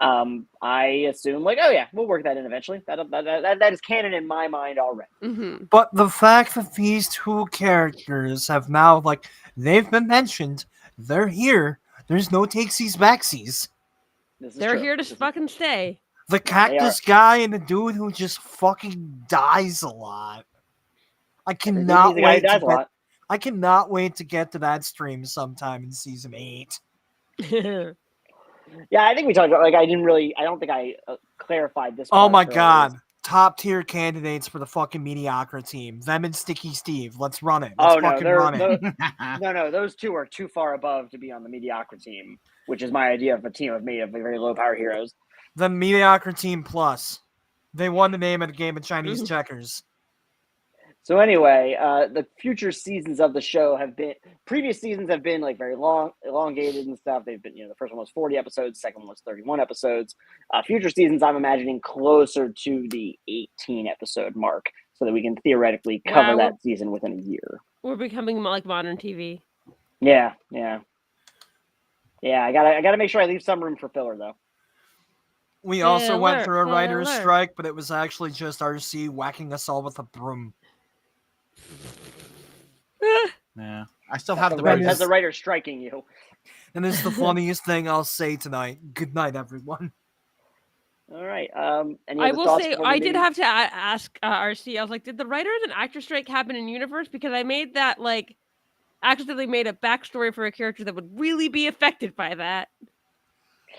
I assume, like, oh yeah, we'll work that in eventually. That is canon in my mind already. Mm-hmm. But the fact that these two characters have now, like, they've been mentioned, they're here, there's no takesies backsies. They're here to fucking stay. The cactus guy and the dude who just fucking dies a lot. I cannot wait I cannot wait to get to that stream sometime in season 8. Yeah, I think we talked about, like, I don't think I clarified this. Oh my part god. Top tier candidates for the fucking mediocre team. Them and Sticky Steve. Let's run it. Let's fucking run it. No, those two are too far above to be on the mediocre team, which is my idea of a team made of very low power heroes. The mediocre team plus. They won the name of the game of Chinese checkers. So anyway, the future seasons of the show previous seasons have been like very long, elongated and stuff. They've been, the first one was 40 episodes, second one was 31 episodes. Future seasons, I'm imagining closer to the 18 episode mark, so that we can theoretically cover that season within a year. We're becoming like modern TV. Yeah. I gotta make sure I leave some room for filler though. We also went through a writer's strike, but it was actually just RC whacking us all with a broom. Yeah, I still have the As the writer striking you. And it's the funniest thing I'll say tonight. Good night, everyone. All right. I will say, I did have to ask RC. I was like, did the writers and actor strike happen in universe? Because I made that accidentally made a backstory for a character that would really be affected by that.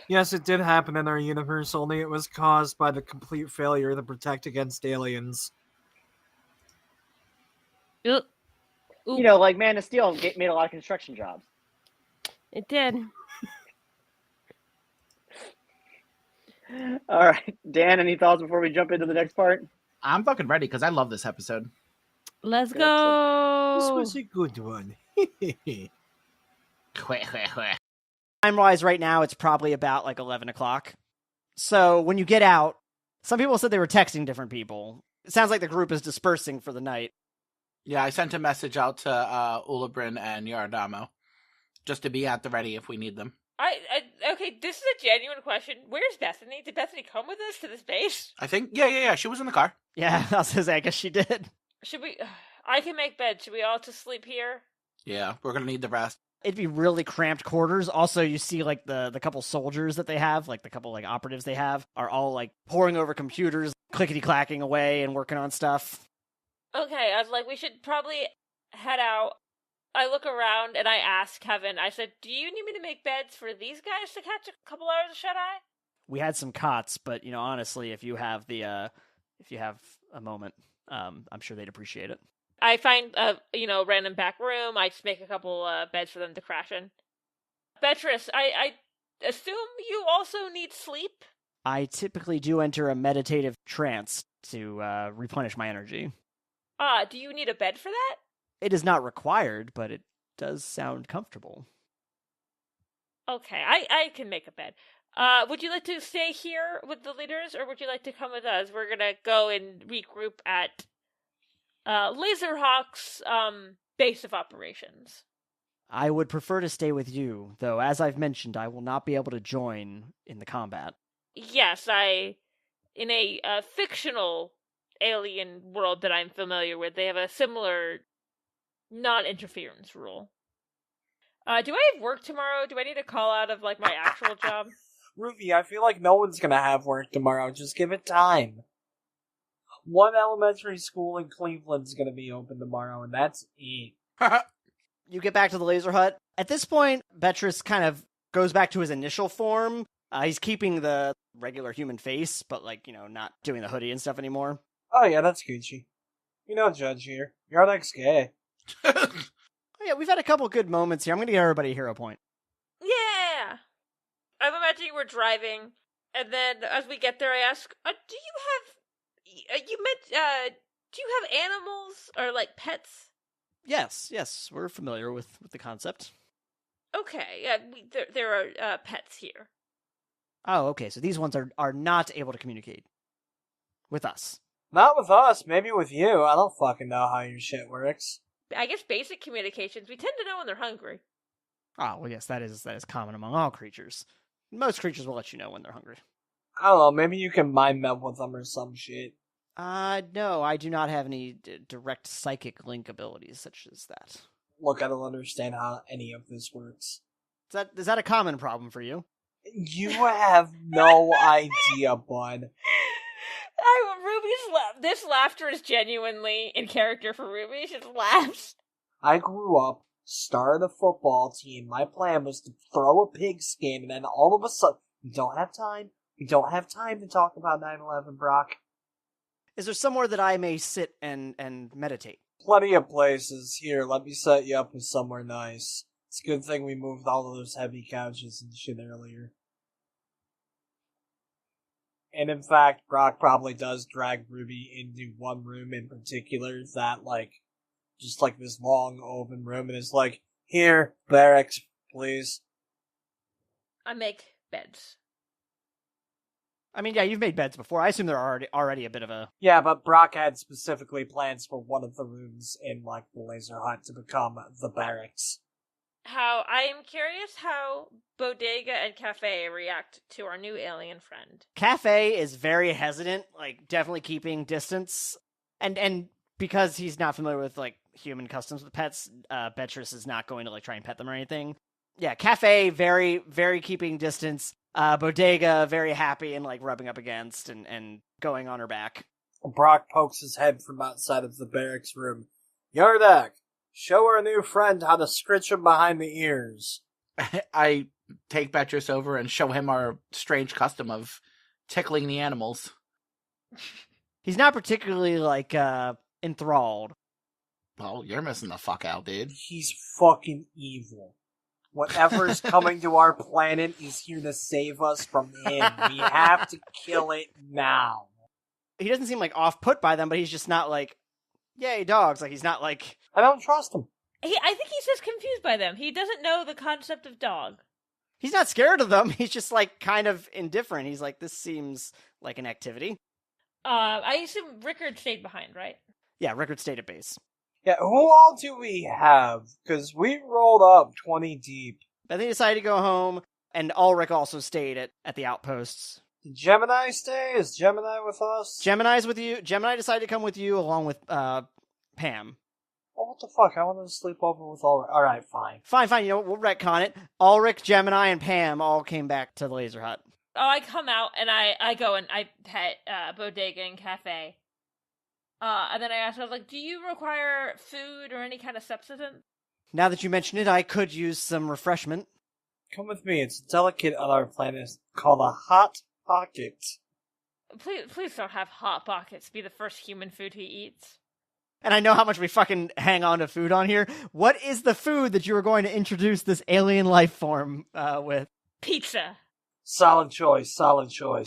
Yes, it did happen in our universe, only it was caused by the complete failure to protect against aliens. Like Man of Steel made a lot of construction jobs. It did. All right. Dan, any thoughts before we jump into the next part? I'm fucking ready because I love this episode. Let's go. This was a good one. Time-wise, right now, it's probably about like 11 o'clock. So when you get out, some people said they were texting different people. It sounds like the group is dispersing for the night. Yeah, I sent a message out to Ulibrin and Yardamo just to be at the ready if we need them. Okay, this is a genuine question. Where's Bethany? Did Bethany come with us to this base? I think, yeah, she was in the car. Yeah, I was gonna say, I guess she did. Should we... I can make bed. Should we all just sleep here? Yeah, we're gonna need the rest. It'd be really cramped quarters. Also, you see like the couple soldiers that they have, like the couple like operatives they have, are all like poring over computers, clickety-clacking away and working on stuff. Okay, I was like, we should probably head out. I look around and I ask Kevin, I said, do you need me to make beds for these guys to catch a couple hours of shut-eye? We had some cots, but honestly, if you have a moment, I'm sure they'd appreciate it. I find a random back room. I just make a couple beds for them to crash in. Beatrice, I assume you also need sleep? I typically do enter a meditative trance to replenish my energy. Do you need a bed for that? It is not required, but it does sound comfortable. Okay, I can make a bed. Would you like to stay here with the leaders, or would you like to come with us? We're gonna go and regroup at Laserhawk's base of operations. I would prefer to stay with you, though, as I've mentioned, I will not be able to join in the combat. Yes, in a fictional alien world that I'm familiar with, they have a similar non-interference rule. Do I have work tomorrow? Do I need to call out of, my actual job? Ruby, I feel like no one's gonna have work tomorrow. Just give it time. One elementary school in Cleveland's gonna be open tomorrow, and that's it. You get back to the laser hut. At this point, Beatrice kind of goes back to his initial form. He's keeping the regular human face, but, not doing the hoodie and stuff anymore. Oh yeah, that's Gucci. We don't judge here. You're next gay. Oh, yeah, we've had a couple good moments here. I'm gonna give everybody a hero point. Yeah! I'm imagining we're driving, and then as we get there, I ask, do you have animals or, pets? Yes, we're familiar with the concept. Okay, yeah, there are pets here. Oh, okay, so these ones are not able to communicate with us. Not with us, maybe with you. I don't fucking know how your shit works. I guess basic communications, we tend to know when they're hungry. Oh, well, yes, that is common among all creatures. Most creatures will let you know when they're hungry. I don't know, maybe you can mind meld with them or some shit. No, I do not have any direct psychic link abilities such as that. Look, I don't understand how any of this works. Is that a common problem for you? You have no idea, bud. This laughter is genuinely in character for Ruby. She just laughs. I grew up, started a football team. My plan was to throw a pigskin, and then all of a sudden, we don't have time. We don't have time to talk about 9/11, Brock. Is there somewhere that I may sit and meditate? Plenty of places. Here, let me set you up with somewhere nice. It's a good thing we moved all of those heavy couches and shit earlier. And in fact, Brock probably does drag Ruby into one room in particular that, like, just like this long open room, and is like, here, barracks, please. I make beds. I mean, yeah, you've made beds before. I assume they're already a bit of a... Yeah, but Brock had specifically plans for one of the rooms in, like, the laser hut to become the barracks. I am curious how Bodega and Cafe react to our new alien friend. Cafe is very hesitant, like, definitely keeping distance. And because he's not familiar with, like, human customs with pets, Beatrice is not going to, like, try and pet them or anything. Yeah, Cafe, very, very keeping distance. Bodega, very happy and, like, rubbing up against and going on her back. Brock pokes his head from outside of the barracks room. Yardak, show our new friend how to scritch him behind the ears. I take Beatrice over and show him our strange custom of tickling the animals. He's not particularly, like, enthralled. Well, you're missing the fuck out, dude. He's fucking evil. Whatever is coming to our planet is here to save us from him. We have to kill it now. He doesn't seem, like, off-put by them, but he's just not, like, yay, dogs. Like, he's not, like... I don't trust him. I think he's just confused by them. He doesn't know the concept of dog. He's not scared of them. He's just, like, kind of indifferent. He's like, this seems like an activity. I assume Rickard stayed behind, right? Yeah, Rickard stayed at base. Yeah, who all do we have? Because we rolled up 20 deep. But they decided to go home, and Ulrich also stayed at the outposts. Did Gemini stay? Is Gemini with us? Gemini's with you. Gemini decided to come with you along with Pam. Oh, what the fuck? I wanted to sleep over with Ulrich. Alright, fine. Fine. You know, we'll retcon it. Ulrich, Gemini, and Pam all came back to the laser hut. Oh, I come out and I go and I pet Bodega and Cafe. And then I asked, I was like, do you require food or any kind of subsistence? Now that you mention it, I could use some refreshment. Come with me. It's a delicate on our planet called a Hot Pocket. Please don't have Hot Pockets be the first human food he eats. And I know how much we fucking hang on to food on here. What is the food that you were going to introduce this alien life form with? Pizza. Solid choice.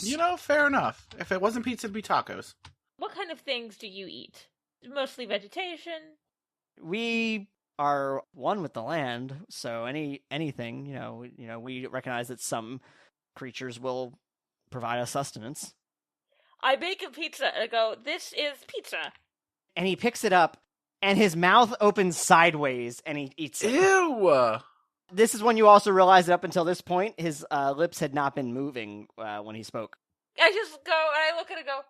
You know, fair enough. If it wasn't pizza, it'd be tacos. What kind of things do you eat? Mostly vegetation? We are one with the land, so anything, you know, we recognize that some creatures will provide us sustenance. I bake a pizza and I go, this is pizza. And he picks it up, and his mouth opens sideways, and he eats it. Ew! This is when you also realize that up until this point, his lips had not been moving when he spoke. I just go, and I look at it and go,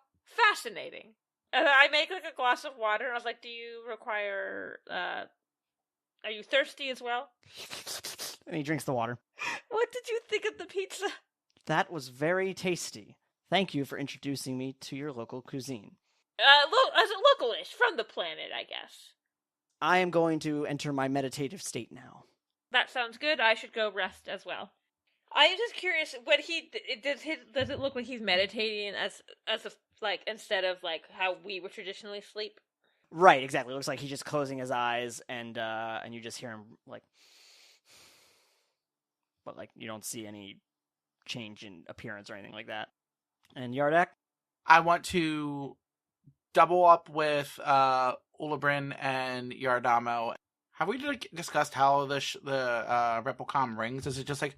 fascinating. And I make like a glass of water, and I was like, do you require, are you thirsty as well? And he drinks the water. What did you think of the pizza? That was very tasty. Thank you for introducing me to your local cuisine. As a localish, from the planet, I guess. I am going to enter my meditative state now. That sounds good. I should go rest as well. I am just curious, when does it look like he's meditating as a, like, instead of like how we would traditionally sleep? Right, exactly. It looks like he's just closing his eyes, and you just hear him like, but like you don't see any change in appearance or anything like that. And Yardak? I want to double up with Ulabrin and Yardamo. Have we discussed how the Replicom rings? Is it just like...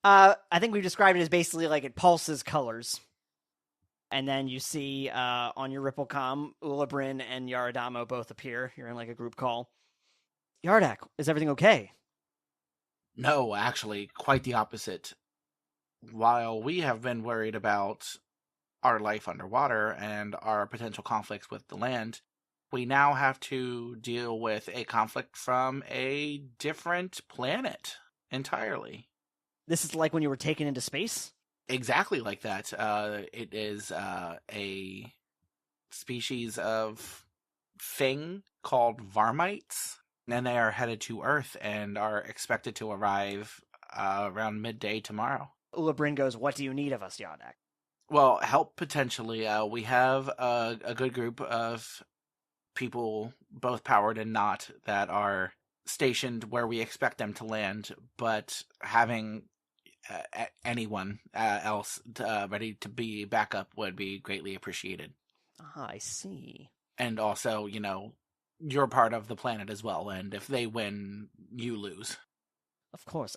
I think we've described it as basically like it pulses colors. And then you see on your Ripplecom, Ulabrin and Yaradamo both appear. You're in like a group call. Yardak, is everything okay? No, actually, quite the opposite. While we have been worried about our life underwater and our potential conflicts with the land, we now have to deal with a conflict from a different planet entirely. This is like when you were taken into space? Exactly like that. It is a species of thing called Varmites, and they are headed to Earth and are expected to arrive around midday tomorrow. Ulabrin goes, what do you need of us, Yardak? Well, help potentially. We have a good group of people, both powered and not, that are stationed where we expect them to land, but having anyone else ready to be backup would be greatly appreciated. Ah, I see. And also, you're part of the planet as well, and if they win, you lose. Of course.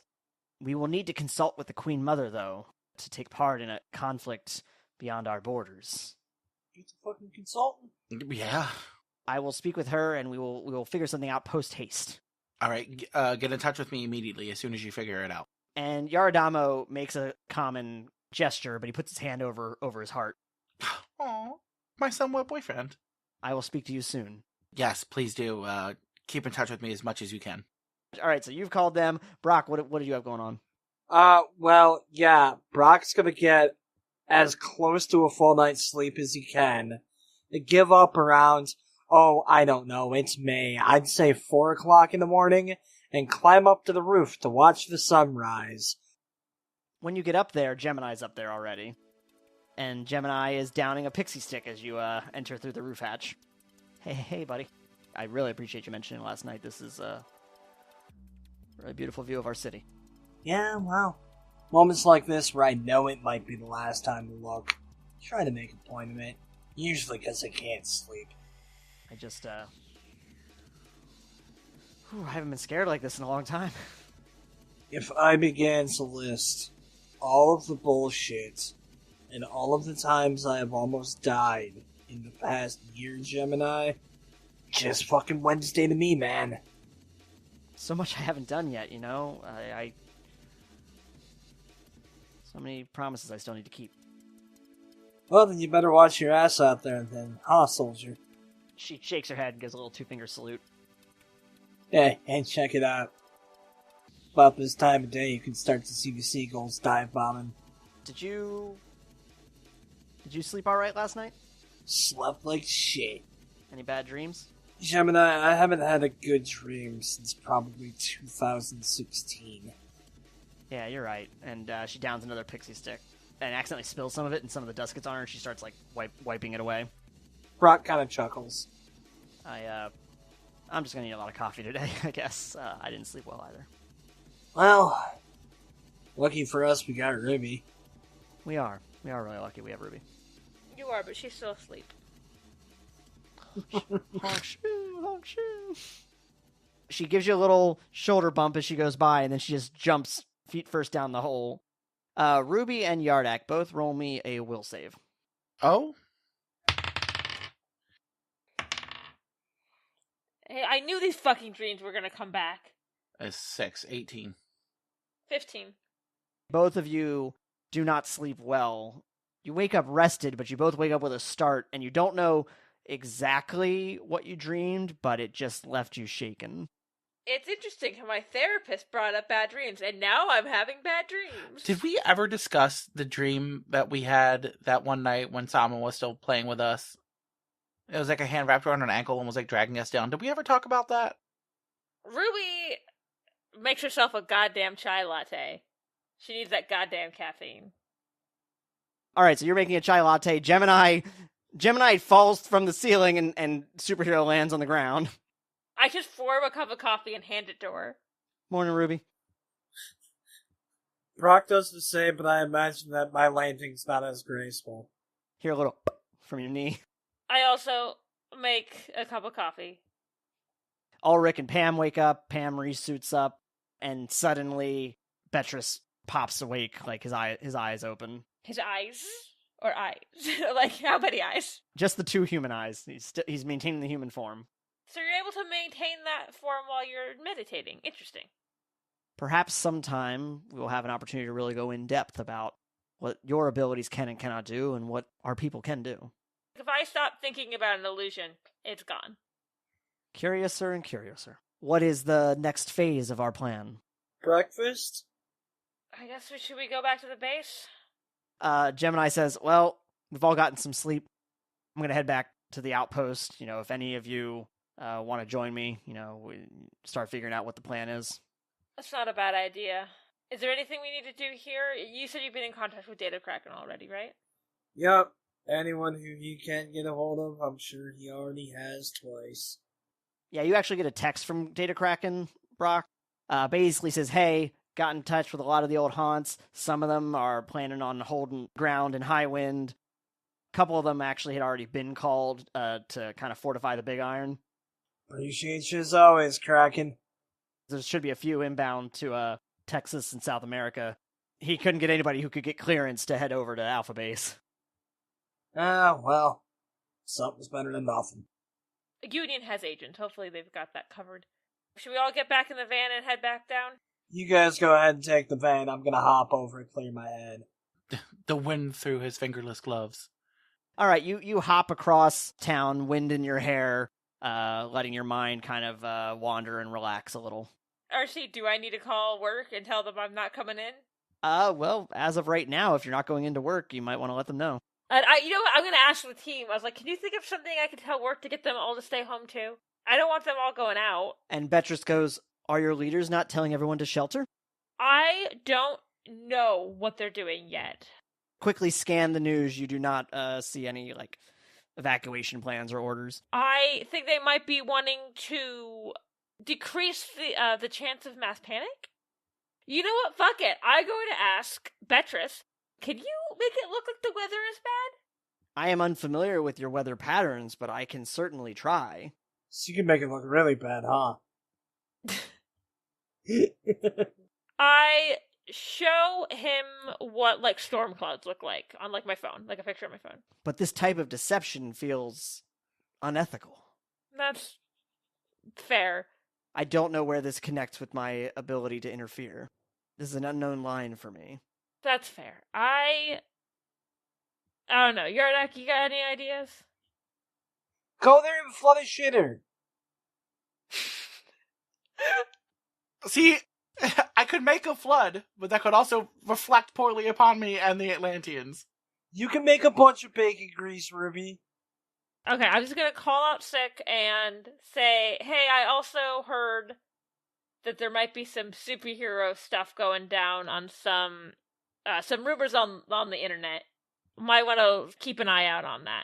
We will need to consult with the Queen Mother, though, to take part in a conflict beyond our borders. He's a fucking consultant. Yeah. I will speak with her, and we will figure something out post-haste. All right, get in touch with me immediately as soon as you figure it out. And Yaradamo makes a common gesture, but he puts his hand over his heart. Aw, my somewhat boyfriend. I will speak to you soon. Yes, please do. Keep in touch with me as much as you can. All right, so you've called them. Brock, what did you have going on? Well, yeah, Brock's gonna get as close to a full night's sleep as he can. Give up around, I don't know, it's May. I'd say 4 o'clock in the morning, and climb up to the roof to watch the sunrise. When you get up there, Gemini's up there already. And Gemini is downing a pixie stick as you enter through the roof hatch. Hey, buddy. I really appreciate you mentioning last night. This is a really beautiful view of our city. Yeah, well, moments like this where I know it might be the last time to look. Try to make a point of it. Usually because I can't sleep. I just, I haven't been scared like this in a long time. If I began to list all of the bullshit and all of the times I have almost died in the past year, Gemini, just fucking Wednesday to me, man. So much I haven't done yet, I so many promises I still need to keep. Well, then you better watch your ass out there then, huh, soldier? She shakes her head and gives a little two-finger salute. Hey, and check it out. About this time of day, you can start to see the seagulls dive bombing. Did you sleep all right last night? Slept like shit. Any bad dreams? Gemini, I haven't had a good dream since probably 2016. Yeah, you're right. And she downs another pixie stick and accidentally spills some of it, and some of the dust gets on her, and she starts like wiping it away. Brock kind of chuckles. I'm just gonna need a lot of coffee today, I guess. I didn't sleep well either. Well, lucky for us, we got Ruby. We are really lucky we have Ruby. You are, but she's still asleep. Honk shoo, honk shoo. She gives you a little shoulder bump as she goes by, and then she just jumps feet first down the hole. Ruby and Yardak, both roll me a will save. Oh? Hey, I knew these fucking dreams were gonna come back. 6, 18. 15. Both of you do not sleep well. You wake up rested, but you both wake up with a start, and you don't know exactly what you dreamed, but it just left you shaken. It's interesting how my therapist brought up bad dreams, and now I'm having bad dreams. Did we ever discuss the dream that we had that one night when Sama was still playing with us? It was like a hand wrapped around an ankle and was like dragging us down. Did we ever talk about that? Ruby makes herself a goddamn chai latte. She needs that goddamn caffeine. All right, so you're making a chai latte. Gemini falls from the ceiling and superhero lands on the ground. I just form a cup of coffee and hand it to her. Morning, Ruby. Brock does the same, but I imagine that my landing's not as graceful. Hear a little from your knee. I also make a cup of coffee. Ulrich and Pam wake up. Pam resuits up, and suddenly Beatrice pops awake, like his eyes open. His eyes? Or eyes? Like, how many eyes? Just the two human eyes. He's maintaining the human form. So you're able to maintain that form while you're meditating. Interesting. Perhaps sometime we will have an opportunity to really go in depth about what your abilities can and cannot do, and what our people can do. If I stop thinking about an illusion, it's gone. Curiouser and curiouser. What is the next phase of our plan? Breakfast? I guess should we go back to the base? Gemini says, well, we've all gotten some sleep. I'm going to head back to the outpost. If any of you want to join me, we start figuring out what the plan is. That's not a bad idea. Is there anything we need to do here? You said you've been in contact with Data Kraken already, right? Yep. Anyone who he can't get a hold of, I'm sure he already has twice. Yeah, you actually get a text from Data Kraken, Brock. Basically says, hey, got in touch with a lot of the old haunts. Some of them are planning on holding ground in high wind. A couple of them actually had already been called to kind of fortify the Big Iron. Appreciate you as always, Kraken. There should be a few inbound to Texas and South America. He couldn't get anybody who could get clearance to head over to Alpha Base. Well, something's better than nothing. Union has agent. Hopefully they've got that covered. Should we all get back in the van and head back down? You guys go ahead and take the van. I'm gonna hop over and clear my head. The wind through his fingerless gloves. All right, you hop across town, wind in your hair, letting your mind kind of wander and relax a little. RC, do I need to call work and tell them I'm not coming in? Well, as of right now, if you're not going into work, you might want to let them know. And you know what? I'm going to ask the team. I was like, can you think of something I could tell work to get them all to stay home too? I don't want them all going out. And Beatrice goes, are your leaders not telling everyone to shelter? I don't know what they're doing yet. Quickly scan the news. You do not see any, evacuation plans or orders. I think they might be wanting to decrease the chance of mass panic. You know what? Fuck it. I'm going to ask Beatrice, can you make it look like the weather is bad? I am unfamiliar with your weather patterns, but I can certainly try. So you can make it look really bad, huh? I show him what, storm clouds look like on, my phone, a picture on my phone. But this type of deception feels unethical. That's fair. I don't know where this connects with my ability to interfere. This is an unknown line for me. That's fair. I don't know. Yardak, you got any ideas? Go there and flood a shitter. See, I could make a flood, but that could also reflect poorly upon me and the Atlanteans. You can make a bunch of bacon grease, Ruby. Okay, I'm just gonna call out sick and say, hey, I also heard that there might be some superhero stuff going down on some rumors on the internet. Might want to keep an eye out on that.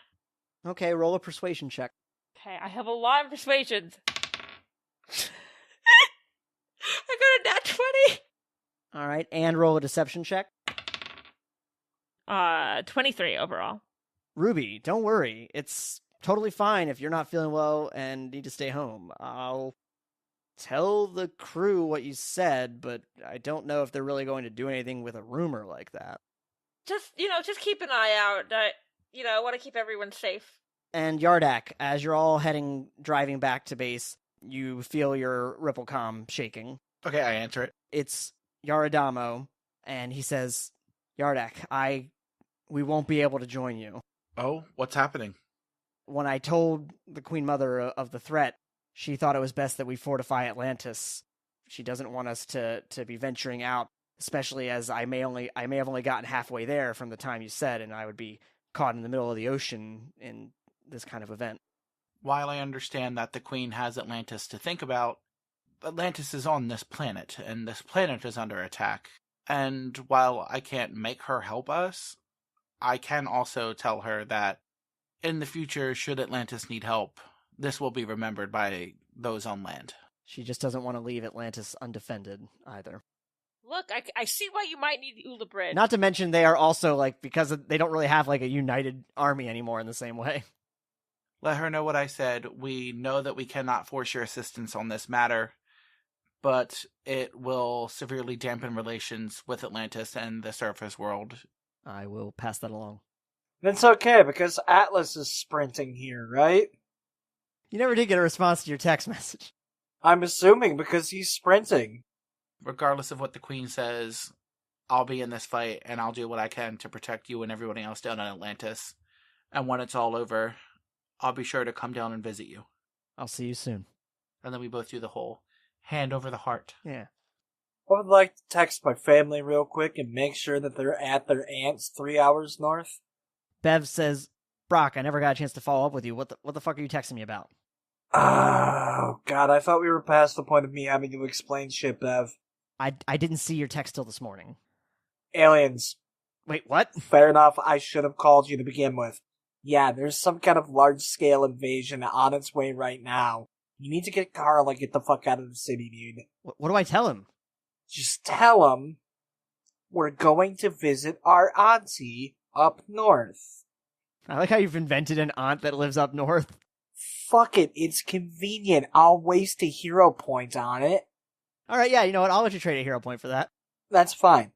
Okay, roll a persuasion check. Okay, I have a lot of persuasions. I got a nat 20. All right, and roll a deception check. 23 overall. Ruby, don't worry. It's totally fine if you're not feeling well and need to stay home. I'll tell the crew what you said, but I don't know if they're really going to do anything with a rumor like that. Just keep an eye out. I want to keep everyone safe. And Yardak, as you're all driving back to base, you feel your Ripplecom shaking. Okay, I answer it. It's Yaradamo, and he says, Yardak, we won't be able to join you. Oh, what's happening? When I told the Queen Mother of the threat, she thought it was best that we fortify Atlantis. She doesn't want us to be venturing out, especially as I may have only gotten halfway there from the time you said, and I would be caught in the middle of the ocean in this kind of event. While I understand that the Queen has Atlantis to think about, Atlantis is on this planet, and this planet is under attack. And while I can't make her help us, I can also tell her that in the future, should Atlantis need help, this will be remembered by those on land. She just doesn't want to leave Atlantis undefended, either. Look, I see why you might need Ula Bridge. Not to mention they are also, because they don't really have, a united army anymore in the same way. Let her know what I said. We know that we cannot force your assistance on this matter, but it will severely dampen relations with Atlantis and the surface world. I will pass that along. It's okay, because Atlas is sprinting here, right? You never did get a response to your text message. I'm assuming because he's sprinting. Regardless of what the Queen says, I'll be in this fight, and I'll do what I can to protect you and everybody else down in Atlantis. And when it's all over, I'll be sure to come down and visit you. I'll see you soon. And then we both do the whole hand over the heart. Yeah. I would like to text my family real quick and make sure that they're at their aunt's 3 hours north. Bev says, Brock, I never got a chance to follow up with you. What the fuck are you texting me about? Oh, God, I thought we were past the point of me having to explain shit, Bev. I didn't see your text till this morning. Aliens. Wait, what? Fair enough, I should have called you to begin with. Yeah, there's some kind of large-scale invasion on its way right now. You need to get Carl and get the fuck out of the city, dude. What do I tell him? Just tell him we're going to visit our auntie up north. I like how you've invented an aunt that lives up north. Fuck it, it's convenient. I'll waste a hero point on it. All right, yeah, you know what? I'll let you trade a hero point for that. That's fine.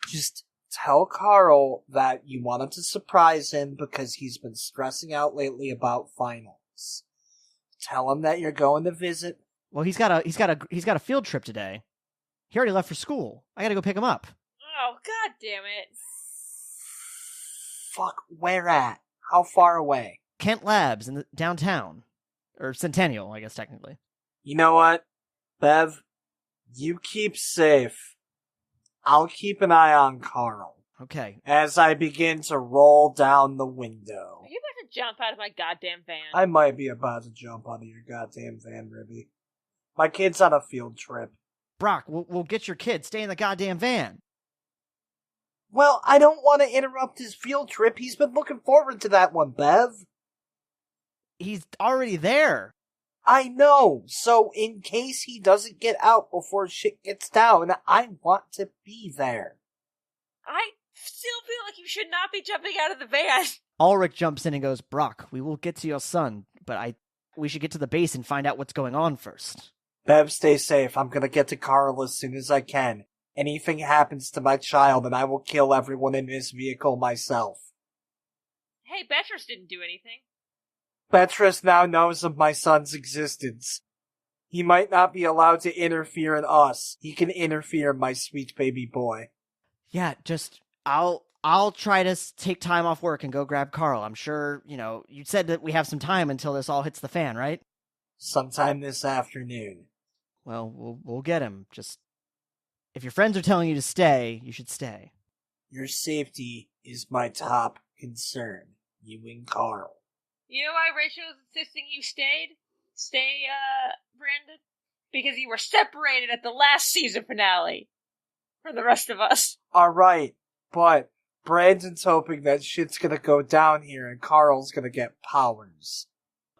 Just tell Carl that you want him to surprise him because he's been stressing out lately about finals. Tell him that you're going to visit. Well, he's got a field trip today. He already left for school. I gotta go pick him up. Oh, god damn it. Fuck, where at? How far away? Kent Labs in the downtown. Or Centennial, I guess, technically. You know what, Bev? You keep safe. I'll keep an eye on Carl. Okay. As I begin to roll down the window. Are you about to jump out of my goddamn van? I might be about to jump out of your goddamn van, Ribby. My kid's on a field trip. Brock, we'll get your kid. Stay in the goddamn van. Well, I don't want to interrupt his field trip. He's been looking forward to that one, Bev. He's already there. I know. So, in case he doesn't get out before shit gets down, I want to be there. I still feel like you should not be jumping out of the van. Ulrich jumps in and goes, Brock, we will get to your son, but we should get to the base and find out what's going on first. Bev, stay safe. I'm gonna get to Carl as soon as I can. Anything happens to my child, and I will kill everyone in this vehicle myself. Hey, Beatrice didn't do anything. Beatrice now knows of my son's existence. He might not be allowed to interfere in us. He can interfere in my sweet baby boy. Yeah, just, I'll try to take time off work and go grab Carl. I'm sure, you said that we have some time until this all hits the fan, right? Sometime this afternoon. Well, we'll get him. Just, if your friends are telling you to stay, you should stay. Your safety is my top concern. You and Carl. You know why Rachel was insisting you stay, Brandon? Because you were separated at the last season finale from the rest of us. Alright, but Brandon's hoping that shit's gonna go down here and Carl's gonna get powers.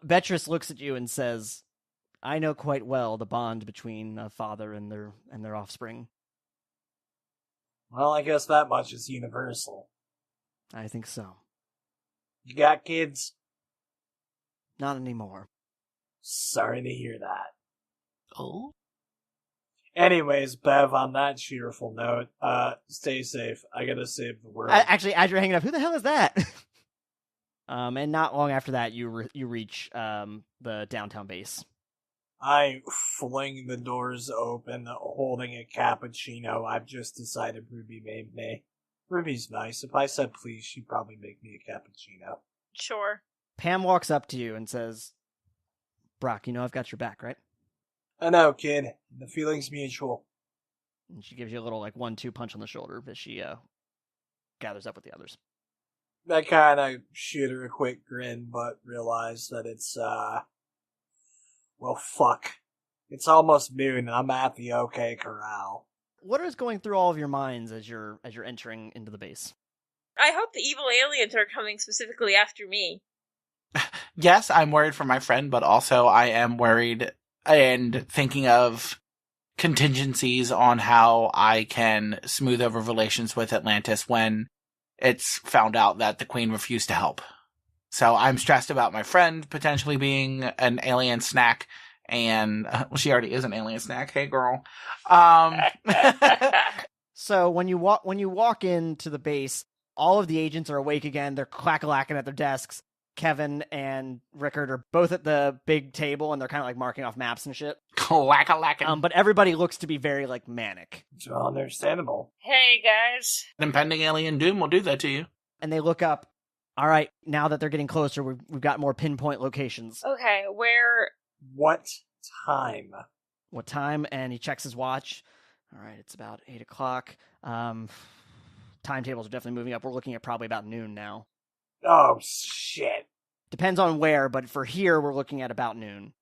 Beatrice looks at you and says, I know quite well the bond between a father and their offspring. Well, I guess that much is universal. I think so. You got kids? Not anymore. Sorry to hear that. Oh? Anyways, Bev, on that cheerful note, stay safe. I gotta save the world. Actually, as you're hanging up, who the hell is that? And not long after that, you reach the downtown base. I fling the doors open, holding a cappuccino. I've just decided Ruby made me. Ruby's nice. If I said please, she'd probably make me a cappuccino. Sure. Pam walks up to you and says, Brock, I've got your back, right? I know, kid. The feeling's mutual. And she gives you a little, 1-2 punch on the shoulder as she gathers up with the others. I kind of shoot her a quick grin, but realize that it's, well, fuck. It's almost noon, and I'm at the OK Corral. What is going through all of your minds as you're entering into the base? I hope the evil aliens are coming specifically after me. Yes, I'm worried for my friend, but also I am worried and thinking of contingencies on how I can smooth over relations with Atlantis when it's found out that the Queen refused to help. So I'm stressed about my friend potentially being an alien snack, and she already is an alien snack. Hey, girl. So when you walk into the base, all of the agents are awake again. They're clack-a-lacking at their desks. Kevin and Rickard are both at the big table, and they're kind of marking off maps and shit. Clack-a-lacking. But everybody looks to be very manic. It's understandable. Hey, guys. Impending alien doom will do that to you. And they look up. All right, now that they're getting closer, we've got more pinpoint locations. Okay, where... What time? What time? And he checks his watch. All right, it's about 8 o'clock. Timetables are definitely moving up. We're looking at probably about noon now. Oh, shit. Depends on where, but for here, we're looking at about noon.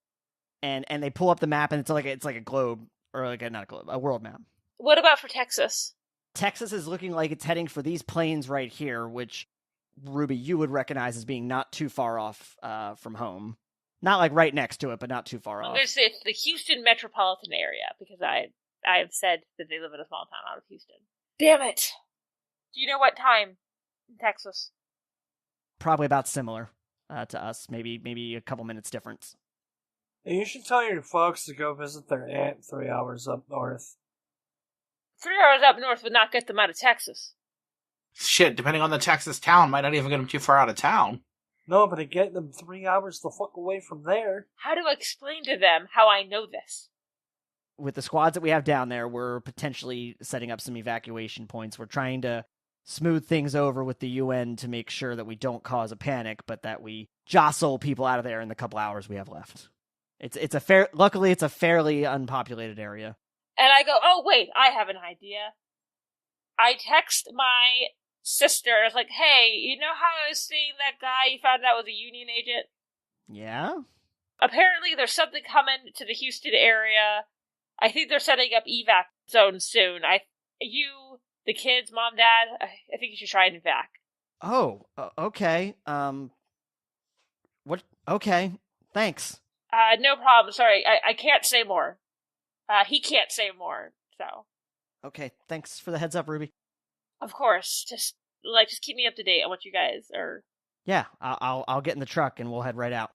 And they pull up the map, and it's like a globe, or not a globe, a world map. What about for Texas? Texas is looking like it's heading for these plains right here, which, Ruby, you would recognize as being not too far off from home. Not right next to it, but not too far I'm off. going to say it's the Houston metropolitan area, because I I have said that they live in a small town out of Houston. Damn it! Do you know what time in Texas? Probably about similar to us. Maybe a couple minutes difference. You should tell your folks to go visit their aunt 3 hours up north. 3 hours up north would not get them out of Texas. Shit, depending on the Texas town, might not even get them too far out of town. No, but it get them 3 hours the fuck away from there. How do I explain to them how I know this? With the squads that we have down there, we're potentially setting up some evacuation points. We're trying to smooth things over with the UN to make sure that we don't cause a panic, but that we jostle people out of there in the couple hours we have left. Luckily it's a fairly unpopulated area. And I go, oh wait, I have an idea. I text my sister, I was like, hey, you know how I was seeing that guy you found out was a Union agent? Yeah? Apparently there's something coming to the Houston area. I think they're setting up evac zones soon. You, the kids, mom, dad, I think you should try and evac. Oh, okay. What? Okay, thanks. No problem. Sorry, I can't say more. He can't say more, so. Okay, thanks for the heads up, Ruby. Of course. Just keep me up to date on what you guys are. Yeah, I'll get in the truck and we'll head right out.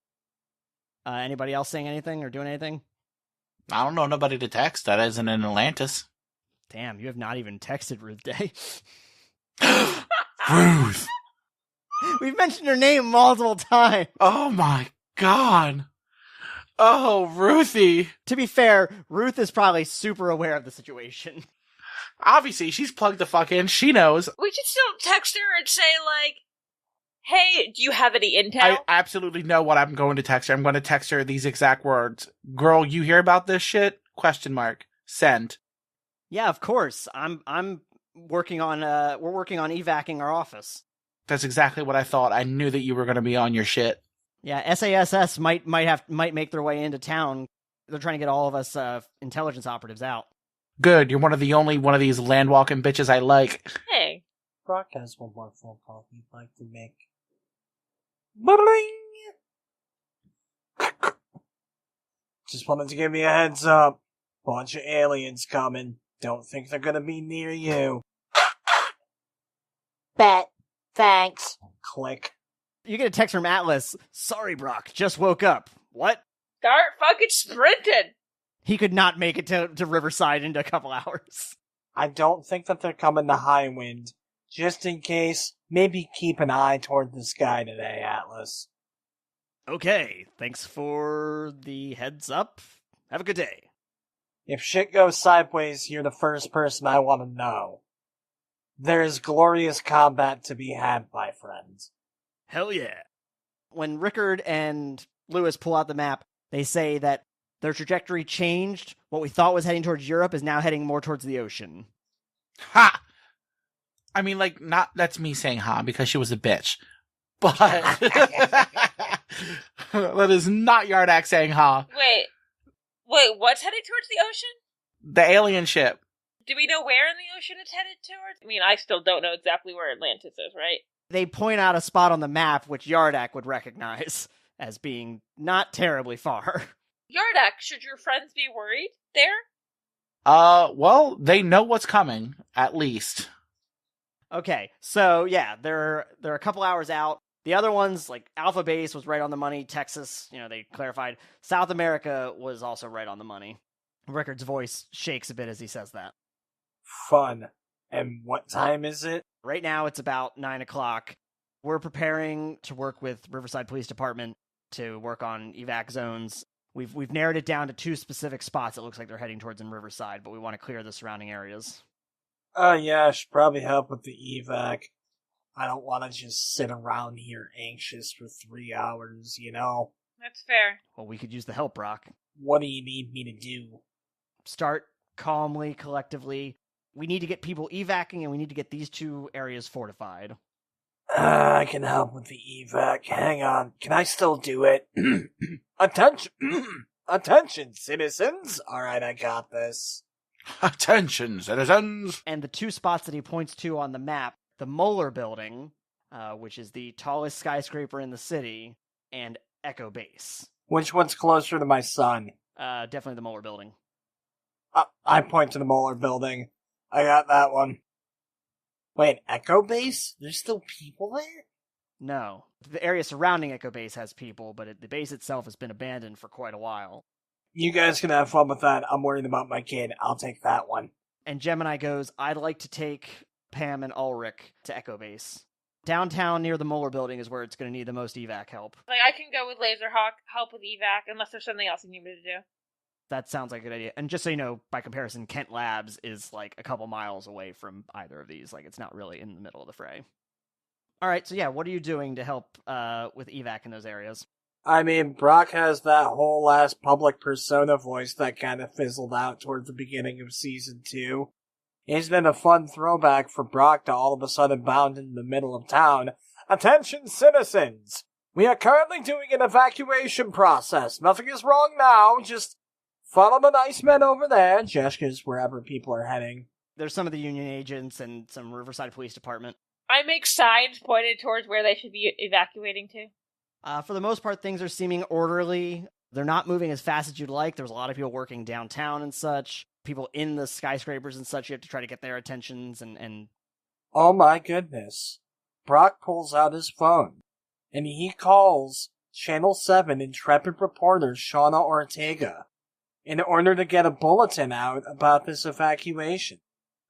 Anybody else saying anything or doing anything? I don't know nobody to text that isn't in Atlantis. Damn, you have not even texted Ruth Day. Ruth! We've mentioned her name multiple times. Oh my god. Oh, Ruthie. To be fair, Ruth is probably super aware of the situation. Obviously, she's plugged the fuck in. She knows. We should still text her and say, hey, do you have any intel? I absolutely know what I'm going to text her. I'm going to text her these exact words. Girl, you hear about this shit? ? Send. Yeah, of course. I'm working on we're working on evacing our office. That's exactly what I thought. I knew that you were going to be on your shit. Yeah, SASS might make their way into town. They're trying to get all of us intelligence operatives out. Good. You're one of these land-walking bitches I like. Hey. Brock has one more phone call he'd like to make. Bling! Just wanted to give you a heads up. Bunch of aliens coming. Don't think they're gonna be near you. Bet. Thanks. Click. You get a text from Atlas. Sorry, Brock. Just woke up. What? Start fucking sprinting. He could not make it to Riverside into a couple hours. I don't think that they're coming to High Wind. Just in case, maybe keep an eye toward the sky today, Atlas. Okay, thanks for the heads up. Have a good day. If shit goes sideways, you're the first person I want to know. There is glorious combat to be had, my friends. Hell yeah. When Rickard and Lewis pull out the map, they say that their trajectory changed. What we thought was heading towards Europe is now heading more towards the ocean. Ha! I mean, not that's me saying ha because she was a bitch. But that is not Yardak saying ha. Wait, what's heading towards the ocean? The alien ship. Do we know where in the ocean it's headed towards? I mean, I still don't know exactly where Atlantis is, right? They point out a spot on the map which Yardak would recognize as being not terribly far. Yardak, should your friends be worried there? Well, they know what's coming, at least. Okay, so yeah, they're a couple hours out. The other ones, like Alpha Base was right on the money. Texas, they clarified. South America was also right on the money. Rickard's voice shakes a bit as he says that. Fun. And what time is it? Right now it's about 9 o'clock. We're preparing to work with Riverside Police Department to work on evac zones. We've narrowed it down to 2 specific spots it looks like they're heading towards in Riverside, but we want to clear the surrounding areas. Yeah, I should probably help with the evac. I don't want to just sit around here anxious for 3 hours, That's fair. Well, we could use the help, Brock. What do you need me to do? Start calmly, collectively. We need to get people evacing, and we need to get these 2 areas fortified. I can help with the evac. Hang on. Can I still do it? Attention! Attention, citizens! Alright, I got this. Attention, citizens! And the 2 spots that he points to on the map, the Moeller Building, which is the tallest skyscraper in the city, and Echo Base. Which one's closer to my son? Definitely the Moeller Building. I point to the Molar building. I got that one. Wait, Echo Base? There's still people there? No. The area surrounding Echo Base has people, but the base itself has been abandoned for quite a while. You guys can have fun with that. I'm worried about my kid. I'll take that one. And Gemini goes, I'd like to take Pam and Ulrich to Echo Base. Downtown near the Molar building is where it's going to need the most evac help. Like, I can go with Laserhawk, help with evac, unless there's something else you need me to do. That sounds like a good idea. And just so you know, by comparison, Kent Labs is like a couple miles away from either of these. Like, it's not really in the middle of the fray. All right, so yeah, what are you doing to help with evac in those areas? I mean, Brock has that whole last public persona voice that kind of fizzled out towards the beginning of Season 2. Isn't it a fun throwback for Brock to all of a sudden bound in the middle of town? Attention, citizens! We are currently doing an evacuation process. Nothing is wrong now, just follow the nice men over there, gestures wherever people are heading. There's some of the Union agents and some Riverside Police Department. I make signs pointed towards where they should be evacuating to. For the most part, things are seeming orderly. They're not moving as fast as you'd like. There's a lot of people working downtown and such. People in the skyscrapers and such, you have to try to get their attentions and... Oh my goodness. Brock pulls out his phone, and he calls Channel 7 intrepid reporter Shauna Ortega in order to get a bulletin out about this evacuation.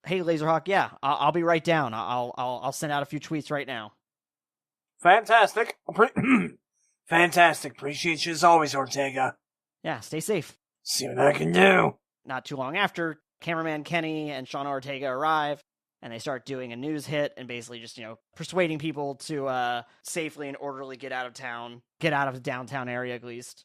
Hey, Laserhawk, yeah, I'll be right down. I'll send out a few tweets right now. Fantastic. Fantastic. Appreciate you as always, Ortega. Yeah, stay safe. See what I can do. Not too long after, cameraman Kenny and Shauna Ortega arrive, and they start doing a news hit and basically just, persuading people to safely and orderly get out of town, get out of the downtown area at least,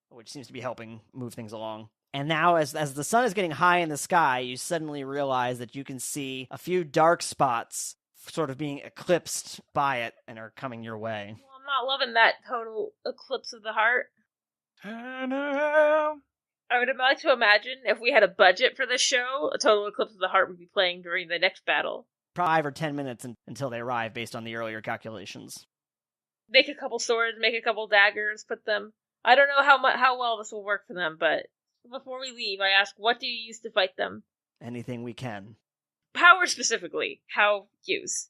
which seems to be helping move things along. And now, as the sun is getting high in the sky, you suddenly realize that you can see a few dark spots sort of being eclipsed by it and are coming your way. Well, I'm not loving that total eclipse of the heart. I would like to imagine if we had a budget for this show, a total eclipse of the heart would be playing during the next battle. 5 or 10 minutes until they arrive, based on the earlier calculations. Make a couple swords, make a couple daggers, put them... I don't know how well this will work for them, but before we leave, I ask, what do you use to fight them? Anything we can. Power specifically, how use?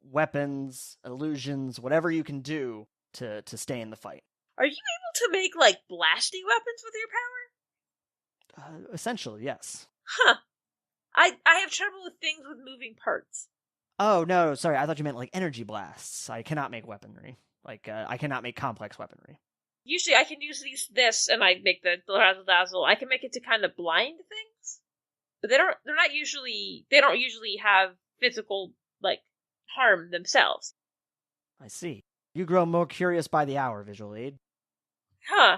Weapons, illusions, whatever you can do to stay in the fight. Are you able to make, blasty weapons with your power? Essentially, yes. Huh. I have trouble with things with moving parts. Oh, no, sorry, I thought you meant, energy blasts. I cannot make weaponry. I cannot make complex weaponry. Usually I can use this, and I make the razzle dazzle. I can make it to kind of blind things, but they don't usually have physical, harm themselves. I see. You grow more curious by the hour, Visual Aid. Huh.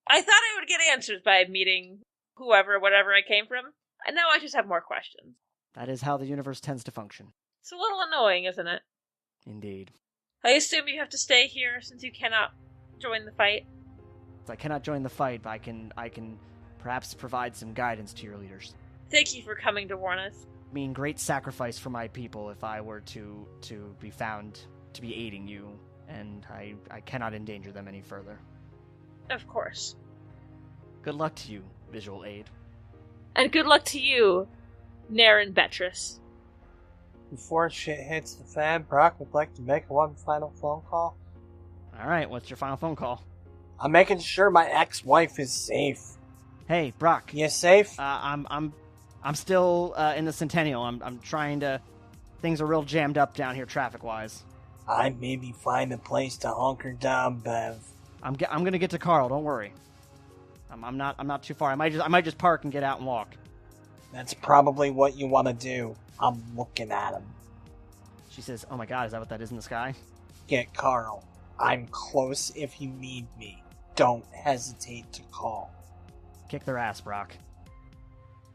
I thought I would get answers by meeting whatever I came from, and now I just have more questions. That is how the universe tends to function. It's a little annoying, isn't it? Indeed. I assume you have to stay here since you cannot join the fight. I cannot join the fight, but I can perhaps provide some guidance to your leaders. Thank you for coming to warn us. I mean, great sacrifice for my people if I were to be found to be aiding you, and I cannot endanger them any further. Of course. Good luck to you, Visual Aid. And good luck to you, Naren Betrus. Before shit hits the fan, Brock would like to make one final phone call. Alright, what's your final phone call? I'm making sure my ex-wife is safe. Hey, Brock. You safe? I'm still in the Centennial. I'm trying to... Things are real jammed up down here traffic-wise. I maybe find a place to hunker down, Bev. I'm gonna get to Carl, don't worry. I'm not too far. I might just park and get out and walk. That's probably what you want to do. I'm looking at him. She says, oh my god, is that what that is in the sky? Get Carl. I'm close if you need me. Don't hesitate to call. Kick their ass, Brock.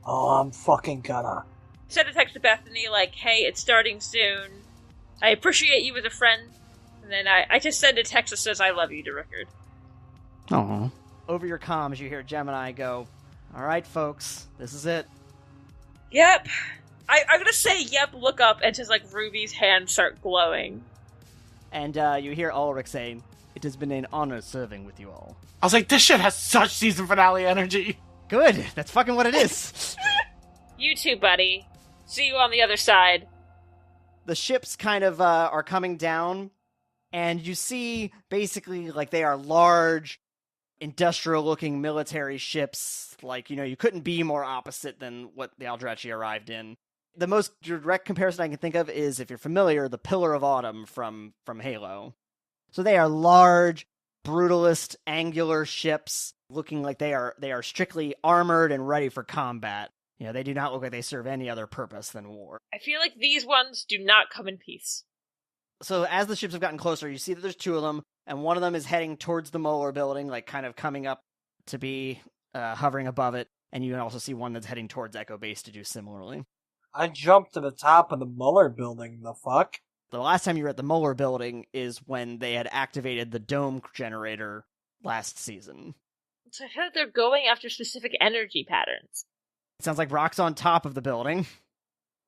Oh, I'm fucking gonna. Send a text to Bethany hey, it's starting soon. I appreciate you as a friend. And then I just send a text that says I love you to Rickard. Aww. Over your comms, you hear Gemini go, alright, folks, this is it. Yep. I'm gonna say yep, look up, and just Ruby's hands start glowing. And you hear Ulrich saying, it has been an honor serving with you all. I was like, this shit has such season finale energy. Good. That's fucking what it is. You too, buddy. See you on the other side. The ships kind of are coming down, and you see basically like they are large, industrial-looking military ships. Like, you couldn't be more opposite than what the Aldrachi arrived in. The most direct comparison I can think of is, if you're familiar, the Pillar of Autumn from Halo. So they are large, brutalist, angular ships, looking like they are strictly armored and ready for combat. They do not look like they serve any other purpose than war. I feel like these ones do not come in peace. So as the ships have gotten closer, you see that there's two of them, and one of them is heading towards the Molar building, like kind of coming up to be hovering above it, and you can also see one that's heading towards Echo Base to do similarly. I jumped to the top of the Muller building, the fuck? The last time you were at the Molar building is when they had activated the dome generator last season. So I feel like they're going after specific energy patterns. It sounds like Rock's on top of the building.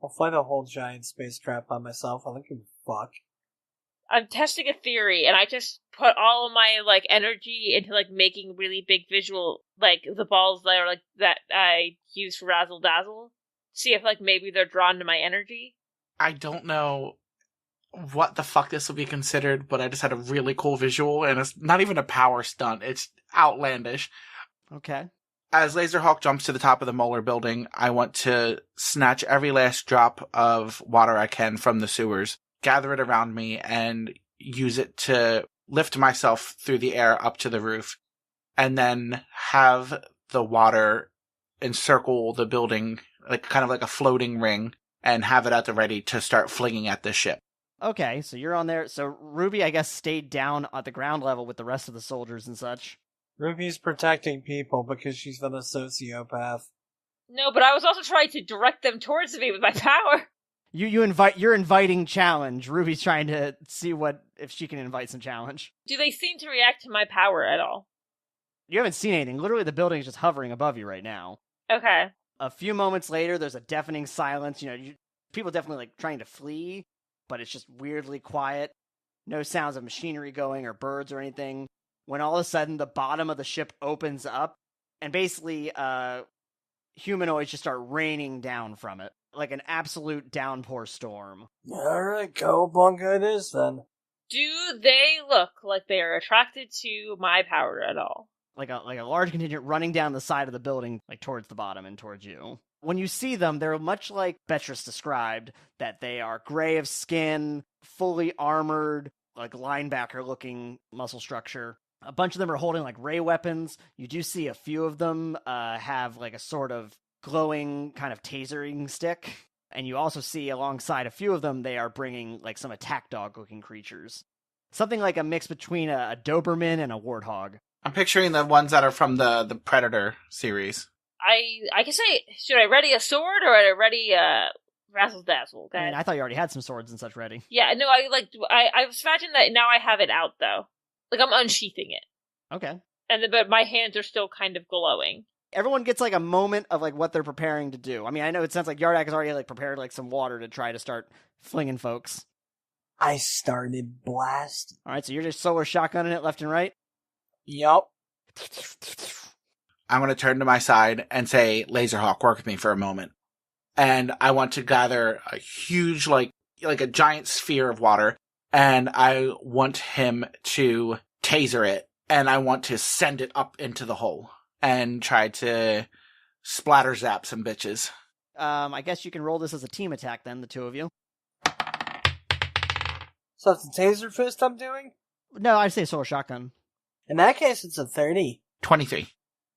I'll find a whole giant space trap by myself. I don't give a fuck. I'm testing a theory, and I just put all of my energy into making really big visual, the balls that I use for Razzle Dazzle. See if maybe they're drawn to my energy. I don't know what the fuck this will be considered, but I just had a really cool visual, and it's not even a power stunt. It's outlandish. Okay. As Laserhawk jumps to the top of the Molar building, I want to snatch every last drop of water I can from the sewers, gather it around me, and use it to lift myself through the air up to the roof, and then have the water encircle the building, kind of like a floating ring, and have it at the ready to start flinging at the ship. Okay, so you're on there. So Ruby, I guess, stayed down at the ground level with the rest of the soldiers and such. Ruby's protecting people because she's been a sociopath. No, but I was also trying to direct them towards me with my power. You're inviting challenge. Ruby's trying to see if she can invite some challenge. Do they seem to react to my power at all? You haven't seen anything. Literally, the building is just hovering above you right now. Okay. A few moments later, there's a deafening silence. People definitely trying to flee, but it's just weirdly quiet. No sounds of machinery going or birds or anything. When all of a sudden the bottom of the ship opens up, and basically humanoids just start raining down from it, like an absolute downpour storm. Alright, cowabunga it is then. Do they look like they are attracted to my power at all? Like a large contingent running down the side of the building, towards the bottom and towards you. When you see them, they're much like Beatrice described, that they are gray of skin, fully armored, linebacker-looking muscle structure. A bunch of them are holding ray weapons. You do see a few of them have a sort of glowing kind of tasering stick. And you also see alongside a few of them, they are bringing some attack dog-looking creatures. Something like a mix between a Doberman and a warthog. I'm picturing the ones that are from the Predator series. I can say, should I ready a sword or I ready Razzle Dazzle? Okay? I mean, I thought you already had some swords and such ready. Yeah, no, I imagine that now I have it out though. I'm unsheathing it. Okay. But my hands are still kind of glowing. Everyone gets a moment of what they're preparing to do. I mean, I know it sounds like Yardak has already prepared some water to try to start flinging folks. I started blast. All right, so you're just solar shotgunning it left and right? Yup. I'm going to turn to my side and say, Laserhawk, work with me for a moment. And I want to gather a huge, like a giant sphere of water, and I want him to taser it, and I want to send it up into the hole and try to splatter zap some bitches. I guess you can roll this as a team attack then, the two of you. So it's a taser fist I'm doing? No, I'd say solar shotgun. In that case, it's a 30. 23.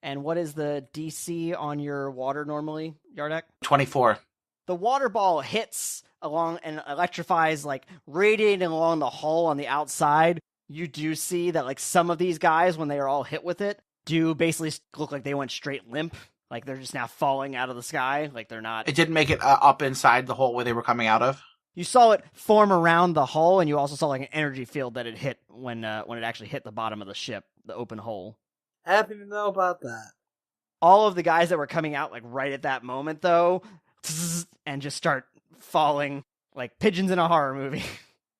And what is the DC on your water normally, Yardak? 24. The water ball hits along and electrifies, radiating along the hull on the outside. You do see that, some of these guys, when they are all hit with it, do basically look like they went straight limp. They're just now falling out of the sky. They're not... It didn't make it up inside the hole where they were coming out of? You saw it form around the hull, and you also saw an energy field that it hit when it actually hit the bottom of the ship, the open hole. Happy to know about that. All of the guys that were coming out right at that moment, though, and just start falling like pigeons in a horror movie.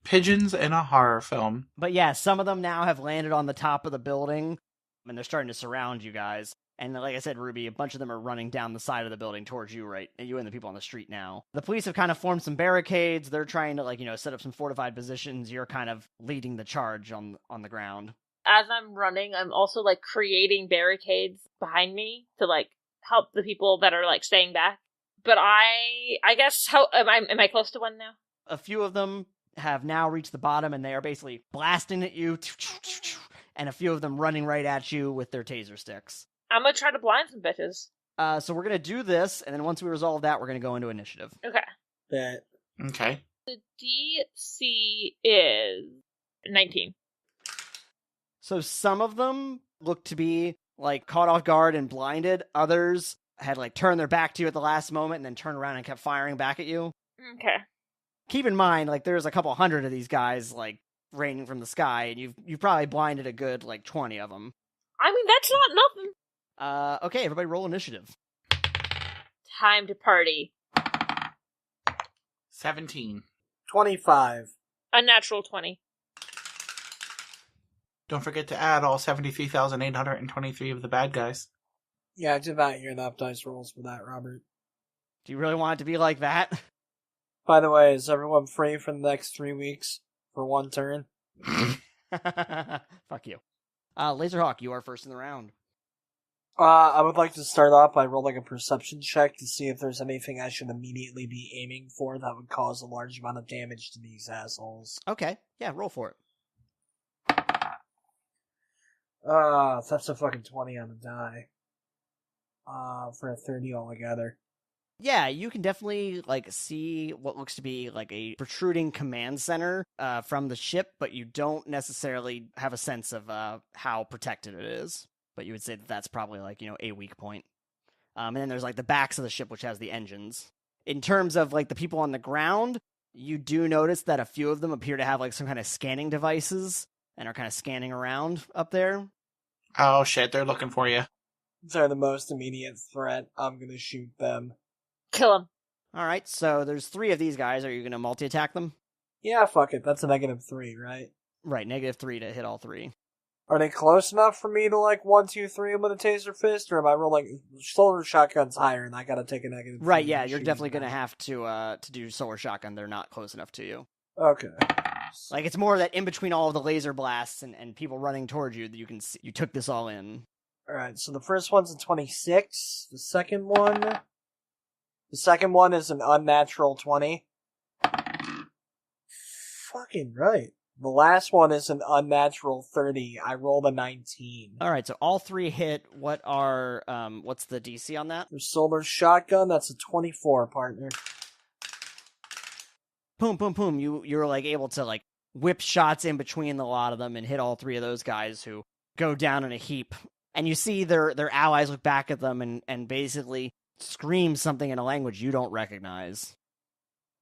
Pigeons in a horror film. But yeah, some of them now have landed on the top of the building, and they're starting to surround you guys. And like I said, Ruby, a bunch of them are running down the side of the building towards you, right? You and the people on the street now. The police have kind of formed some barricades. They're trying to, set up some fortified positions. You're kind of leading the charge on the ground. As I'm running, I'm also creating barricades behind me to help the people that are staying back. But I guess how am I close to one now? A few of them have now reached the bottom, and they are basically blasting at you, and a few of them running right at you with their taser sticks. I'm gonna try to blind some bitches. So we're gonna do this, and then once we resolve that, we're gonna go into initiative. Okay. Bet. Okay. The DC is 19. So some of them look to be caught off guard and blinded. Others had turned their back to you at the last moment and then turned around and kept firing back at you. Okay. Keep in mind, there's a couple hundred of these guys raining from the sky, and you've probably blinded a good 20 of them. I mean, that's not nothing. Okay, everybody roll initiative. Time to party. 17. 25. A natural 20. Don't forget to add all 73,823 of the bad guys. Yeah, I did not hear enough dice rolls for that, Robert. Do you really want it to be like that? By the way, is everyone free for the next 3 weeks for one turn? Fuck you. Laserhawk, you are first in the round. I would like to start off by rolling a perception check to see if there's anything I should immediately be aiming for that would cause a large amount of damage to these assholes. Okay, yeah, roll for it. That's a fucking 20 on the die. For a 30 altogether. Yeah, you can definitely see what looks to be a protruding command center from the ship, but you don't necessarily have a sense of how protected it is. But you would say that that's probably a weak point. And then there's the backs of the ship, which has the engines. In terms of the people on the ground, you do notice that a few of them appear to have some kind of scanning devices and are kind of scanning around up there. Oh shit, they're looking for you. They're the most immediate threat. I'm gonna shoot them. Kill him. All right, so there's 3 of these guys. Are you going to multi-attack them? Yeah, fuck it. That's a -3, right? Right, -3 to hit all 3. Are they close enough for me to 1, 2, 3 them with a taser fist, or am I rolling solar shotguns higher and I gotta take a -3? Right, yeah, you're definitely going to have to do solar shotgun. They're not close enough to you. Okay. It's more that in between all of the laser blasts and people running towards you that you can see you took this all in. Alright, so the first one's a 26. The second one is an unnatural 20. Fucking right. The last one is an unnatural 30. I rolled a 19. All right, so all 3 hit. What's the DC on that? For solar shotgun, that's a 24, partner. Boom, boom, boom. You're able to whip shots in between a lot of them and hit all 3 of those guys who go down in a heap. And you see their allies look back at them and basically scream something in a language you don't recognize.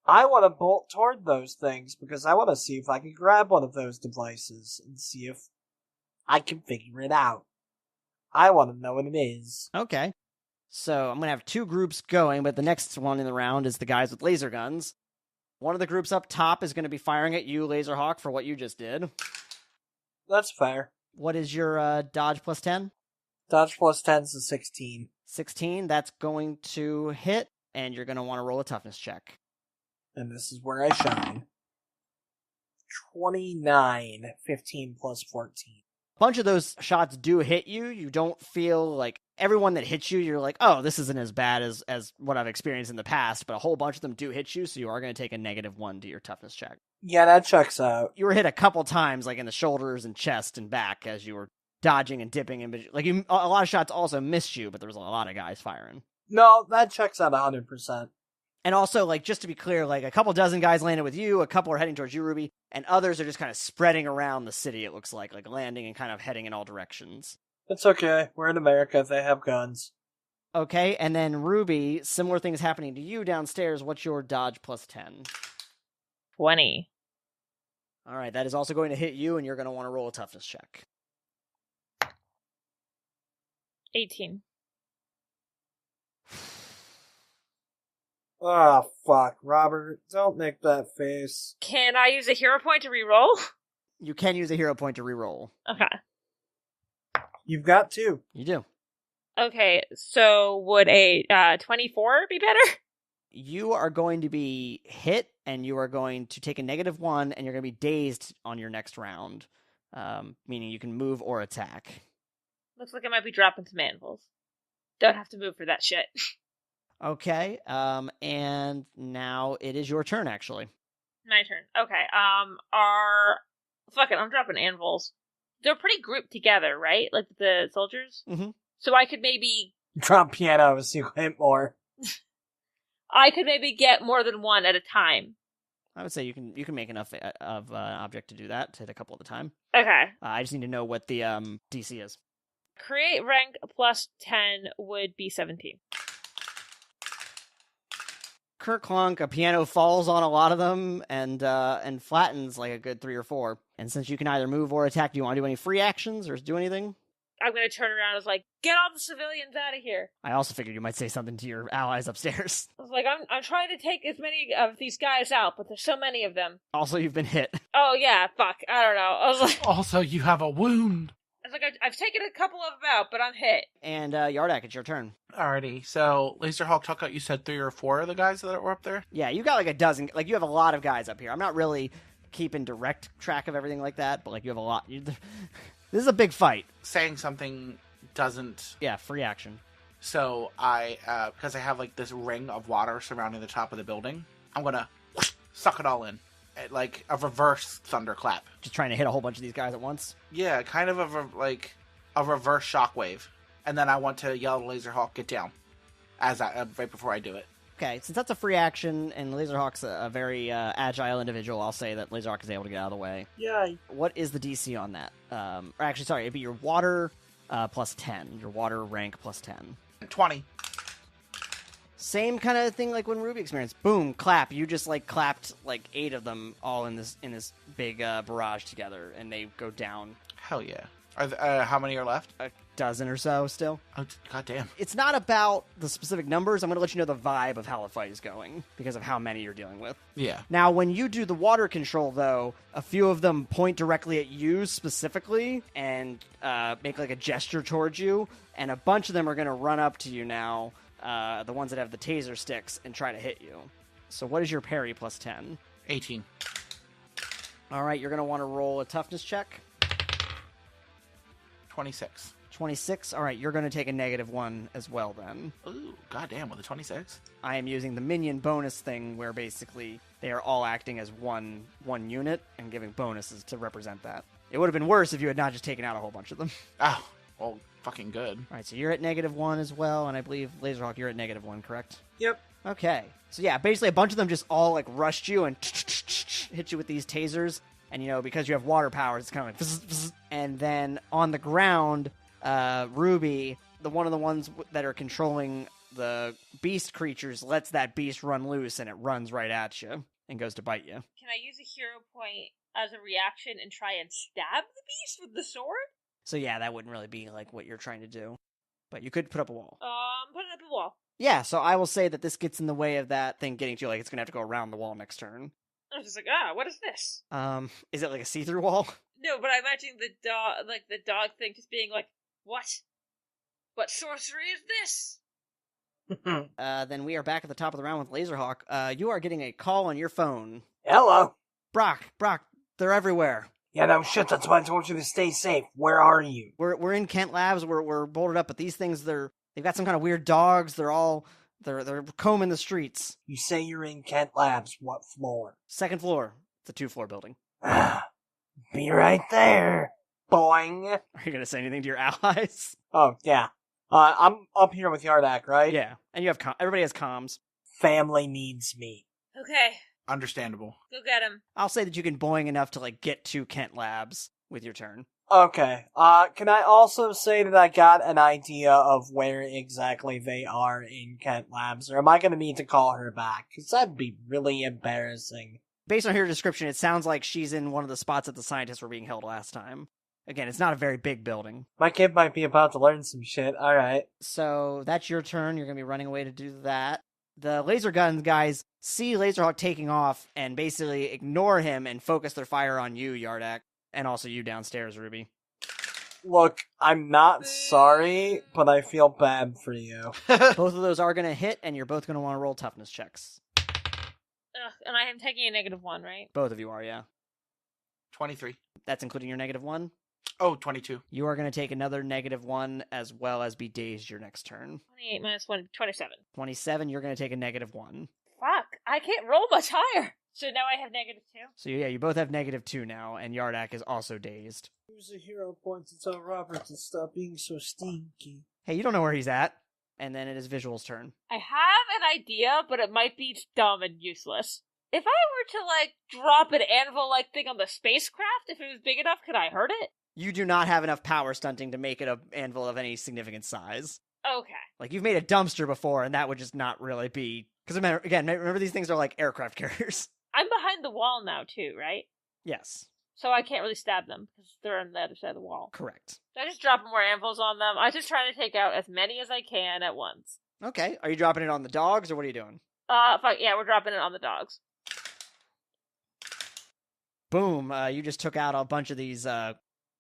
I want to bolt toward those things because I want to see if I can grab one of those devices and see if I can figure it out. I want to know what it is. Okay. So I'm going to have 2 groups going, but the next one in the round is the guys with laser guns. One of the groups up top is going to be firing at you, Laserhawk, for what you just did. That's fair. What is your dodge plus 10? Dodge plus 10 is a 16. 16, that's going to hit, and you're going to want to roll a toughness check. And this is where I shine. 29, 15 plus 14. A bunch of those shots do hit you. You don't feel everyone that hits you, you're oh, this isn't as bad as what I've experienced in the past, but a whole bunch of them do hit you, so you are going to take a -1 to your toughness check. Yeah, that checks out. You were hit a couple times, in the shoulders and chest and back as you were dodging and dipping. A lot of shots also missed you, but there was a lot of guys firing. No, that checks out 100%. And also, just to be clear, a couple dozen guys landed with you, a couple are heading towards you, Ruby, and others are just kind of spreading around the city, it looks like landing and kind of heading in all directions. It's okay. We're in America. They have guns. Okay, and then Ruby, similar things happening to you downstairs. What's your dodge plus 10? 20. All right, that is also going to hit you, and you're going to want to roll a toughness check. 18. Oh, fuck. Robert, don't make that face. Can I use a hero point to reroll? You can use a hero point to reroll. Okay. You've got 2. You do. Okay, so would a 24 be better? You are going to be hit, and you are going to take a -1, and you're going to be dazed on your next round, meaning you can move or attack. Looks like I might be dropping some anvils. Don't have to move for that shit. Okay, and now it is your turn, actually. My turn. Okay. Fuck it, I'm dropping anvils. They're pretty grouped together, right? Like the soldiers? Mhm. So I could maybe Drop pianos, you hit more. get more than one at a time. I would say you can make enough of an object to do that, to hit a couple at a time. Okay. I just need to know what the DC is. Create rank plus 10 would be 17. Kerclunk, a piano falls on a lot of them and flattens like a good 3 or 4. And since you can either move or attack, do you want to do any free actions or do anything? I'm gonna turn around and was like, get all the civilians out of here. I also figured you might say something to your allies upstairs. I was like, I'm trying to take as many of these guys out, but there's so many of them. Also, you've been hit. Oh yeah, fuck. I don't know. I was like, Also, you have a wound. I've taken a couple of them out, but I'm hit. And Yardak, it's your turn. Alrighty, so Laserhawk took out, you said 3 or 4 of the guys that were up there? Yeah, you got like a dozen. Like, you have a lot of guys up here. I'm not really keeping direct track of everything like that, but like, you have a lot. This is a big fight. Saying something doesn't... Yeah, free action. So because I have like this ring of water surrounding the top of the building, I'm gonna suck it all in. Like a reverse thunderclap. Just trying to hit a whole bunch of these guys at once? Yeah, kind of a reverse shockwave. And then I want to yell to Laserhawk, get down, right before I do it. Okay, since that's a free action, and Laserhawk's a very agile individual, I'll say that Laserhawk is able to get out of the way. Yay. What is the DC on that? Or actually, sorry, it'd be your water plus 10. Your water rank plus 10. 20. Same kind of thing like when Ruby experienced. Boom, clap. You just like clapped like 8 of them all in this big barrage together, and they go down. Hell yeah. How many are left? A dozen or so still. Oh, goddamn. It's not about the specific numbers. I'm going to let you know the vibe of how the fight is going because of how many you're dealing with. Yeah. Now, when you do the water control, though, a few of them point directly at you specifically and make like a gesture towards you, and a bunch of them are going to run up to you now, the ones that have the taser sticks, and try to hit you. So what is your parry plus 10? 18. All right, you're going to want to roll a toughness check. 26. 26. All right, you're going to take a -1 as well then. Ooh, goddamn, with a 26? I am using the minion bonus thing where basically they are all acting as one unit and giving bonuses to represent that. It would have been worse if you had not just taken out a whole bunch of them. Oh, well, fucking good. All right, so you're at -1 as well, and I believe, Laserhawk, you're at -1, correct? Yep. Okay. So yeah, basically a bunch of them just all like rushed you and hit you with these tasers. And, you know, because you have water powers, it's kind of like... Vzz, vzz. And then on the ground, Ruby, one of the ones that are controlling the beast creatures, lets that beast run loose, and it runs right at you and goes to bite you. Can I use a hero point as a reaction and try and stab the beast with the sword? So yeah, that wouldn't really be like what you're trying to do. But you could put up a wall. Putting up a wall. Yeah, so I will say that this gets in the way of that thing getting to you. Like, it's going to have to go around the wall next turn. I was just like, what is this? Is it like a see-through wall? No, but I imagine the dog thing just being like, what? What sorcery is this? Then we are back at the top of the round with Laserhawk. You are getting a call on your phone. Hello. Brock, they're everywhere. Yeah, no shit, that's why I told you to stay safe. Where are you? We're in Kent Labs. We're bolted up, but these things, they've got some kind of weird dogs. They're combing the streets. You say you're in Kent Labs. What floor? 2nd floor. It's a 2-floor building. Be right there. Boing. Are you gonna say anything to your allies? Oh, yeah. I'm up here with Yardak, right? Yeah, and you have everybody has comms. Family needs me. Okay, Understandable. go get him. I'll say that you can boing enough to like get to Kent Labs with your turn. Okay. Can I also say that I got an idea of where exactly they are in Kent Labs, or am I going to need to call her back? Because that'd be really embarrassing. Based on her description, it sounds like she's in one of the spots that the scientists were being held last time. Again, it's not a very big building. My kid might be about to learn some shit. Alright. So that's your turn. You're going to be running away to do that. The laser gun guys see Laserhawk taking off and basically ignore him and focus their fire on you, Yardak, and also you downstairs, Ruby. Look, I'm not sorry, but I feel bad for you. Both of those are going to hit, and you're both going to want to roll toughness checks. Ugh, and I am taking a -1, right? Both of you are, yeah. 23. That's including your -1. Oh, 22. You are going to take another -1 as well as be dazed your next turn. 28 minus 1, 27. 27, you're going to take a -1. Fuck, I can't roll much higher. So now I have -2. So yeah, you both have -2 now, and Yardak is also dazed. Use a hero point to tell Robert to stop being so stinky. Hey, you don't know where he's at. And then it is Visual's turn. I have an idea, but it might be dumb and useless. If I were to, like, drop an anvil-like thing on the spacecraft, if it was big enough, could I hurt it? You do not have enough power stunting to make it an anvil of any significant size. Okay. Like, you've made a dumpster before, and that would just not really be... Because, remember these things are like aircraft carriers. I'm behind the wall now, too, right? Yes. So I can't really stab them, because they're on the other side of the wall. Correct. So I just drop more anvils on them. I just try to take out as many as I can at once. Okay. Are you dropping it on the dogs, or what are you doing? Fuck, yeah, we're dropping it on the dogs. Boom. You just took out a bunch of these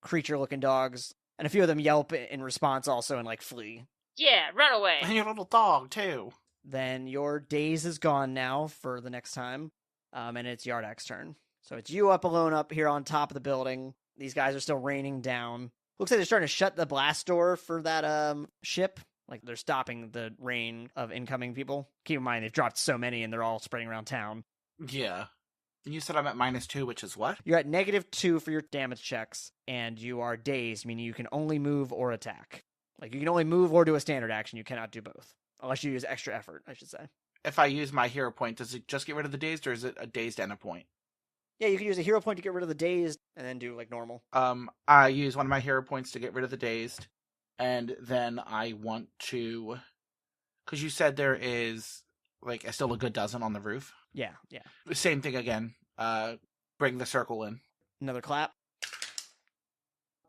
creature-looking dogs, and a few of them yelp in response also and, like, flee. Yeah, run away. And your little dog, too. Then your daze is gone now for the next time, and it's Yardak's turn. So it's you up alone up here on top of the building. These guys are still raining down. Looks like they're starting to shut the blast door for that ship. Like, they're stopping the rain of incoming people. Keep in mind, they've dropped so many, and they're all spreading around town. Yeah. You said I'm at -2, which is what? You're at -2 for your damage checks, and you are dazed, meaning you can only move or attack. Like, you can only move or do a standard action. You cannot do both. Unless you use extra effort, I should say. If I use my hero point, does it just get rid of the dazed, or is it a dazed and a point? Yeah, you can use a hero point to get rid of the dazed, and then do, like, normal. I use one of my hero points to get rid of the dazed, and then I want to... Because you said there is, like, still a good dozen on the roof. Yeah. Same thing again. Bring the circle in. Another clap.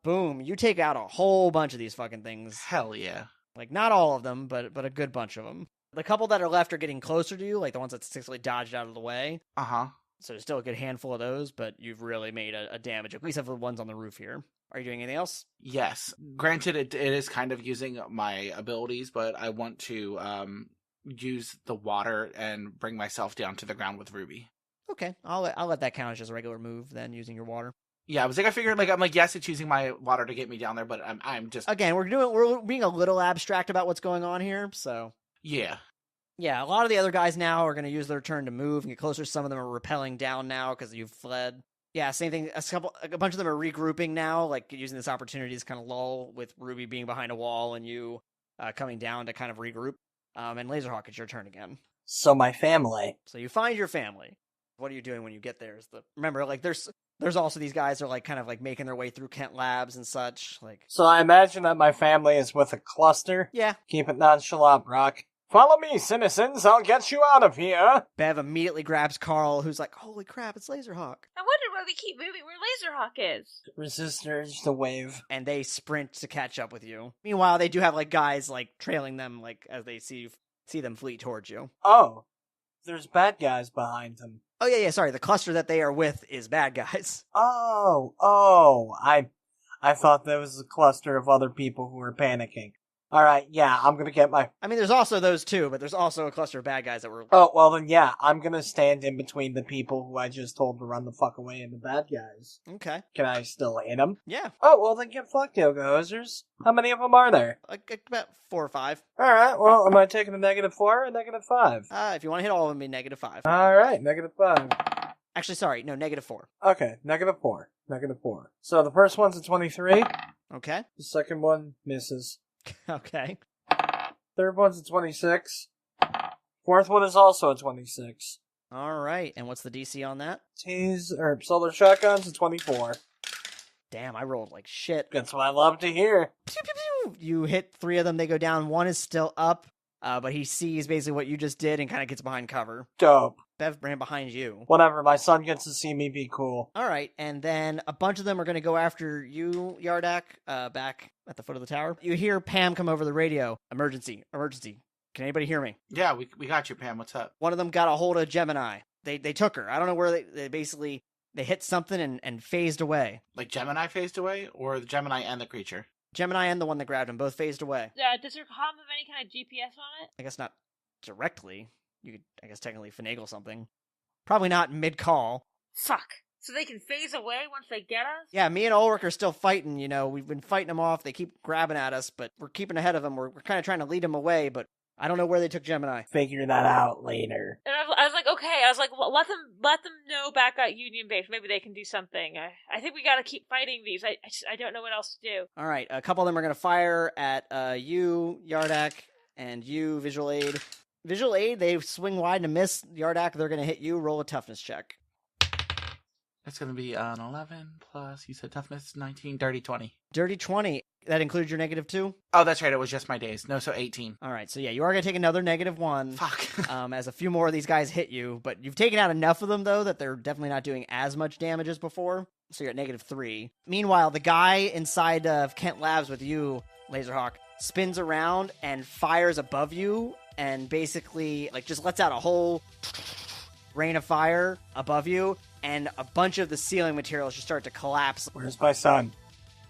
Boom. You take out a whole bunch of these fucking things. Hell yeah. Like, not all of them, but a good bunch of them. The couple that are left are getting closer to you, like the ones that successfully dodged out of the way. Uh-huh. So there's still a good handful of those, but you've really made a damage, at least of the ones on the roof here. Are you doing anything else? Yes. Granted, it is kind of using my abilities, but I want to use the water and bring myself down to the ground with Ruby. Okay, I'll let that count as just a regular move then, using your water. Yeah, I was like, I figured, like, I'm like, yes, it's using my water to get me down there, but I'm just... Again, we're being a little abstract about what's going on here, so... Yeah. Yeah, a lot of the other guys now are going to use their turn to move and get closer. Some of them are rappelling down now because you've fled. Yeah, same thing. A bunch of them are regrouping now, like using this opportunity to kind of lull, with Ruby being behind a wall and you coming down to kind of regroup. And Laserhawk, it's your turn again. So my family. So you find your family. What are you doing when you get there? Remember, like, there's also these guys that are like kind of like making their way through Kent Labs and such. Like, So I imagine that my family is with a cluster. yeah. Keep it nonchalant, Brock. Follow me, citizens. I'll get you out of here. Bev immediately grabs Carl, who's like, "Holy crap, it's Laserhawk!" I wonder why we keep moving where Laserhawk is. Resist urge to wave. And they sprint to catch up with you. Meanwhile, they do have like guys like trailing them, like as they see them flee towards you. Oh, there's bad guys behind them. Oh yeah. Sorry, the cluster that they are with is bad guys. Oh, I thought there was a cluster of other people who were panicking. Alright, yeah, I'm gonna get my... I mean, there's also those two, but there's also a cluster of bad guys that were... Oh, well then, yeah, I'm gonna stand in between the people who I just told to run the fuck away and the bad guys. Okay. Can I still hit them? Yeah. Oh, well then get fucked, Yoga Hosers. How many of them are there? Like about 4 or 5. Alright, well, am I taking a -4 or a -5? If you want to hit all of them, be -5. Alright, -5. Actually, sorry, no, -4. Okay, -4. -4. So the first one's a 23. Okay. The second one misses. Okay. Third one's a 26. Fourth one is also a 26. All right, and what's the DC on that? Solar shotgun's a 24. Damn, I rolled like shit. That's what I love to hear. Pew, pew, pew. You hit 3 of them, they go down. One is still up, but he sees basically what you just did and kind of gets behind cover. Dope. Bev ran behind you. Whatever, my son gets to see me be cool. All right, and then a bunch of them are going to go after you, Yardak, back at the foot of the tower. You hear Pam come over the radio. Emergency, emergency. Can anybody hear me? Yeah, we got you, Pam. What's up? One of them got a hold of Gemini. They took her. I don't know where they basically They hit something and phased away. Like Gemini phased away, or the Gemini and the creature? Gemini and the one that grabbed him both phased away. Does your comm have any kind of GPS on it? I guess not directly. You could, I guess, technically finagle something. Probably not mid-call. Fuck. So they can phase away once they get us? Yeah, me and Ulrich are still fighting, you know. We've been fighting them off. They keep grabbing at us, but we're keeping ahead of them. We're kind of trying to lead them away, but I don't know where they took Gemini. Figure that out later. And I was like, okay. I was like, well, let them know back at Union Base. Maybe they can do something. I think we got to keep fighting these. I don't know what else to do. All right, a couple of them are going to fire at you, Yardak, and you, Visual Aid. Visual Aid, they swing wide and miss. Yardak, they're going to hit you. Roll a toughness check. That's going to be an 11 plus, you said toughness, 19, dirty 20. Dirty 20. That includes your -2? Oh, that's right. It was just my days. No, so 18. All right, so yeah, you are going to take another -1. Fuck. As a few more of these guys hit you, but you've taken out enough of them, though, that they're definitely not doing as much damage as before. So you're at -3. Meanwhile, the guy inside of Kent Labs with you, Laserhawk, spins around and fires above you and basically like just lets out a whole rain of fire above you, and a bunch of the ceiling materials just start to collapse. Where's my son?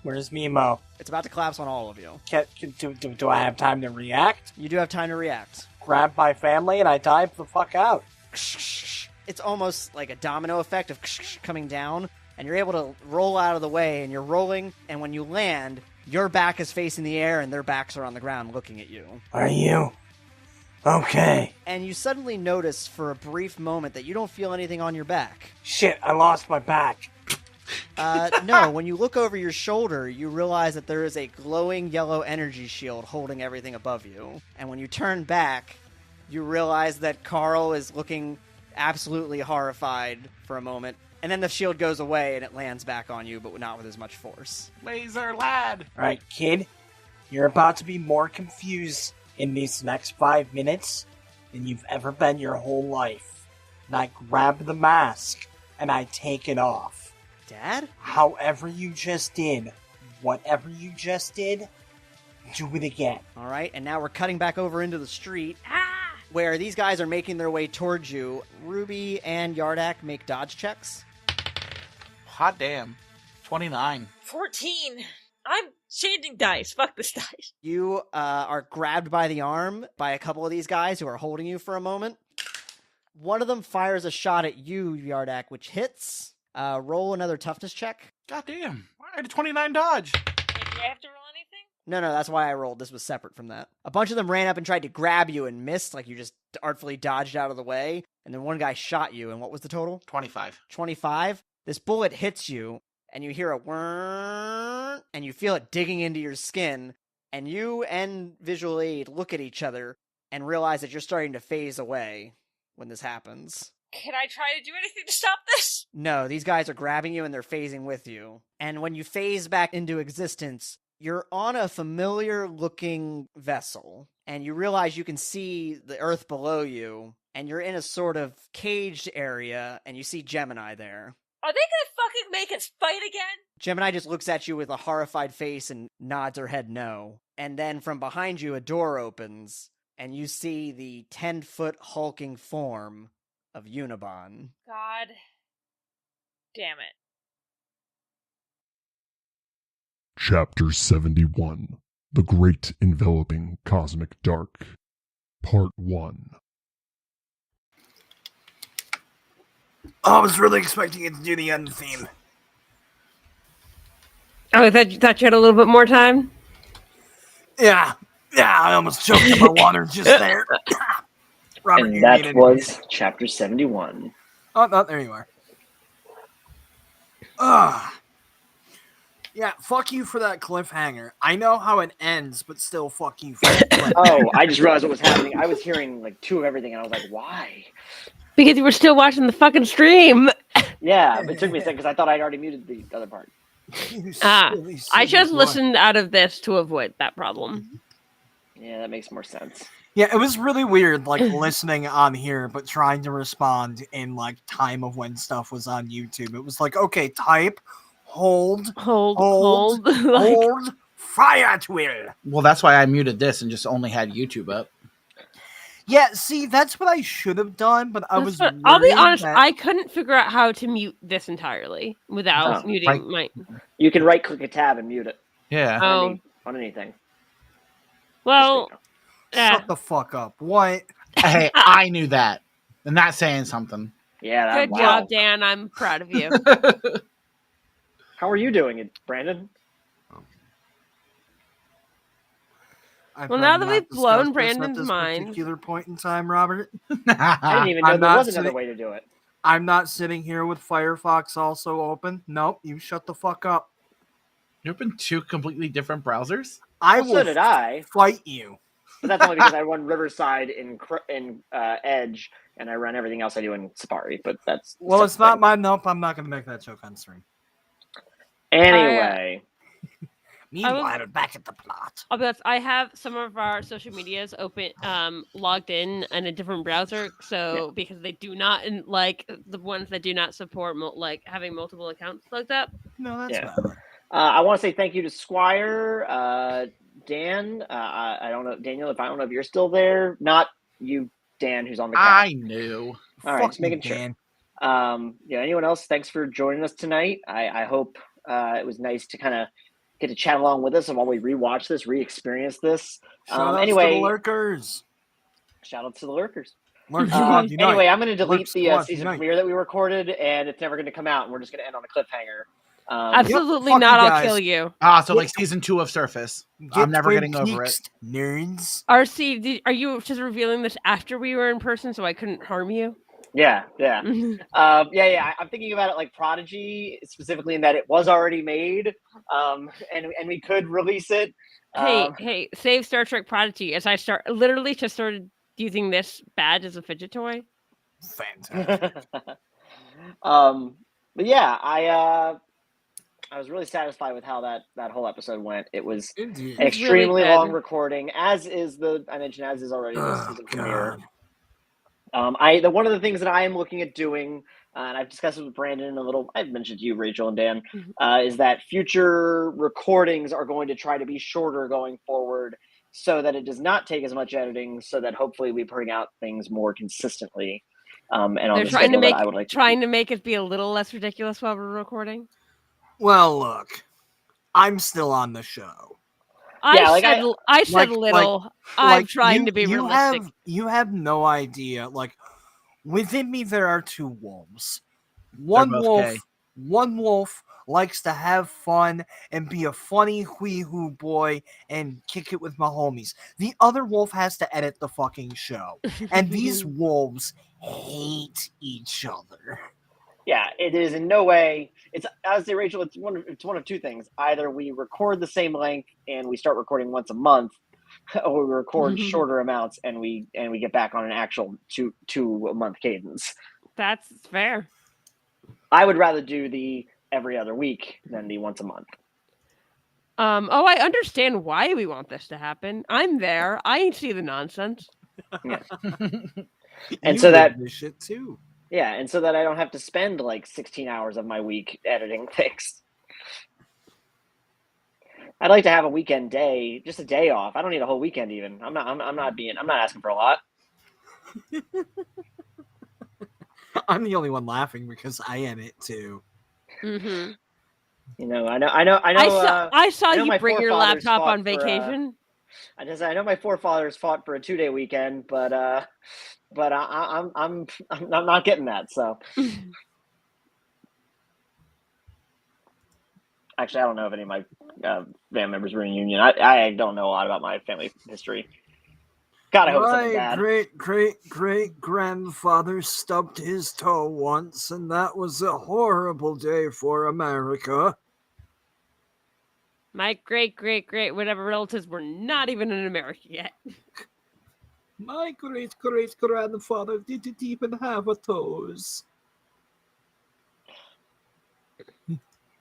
Where's Mimo? It's about to collapse on all of you. Do I have time to react? You do have time to react. Grab my family and I dive the fuck out. It's almost like a domino effect of coming down, and you're able to roll out of the way, and you're rolling, and when you land, your back is facing the air and their backs are on the ground looking at you. Are you okay? And you suddenly notice for a brief moment that you don't feel anything on your back. Shit, I lost my back. No, when you look over your shoulder, you realize that there is a glowing yellow energy shield holding everything above you. And when you turn back, you realize that Carl is looking absolutely horrified for a moment. And then the shield goes away and it lands back on you, but not with as much force. Laser lad! Alright, kid, you're about to be more confused in these next 5 minutes than you've ever been your whole life. And I grab the mask and I take it off. Dad? However you just did, whatever you just did, do it again. All right, and now we're cutting back over into the street where these guys are making their way towards you. Ruby and Yardak make dodge checks. Hot damn. 29. 14. I'm changing dice. Fuck this dice. You are grabbed by the arm by a couple of these guys who are holding you for a moment. One of them fires a shot at you, Yardak, which hits. Roll another toughness check. God damn. I had a 29 dodge. Do I have to roll anything? No, that's why I rolled. This was separate from that. A bunch of them ran up and tried to grab you and missed, like you just artfully dodged out of the way. And then one guy shot you, and what was the total? 25. 25. This bullet hits you, and you hear a whirr, and you feel it digging into your skin, and you and Visual Aid look at each other and realize that you're starting to phase away when this happens. Can I try to do anything to stop this? No, these guys are grabbing you and they're phasing with you. And when you phase back into existence, you're on a familiar-looking vessel, and you realize you can see the earth below you, and you're in a sort of caged area, and you see Gemini there. Are they gonna fucking make us fight again? Gemini just looks at you with a horrified face and nods her head no. And then from behind you, a door opens, and you see the 10-foot hulking form of Unibon. God damn it. Chapter 71 The Great Enveloping Cosmic Dark Part 1. I was really expecting it to do the end theme. Oh, I thought you had a little bit more time? Yeah, I almost choked in my water just there. Robert, And you that needed was it. chapter 71. Oh, there you are. Yeah, fuck you for that cliffhanger. I know how it ends, but still fuck you for that cliffhanger. Oh, I just realized what was happening. I was hearing like two of everything, and I was like, why? Because you were still watching the fucking stream. Yeah, but it took me a second because I thought I'd already muted the other part. I just listened out of this to avoid that problem. Yeah, that makes more sense. Yeah, it was really weird, like, listening on here, but trying to respond in, like, time of when stuff was on YouTube. It was like, okay, type, hold, fire at will. Well, that's why I muted this and just only had YouTube up. Yeah, see, that's what I should have done, but I was. I'll be worried honest, that- I couldn't figure out how to mute this entirely without Oh, muting right. my. You can right click a tab and mute it Yeah. Oh, on anything. well, Just so yeah. Shut the fuck up. What? Hey, I knew that. And that's saying something. you know. Yeah. Good wow. job, Dan. I'm proud of you. How are you doing it, Brandon? I'd Well, now rather that not we've discuss blown this at Brandon's this mind- particular point in time, Robert. I didn't even know I'm there not was another sitting- way to do it. I'm not sitting here with Firefox also open. Nope, you shut the fuck up. You opened two completely different browsers? I Well, will so did I. fight you. But that's only because I run Riverside in Edge, and I run everything else I do in Safari. But that's Well, it's not my nope. I'm not gonna make that joke on stream. Anyway, Meanwhile, back at the plot. I'll be honest, I have some of our social medias open, logged in a different browser. So because they do not, like the ones that do not support like having multiple accounts looked up. No, that's Yeah. valid. I want to say thank you to Squire, Dan. I don't know, Daniel, if I don't know if you're still there. Not you, Dan, who's on the call. I knew. All right, Fuck just you, making sure. Dan. Yeah, anyone else? Thanks for joining us tonight. I hope it was nice to kind of get to chat along with us while we rewatch this, re-experience this. Shout outs Anyway, to the lurkers. shout out to the lurkers. Lurk Squad Unite. Anyway, I'm going to delete Lurk the Squad season Unite. premiere that we recorded, and it's never going to come out, and we're just going to end on a cliffhanger. Absolutely fuck not. you I'll guys. kill you. So like season 2 of Surface. Get I'm never Twin getting over it. Peaks, nerds. RC, are you just revealing this after we were in person so I couldn't harm you? Yeah. I'm thinking about it like Prodigy, specifically in that it was already made, and we could release it. Hey, save Star Trek Prodigy as I literally just started using this badge as a fidget toy. Fantastic. But yeah, I was really satisfied with how that whole episode went. It was Indeed. an It's really extremely good. long recording, as is already the Oh, season premiere. God. One of the things that I am looking at doing, and I've discussed it with Brandon a little. I've mentioned to you, Rachel and Dan, is that future recordings are going to try to be shorter going forward, so that it does not take as much editing, so that hopefully we bring out things more consistently. And on They're the trying to schedule make that I would like to trying to make it be a little less ridiculous while we're recording. Well, look, I'm still on the show. Yeah, like, I said little. I'm trying to be realistic. You have no idea. Like, within me, there are two wolves. One both wolf, gay. one wolf likes to have fun and be a funny wee-hoo boy and kick it with my homies. The other wolf has to edit the fucking show. And these wolves hate each other. Yeah, it is in no way. It's, I would say, Rachel, it's one of two things. Either we record the same length and we start recording once a month, or we record shorter amounts and we get back on an actual two a month cadence. That's fair. I would rather do the every other week than the once a month. I understand why we want this to happen. I'm there. I see the nonsense. Yeah. You And so live that this shit too. Yeah, and so that I don't have to spend like 16 hours of my week editing things. I'd like to have a weekend day, just a day off. I don't need a whole weekend even. I'm not asking for a lot. I'm the only one laughing because I edit too. Mm-hmm. You know, I know. I saw know you my bring your forefathers laptop fought on for, vacation. I know my forefathers fought for a 2-day weekend, but I'm not getting that. So actually, I don't know if any of my band members were in union. I don't know a lot about my family history. God, I hope it's something My bad. great grandfather stubbed his toe once, and that was a horrible day for America. My great whatever relatives were not even in America yet. My great grandfather didn't even have a toes.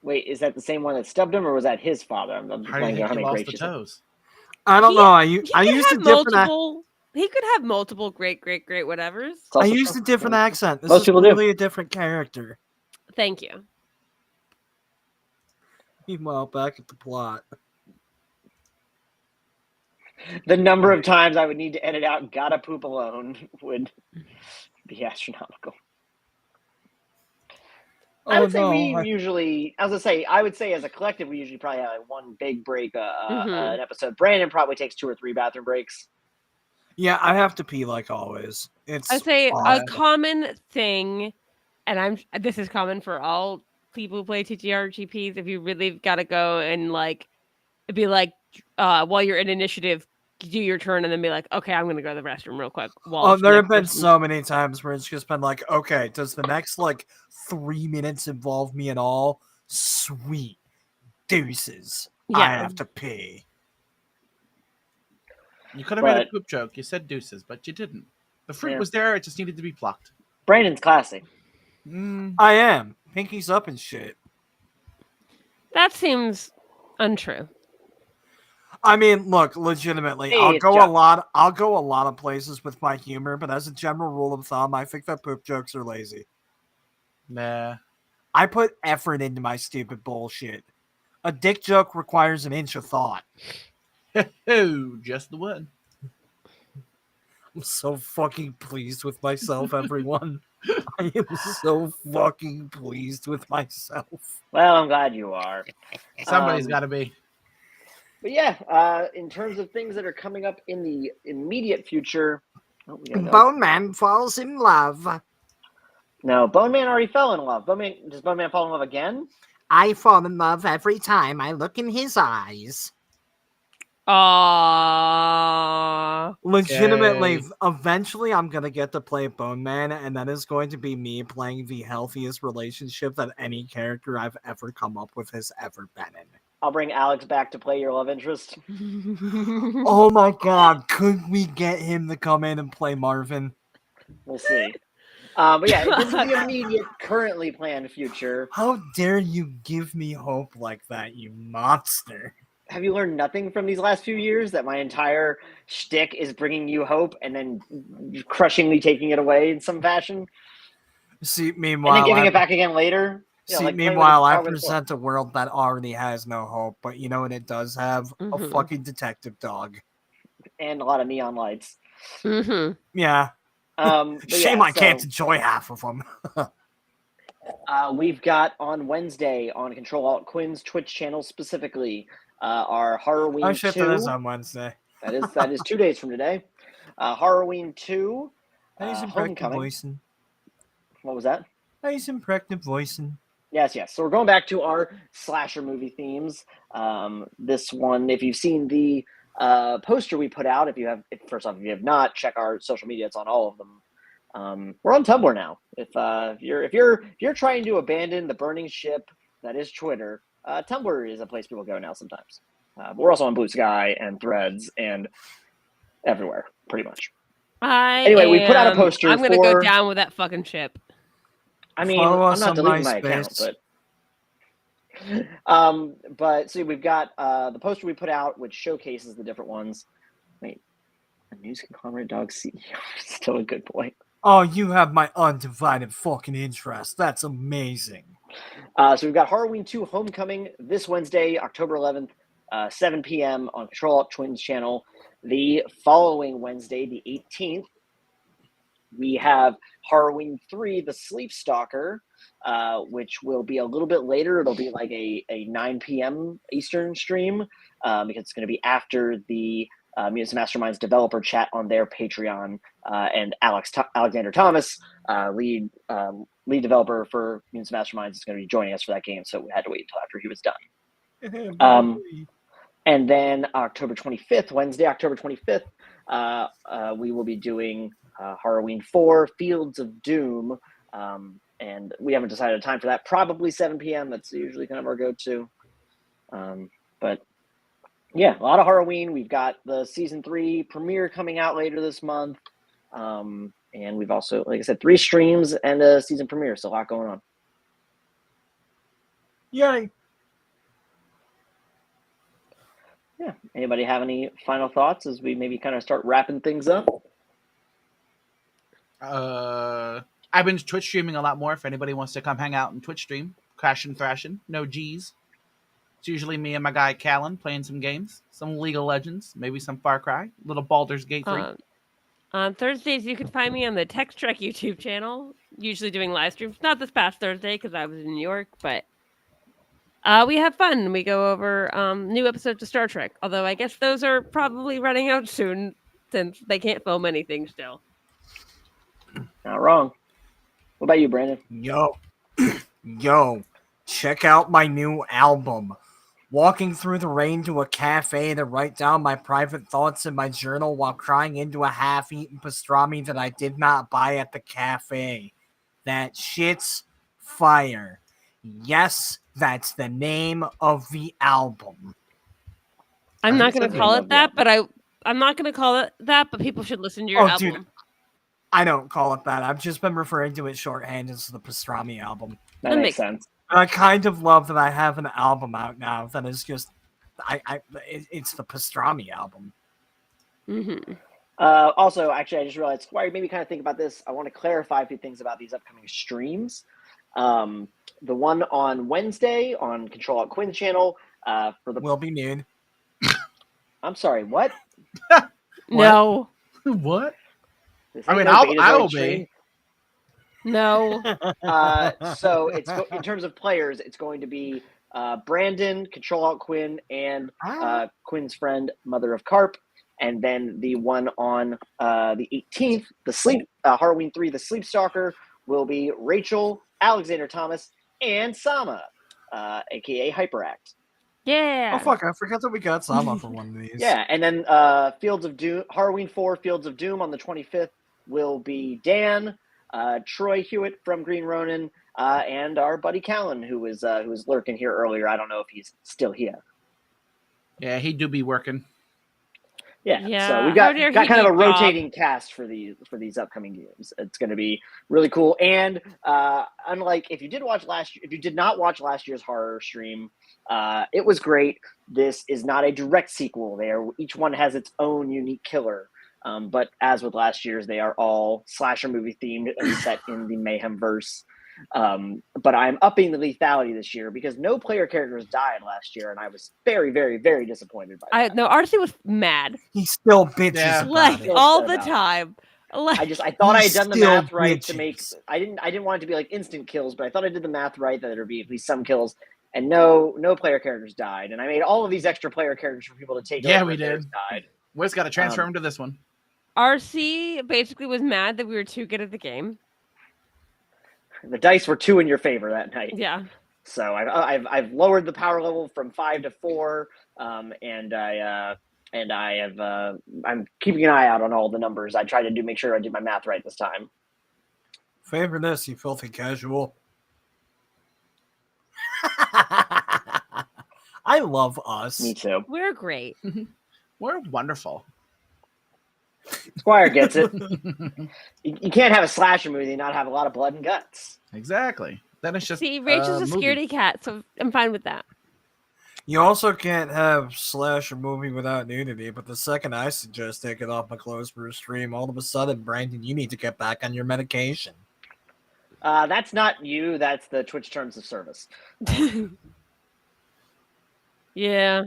Wait, is that the same one that stubbed him, or was that his father? I'm How do you blanking think on how he many lost great the you said. toes? I don't know. I used a different. He could have multiple great whatevers. It's I also used a true. different accent. This Most is people do. really a different character. Thank you. Meanwhile, back at the plot. The number of times I would need to edit out "gotta poop alone" would be astronomical. I would say I would say as a collective, we usually probably have like one big break an episode. Brandon probably takes 2 or 3 bathroom breaks. Yeah, I have to pee like always. It's I'd say odd. a common thing, and this is common for all people who play TTRGPs. If you really gotta go and like, it'd be like, while you're in initiative, do your turn and then be like, okay, I'm gonna go to the restroom real quick. Oh, there have been so many times where it's just been like, okay, does the next like 3 minutes involve me at all? Sweet. Deuces. I Yeah. have to pee. You could have made a poop joke. You said deuces, but you didn't. The fruit was there. It just needed to be plucked. Brandon's classy. I am. Pinky's up and shit. That seems untrue. I mean, look, legitimately, Hey, I'll go a lot of places with my humor, but as a general rule of thumb, I think that poop jokes are lazy. Nah. I put effort into my stupid bullshit. A dick joke requires an inch of thought. Oh, just the one. I'm so fucking pleased with myself, everyone. I am so fucking pleased with myself. Well, I'm glad you are. Somebody's got to be. But yeah, in terms of things that are coming up in the immediate future, Bone Man falls in love. No, Bone Man already fell in love. Does Bone Man fall in love again? I fall in love every time I look in his eyes. Legitimately, eventually I'm going to get to play Bone Man, and that is going to be me playing the healthiest relationship that any character I've ever come up with has ever been in. I'll bring Alex back to play your love interest. Oh my god, could we get him to come in and play Marvin? We'll see. But yeah, this is the immediate, currently planned future. How dare you give me hope like that, you monster? Have you learned nothing from these last few years? That my entire shtick is bringing you hope and then crushingly taking it away in some fashion? See, meanwhile, and then giving it back again later? Meanwhile, I present a world that already has no hope, but you know what it does have? A fucking detective dog. And a lot of neon lights. Yeah. Shame I can't enjoy half of them. We've got on Wednesday on Control Alt Quinn's Twitch channel specifically our Halloween 2. Oh shit, that is on Wednesday. That is 2 days from today. Halloween 2. Homecoming. Voicing. What was that? Nice impregnant voicing. Yes. So we're going back to our slasher movie themes. This one, if you've seen the poster we put out, if you have not, check our social media. It's on all of them. We're on Tumblr now. If you're trying to abandon the burning ship that is Twitter, Tumblr is a place people go now sometimes. But we're also on Blue Sky and Threads and everywhere, pretty much. We put out a poster. I'm gonna go down with that fucking ship. I mean, I'm not deleting my account, but so we've got the poster we put out, which showcases the different ones. Wait, a news conglomerate dog CEO is still a good boy. Oh, you have my undivided fucking interest. That's amazing. So we've got Halloween 2 Homecoming this Wednesday, October 11th, 7 p.m. on Control Alt Twins channel. The following Wednesday, the 18th, we have Halloween 3, The Sleep Stalker, which will be a little bit later. It'll be like a 9 p.m. Eastern stream because it's going to be after the Mutants Masterminds developer chat on their Patreon. And Alexander Thomas, lead developer for Mutants Masterminds, is going to be joining us for that game. So we had to wait until after he was done. And then Wednesday, October 25th, we will be doing Halloween 4, Fields of Doom. And we haven't decided a time for that. Probably 7 p.m. That's usually kind of our go-to. But yeah, a lot of Halloween. We've got the season 3 premiere coming out later this month. And we've also, like I said, 3 streams and a season premiere. So a lot going on. Yay. Yeah. Anybody have any final thoughts as we maybe kind of start wrapping things up? I've been Twitch streaming a lot more. If anybody wants to come hang out and Twitch stream, crashing, thrashing, no G's. It's usually me and my guy Callan playing some games, some League of Legends, maybe some Far Cry, little Baldur's Gate 3. On Thursdays, you can find me on the Tech Trek YouTube channel, usually doing live streams. Not this past Thursday because I was in New York, but we have fun. We go over new episodes of Star Trek, although I guess those are probably running out soon since they can't film anything still. Not wrong. What about you, Brandon? Yo, check out my new album. Walking through the rain to a cafe to write down my private thoughts in my journal while crying into a half-eaten pastrami that I did not buy at the cafe. That shit's fire. Yes, that's the name of the album. I'm not going to call it that, but I'm not going to call it that, but people should listen to your album. Dude, I don't call it that. I've just been referring to it shorthand as the pastrami album. That makes sense. I kind of love that I have an album out now that is just, it's the pastrami album. Mm-hmm. Also, actually, I just realized, Squire, maybe kind of think about this. I want to clarify a few things about these upcoming streams. The one on Wednesday on Control Alt Quinn's channel will be noon. I'm sorry, what? No. What? I mean, I'll be. No. So it's in terms of players, it's going to be Brandon, Control Alt Quinn, and Quinn's friend, Mother of Carp, and then the one on the 18th, Halloween 3, the Sleep Stalker, will be Rachel, Alexander Thomas, and Sama, aka Hyperact. Yeah. Oh fuck! I forgot that we got Sama for one of these. Yeah, and then Fields of Doom, Halloween 4, Fields of Doom on the 25th will be Dan, Troy Hewitt from Green Ronin, and our buddy Callan, who was lurking here earlier. I don't know if he's still here. Yeah, he do be working. Yeah. So we got kind of a rotating cast for these upcoming games. It's going to be really cool. And unlike if you did not watch last year's horror stream, it was great. This is not a direct sequel. Each one has its own unique killer. But as with last year's, they are all slasher movie themed and set in the Mayhem verse. But I'm upping the lethality this year because no player characters died last year, and I was very, very, very disappointed by that. No, Arcee was mad. He still bitches about it. all the time. I thought I had done the math right to make. I didn't want it to be like instant kills, but I thought I did the math right that there would be at least some kills. And no player characters died, and I made all of these extra player characters for people to take. Yeah, over we did. Died. We've got to transfer him to this one. Arcee basically was mad that we were too good at the game. The dice were 2 in your favor that night. Yeah. So I've lowered the power level from 5 to 4, and I'm keeping an eye out on all the numbers. I tried to make sure I did my math right this time. Favor this, you filthy casual. I love us. Me too. We're great. We're wonderful. Squire gets it. You can't have a slasher movie and not have a lot of blood and guts. Exactly. Then it's just See, Rachel's a scaredy cat, so I'm fine with that. You also can't have slasher movie without nudity, but the second I suggest taking off my clothes for a stream, all of a sudden, Brandon, you need to get back on your medication. That's not you. That's the Twitch terms of service. Yeah.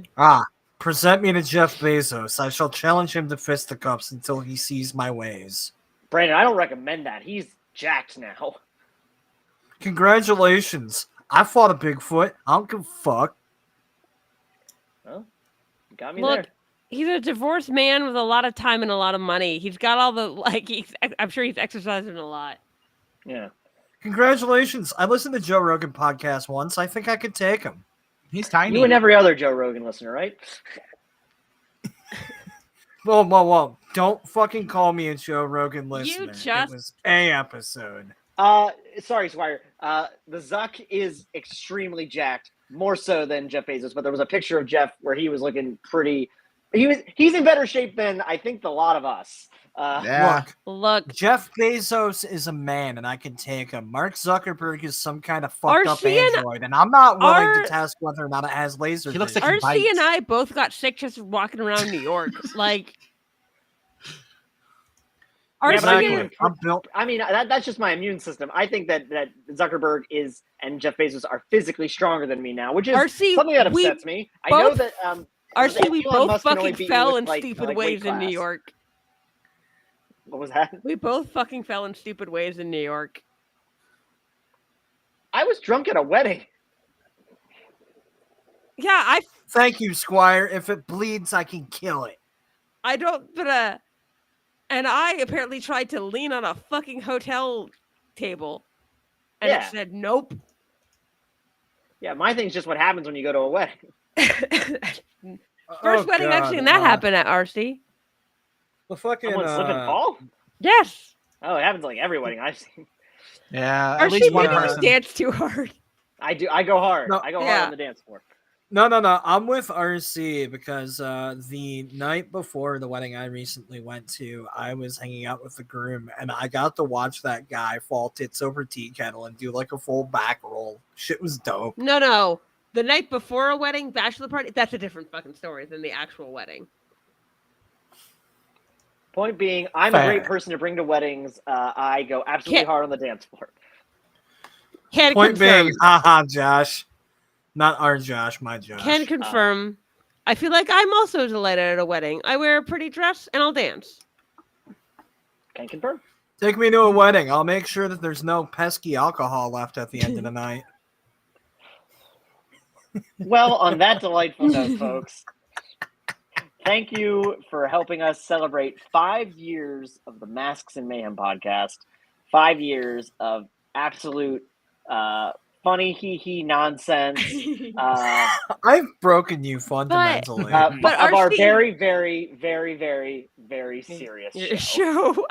Present me to Jeff Bezos. I shall challenge him to fisticuffs until he sees my ways. Brandon, I don't recommend that. He's jacked now. Congratulations. I fought a Bigfoot. I don't give a fuck. Well, you got me Look, there. he's a divorced man with a lot of time and a lot of money. He's got all the, I'm sure he's exercising a lot. Yeah. Congratulations. I listened to Joe Rogan podcast once. I think I could take him. He's tiny. You and every other Joe Rogan listener, right? Whoa. Don't fucking call me a Joe Rogan listener. It was a episode. Sorry, Squire. The Zuck is extremely jacked, more so than Jeff Bezos, but there was a picture of Jeff where he was looking pretty... He's in better shape than I think the lot of us. Look, Jeff Bezos is a man, and I can take him. Mark Zuckerberg is some kind of fucked up android, and I'm not willing to test whether or not it has laser. He looks vision. like Arcee and I both got sick just walking around New York. Yeah, but I RC mean, I'm built. I mean that's just my immune system. I think that Zuckerberg and Jeff Bezos are physically stronger than me now, which is RC, something that we upsets me. I know both- that RC, we Elon both Musk can only fucking beat me fell with, in like, stupid weight ways in New class. York. What was that? We both fucking fell in stupid ways in New York. I was drunk at a wedding. Yeah, Thank you, Squire. If it bleeds, I can kill it. I don't, but and I apparently tried to lean on a fucking hotel table, and Yeah. it said nope. Yeah, my thing's just what happens when you go to a wedding. First wedding I've seen that happen at RC. The fucking Someone slip and fall? Yes. Oh, it happens like every wedding I've seen. Yeah, at RC, least one maybe you person. dance too hard. I do. I go hard. No. I go hard Yeah. on the dance floor. No. I'm with RC because the night before the wedding I recently went to, I was hanging out with the groom and I got to watch that guy fall tits over tea kettle and do like a full back roll. Shit was dope. No. The night before a wedding, bachelor party, that's a different fucking story than the actual wedding. Point being, I'm a Fair. great person to bring to weddings. I go absolutely hard on the dance floor. Can Point confirm. being, haha, Josh. Not our Josh, my Josh. Can confirm. I feel like I'm also delighted at a wedding. I wear a pretty dress and I'll dance. Can confirm. Take me to a wedding. I'll make sure that there's no pesky alcohol left at the end of the night. Well, on that delightful note, folks, thank you for helping us celebrate 5 years of the Masks and Mayhem podcast. 5 years of absolute funny hee nonsense. I've broken you fundamentally. But of our RC very, very, very, very, very serious show.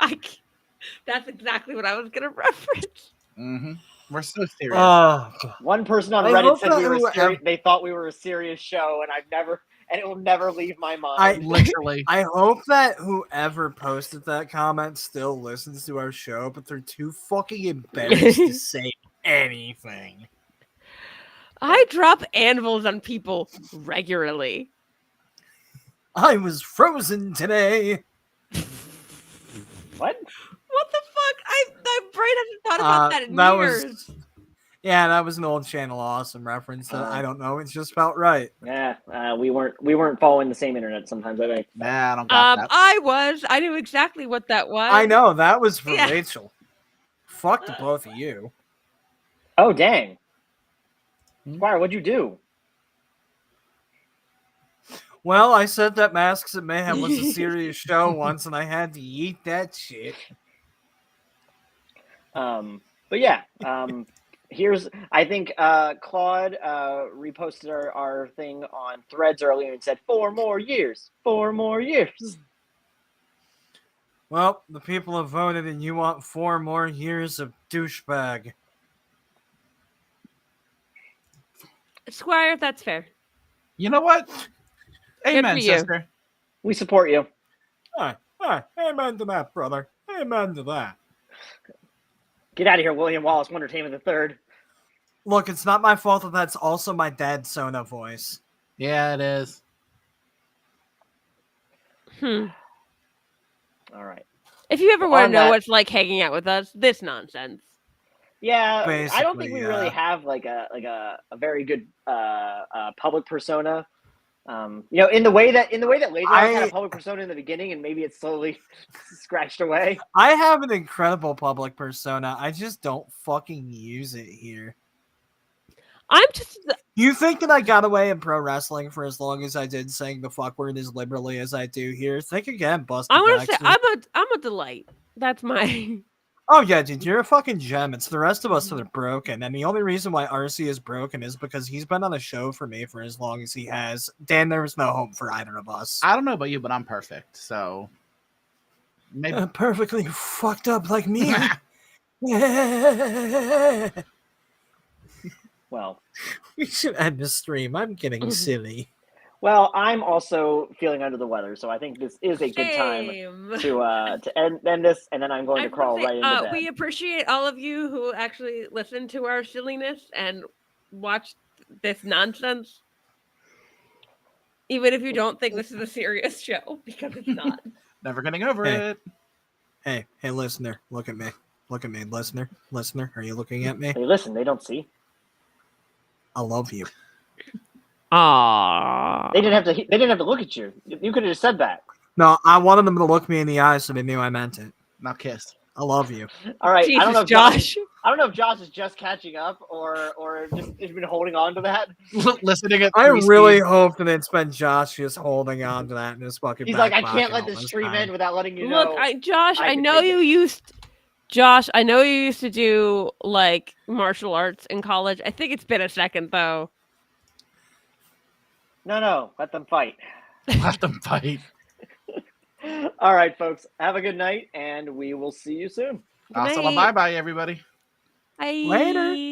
That's exactly what I was going to reference. Mm-hmm. We're so serious. One person on I Reddit hope said we that were whoever- they thought we were a serious show, and it will never leave my mind. Literally. I hope that whoever posted that comment still listens to our show, but they're too fucking embarrassed to say anything. I drop anvils on people regularly. I was frozen today. What? What the fuck? My brain hasn't thought about that in years. That was an old Channel Awesome reference that I don't know. It just felt right. Yeah, we weren't following the same internet sometimes. I think. Nah, I don't got that. I knew exactly what that was. I know that was for Yeah. Rachel. Fuck the both of you. Oh dang! Squire, what'd you do? Well, I said that Masks and Mayhem was a serious show once, and I had to eat that shit. But yeah, I think Claude reposted our thing on Threads earlier and said 4 more years, 4 more years. Well, the people have voted, and you want 4 more years of douchebag. Squire, that's fair. You know what? Amen, for you. sister. We support you. All right. Amen to that, brother. Amen to that. Get out of here, William Wallace, Wondertainment III. Look, it's not my fault that that's also my dad's Sona voice. Yeah, it is. All right. If you ever want to On know that- what it's like hanging out with us, this nonsense. Yeah, I don't Basically, think we yeah. really have like a very good public persona. In the way that Laser had a public persona in the beginning, and maybe it's slowly scratched away. I have an incredible public persona. I just don't fucking use it here. I'm just You think that I got away in pro wrestling for as long as I did, saying the fuck word as liberally as I do here? Think again, Buster. I want to say Baxter. I'm a delight. That's my Oh yeah, dude, you're a fucking gem. It's the rest of us that are broken, and the only reason why RC is broken is because he's been on a show for me for as long as he has. Dan, there was no hope for either of us. I don't know about you, but I'm perfect. So maybe Perfectly fucked up like me. Well, We should end the stream. I'm getting silly. well, I'm also feeling under the weather, so I think this is a good time Shame. to end this, and then I'm going to I crawl will say, right into bed. we appreciate all of you who actually listen to our silliness and watch this nonsense. Even if you don't think this is a serious show, because it's not. never getting over Hey. it. Hey, listener, look at me. Look at me, listener. Listener, are you looking at me? They listen. They don't see. I love you. Aww. They didn't have to look at you. You could have just said that. No, I wanted them to look me in the eyes so they knew I meant it. Now kiss. I love you. All right. Jesus, I don't know if Josh. I don't know if Josh is just catching up or just has been holding on to that. Listening at I three really speed. hope that it's been Josh just holding on to that in his fucking He's back like, I can't pocket let all this this stream time. end without letting you know. Look, Josh, I I can know take you it. used. Josh, I know you used to do like martial arts in college. I think it's been a second though. No, let them fight. Let them fight. All right, folks. Have a good night, and we will see you soon. Hasta la night. bye-bye, everybody. Bye. Later.